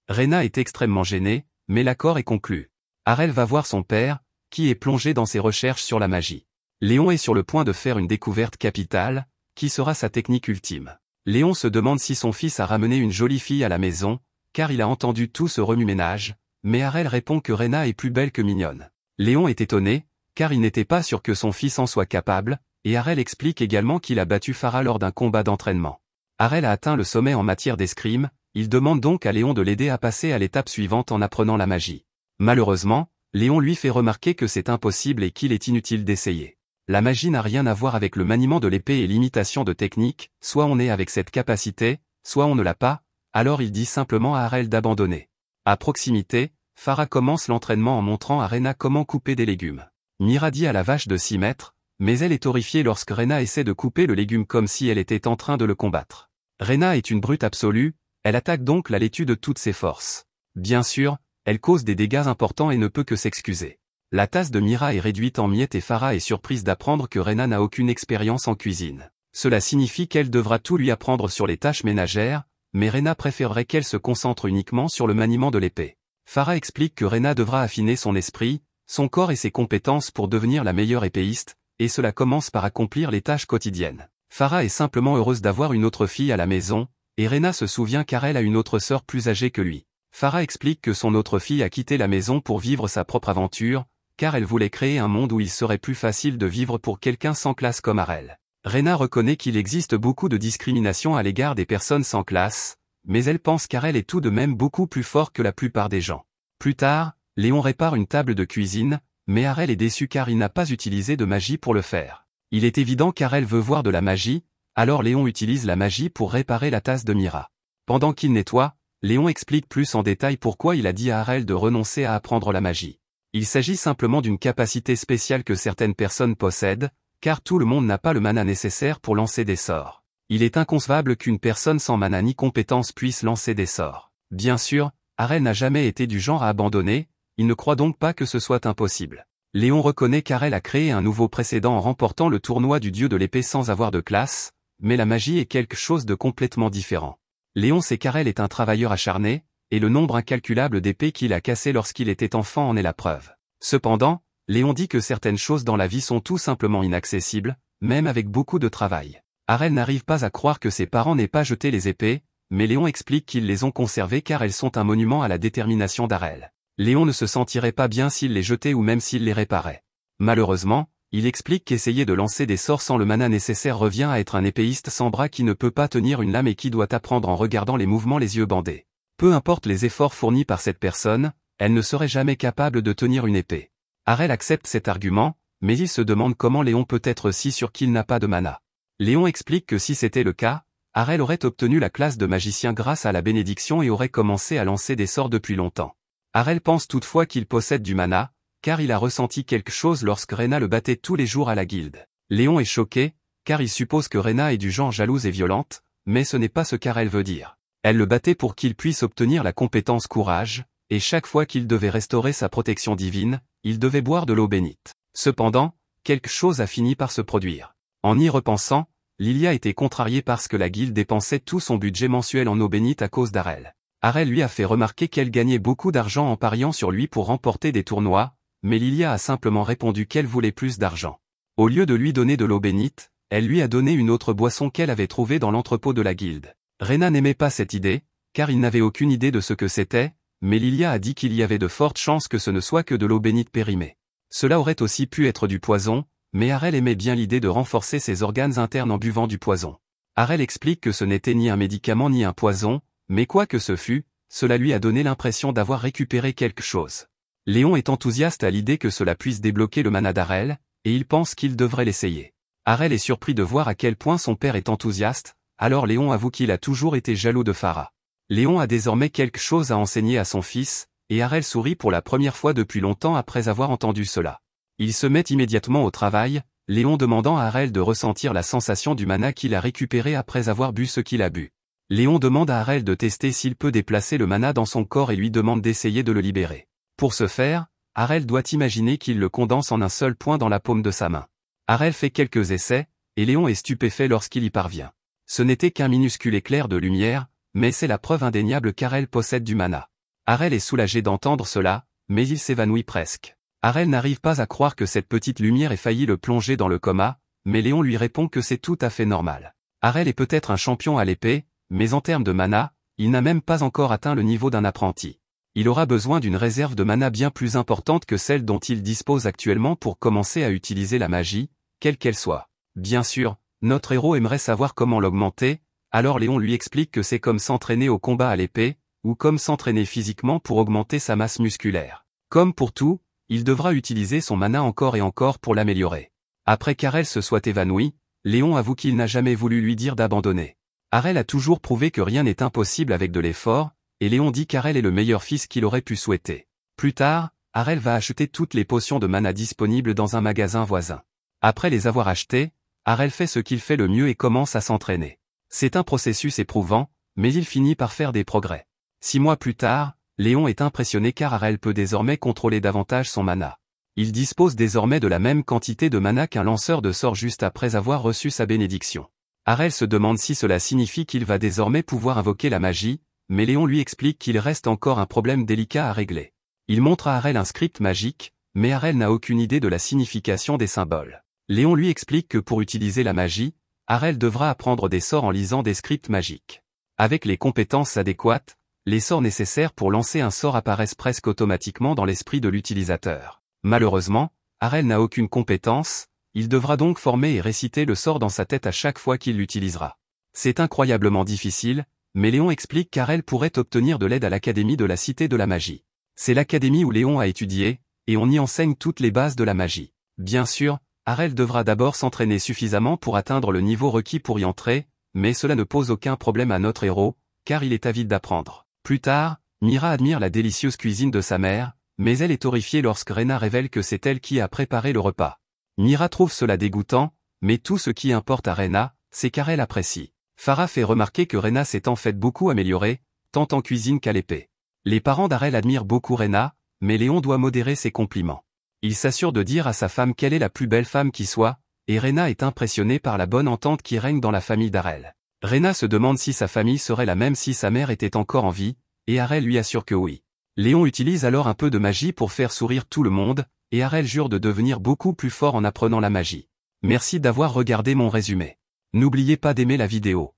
Rena est extrêmement gênée, mais l'accord est conclu. Harel va voir son père, qui est plongé dans ses recherches sur la magie. Léon est sur le point de faire une découverte capitale, qui sera sa technique ultime. Léon se demande si son fils a ramené une jolie fille à la maison, car il a entendu tout ce remue-ménage, mais Harel répond que Rena est plus belle que mignonne. Léon est étonné, car il n'était pas sûr que son fils en soit capable, et Harel explique également qu'il a battu Farah lors d'un combat d'entraînement. Harel a atteint le sommet en matière d'escrime, il demande donc à Léon de l'aider à passer à l'étape suivante en apprenant la magie. Malheureusement, Léon lui fait remarquer que c'est impossible et qu'il est inutile d'essayer. La magie n'a rien à voir avec le maniement de l'épée et l'imitation de technique, soit on est avec cette capacité, soit on ne l'a pas, alors il dit simplement à Harel d'abandonner. À proximité, Farah commence l'entraînement en montrant à Rena comment couper des légumes. Mira dit à la vache de s'y mettre, mais elle est horrifiée lorsque Rena essaie de couper le légume comme si elle était en train de le combattre. Rena est une brute absolue, elle attaque donc la laitue de toutes ses forces. Bien sûr, elle cause des dégâts importants et ne peut que s'excuser. La tasse de Mira est réduite en miettes et Farah est surprise d'apprendre que Rena n'a aucune expérience en cuisine. Cela signifie qu'elle devra tout lui apprendre sur les tâches ménagères, mais Rena préférerait qu'elle se concentre uniquement sur le maniement de l'épée. Farah explique que Rena devra affiner son esprit, son corps et ses compétences pour devenir la meilleure épéiste, et cela commence par accomplir les tâches quotidiennes. Farah est simplement heureuse d'avoir une autre fille à la maison, et Rena se souvient car elle a une autre sœur plus âgée que lui. Farah explique que son autre fille a quitté la maison pour vivre sa propre aventure, car elle voulait créer un monde où il serait plus facile de vivre pour quelqu'un sans classe comme Harel. Rena reconnaît qu'il existe beaucoup de discrimination à l'égard des personnes sans classe, mais elle pense qu'Harel est tout de même beaucoup plus fort que la plupart des gens. Plus tard, Léon répare une table de cuisine, mais Harel est déçu car il n'a pas utilisé de magie pour le faire. Il est évident qu'Harel veut voir de la magie, alors Léon utilise la magie pour réparer la tasse de Mira. Pendant qu'il nettoie, Léon explique plus en détail pourquoi il a dit à Harel de renoncer à apprendre la magie. Il s'agit simplement d'une capacité spéciale que certaines personnes possèdent, car tout le monde n'a pas le mana nécessaire pour lancer des sorts. Il est inconcevable qu'une personne sans mana ni compétence puisse lancer des sorts. Bien sûr, Harel n'a jamais été du genre à abandonner, il ne croit donc pas que ce soit impossible. Léon reconnaît qu'Harel a créé un nouveau précédent en remportant le tournoi du dieu de l'épée sans avoir de classe, mais la magie est quelque chose de complètement différent. Léon sait qu'Harel est un travailleur acharné, et le nombre incalculable d'épées qu'il a cassées lorsqu'il était enfant en est la preuve. Cependant, Léon dit que certaines choses dans la vie sont tout simplement inaccessibles, même avec beaucoup de travail. Harel n'arrive pas à croire que ses parents n'aient pas jeté les épées, mais Léon explique qu'ils les ont conservées car elles sont un monument à la détermination d'Arel. Léon ne se sentirait pas bien s'il les jetait ou même s'il les réparait. Malheureusement, il explique qu'essayer de lancer des sorts sans le mana nécessaire revient à être un épéiste sans bras qui ne peut pas tenir une lame et qui doit apprendre en regardant les mouvements les yeux bandés. Peu importe les efforts fournis par cette personne, elle ne serait jamais capable de tenir une épée. Arel accepte cet argument, mais il se demande comment Léon peut être si sûr qu'il n'a pas de mana. Léon explique que si c'était le cas, Arel aurait obtenu la classe de magicien grâce à la bénédiction et aurait commencé à lancer des sorts depuis longtemps. Arel pense toutefois qu'il possède du mana, car il a ressenti quelque chose lorsque Rena le battait tous les jours à la guilde. Léon est choqué, car il suppose que Rena est du genre jalouse et violente, mais ce n'est pas ce qu'Arel veut dire. Elle le battait pour qu'il puisse obtenir la compétence courage, et chaque fois qu'il devait restaurer sa protection divine, il devait boire de l'eau bénite. Cependant, quelque chose a fini par se produire. En y repensant, Lilia était contrariée parce que la guilde dépensait tout son budget mensuel en eau bénite à cause d'Arel. Arel lui a fait remarquer qu'elle gagnait beaucoup d'argent en pariant sur lui pour remporter des tournois, mais Lilia a simplement répondu qu'elle voulait plus d'argent. Au lieu de lui donner de l'eau bénite, elle lui a donné une autre boisson qu'elle avait trouvée dans l'entrepôt de la guilde. Rena n'aimait pas cette idée, car il n'avait aucune idée de ce que c'était, mais Lilia a dit qu'il y avait de fortes chances que ce ne soit que de l'eau bénite périmée. Cela aurait aussi pu être du poison, mais Arel aimait bien l'idée de renforcer ses organes internes en buvant du poison. Arel explique que ce n'était ni un médicament ni un poison, mais quoi que ce fût, cela lui a donné l'impression d'avoir récupéré quelque chose. Léon est enthousiaste à l'idée que cela puisse débloquer le mana d'Arel, et il pense qu'il devrait l'essayer. Arel est surpris de voir à quel point son père est enthousiaste, alors Léon avoue qu'il a toujours été jaloux de Farah. Léon a désormais quelque chose à enseigner à son fils, et Arel sourit pour la première fois depuis longtemps après avoir entendu cela. Il se met immédiatement au travail, Léon demandant à Arel de ressentir la sensation du mana qu'il a récupéré après avoir bu ce qu'il a bu. Léon demande à Arel de tester s'il peut déplacer le mana dans son corps et lui demande d'essayer de le libérer. Pour ce faire, Arel doit imaginer qu'il le condense en un seul point dans la paume de sa main. Arel fait quelques essais, et Léon est stupéfait lorsqu'il y parvient. Ce n'était qu'un minuscule éclair de lumière, mais c'est la preuve indéniable qu'Arel possède du mana. Arel est soulagé d'entendre cela, mais il s'évanouit presque. Arel n'arrive pas à croire que cette petite lumière ait failli le plonger dans le coma, mais Léon lui répond que c'est tout à fait normal. Arel est peut-être un champion à l'épée, mais en termes de mana, il n'a même pas encore atteint le niveau d'un apprenti. Il aura besoin d'une réserve de mana bien plus importante que celle dont il dispose actuellement pour commencer à utiliser la magie, quelle qu'elle soit. Bien sûr, notre héros aimerait savoir comment l'augmenter, alors Léon lui explique que c'est comme s'entraîner au combat à l'épée, ou comme s'entraîner physiquement pour augmenter sa masse musculaire. Comme pour tout, il devra utiliser son mana encore et encore pour l'améliorer. Après qu'Arel se soit évanoui, Léon avoue qu'il n'a jamais voulu lui dire d'abandonner. Arel a toujours prouvé que rien n'est impossible avec de l'effort, et Léon dit qu'Arel est le meilleur fils qu'il aurait pu souhaiter. Plus tard, Arel va acheter toutes les potions de mana disponibles dans un magasin voisin. Après les avoir achetées, Arel fait ce qu'il fait le mieux et commence à s'entraîner. C'est un processus éprouvant, mais il finit par faire des progrès. 6 mois plus tard, Léon est impressionné car Arel peut désormais contrôler davantage son mana. Il dispose désormais de la même quantité de mana qu'un lanceur de sorts juste après avoir reçu sa bénédiction. Arel se demande si cela signifie qu'il va désormais pouvoir invoquer la magie, mais Léon lui explique qu'il reste encore un problème délicat à régler. Il montre à Arel un script magique, mais Arel n'a aucune idée de la signification des symboles. Léon lui explique que pour utiliser la magie, Arel devra apprendre des sorts en lisant des scripts magiques. Avec les compétences adéquates, les sorts nécessaires pour lancer un sort apparaissent presque automatiquement dans l'esprit de l'utilisateur. Malheureusement, Arel n'a aucune compétence, il devra donc former et réciter le sort dans sa tête à chaque fois qu'il l'utilisera. C'est incroyablement difficile, mais Léon explique qu'Arel pourrait obtenir de l'aide à l'Académie de la Cité de la Magie. C'est l'académie où Léon a étudié, et on y enseigne toutes les bases de la magie. Bien sûr, Arel devra d'abord s'entraîner suffisamment pour atteindre le niveau requis pour y entrer, mais cela ne pose aucun problème à notre héros, car il est avide d'apprendre. Plus tard, Mira admire la délicieuse cuisine de sa mère, mais elle est horrifiée lorsque Rena révèle que c'est elle qui a préparé le repas. Mira trouve cela dégoûtant, mais tout ce qui importe à Rena, c'est qu'Arel apprécie. Farah fait remarquer que Rena s'est en fait beaucoup améliorée, tant en cuisine qu'à l'épée. Les parents d'Arel admirent beaucoup Rena, mais Léon doit modérer ses compliments. Il s'assure de dire à sa femme qu'elle est la plus belle femme qui soit, et Rena est impressionnée par la bonne entente qui règne dans la famille d'Arel. Rena se demande si sa famille serait la même si sa mère était encore en vie, et Arel lui assure que oui. Léon utilise alors un peu de magie pour faire sourire tout le monde, et Arel jure de devenir beaucoup plus fort en apprenant la magie. Merci d'avoir regardé mon résumé. N'oubliez pas d'aimer la vidéo.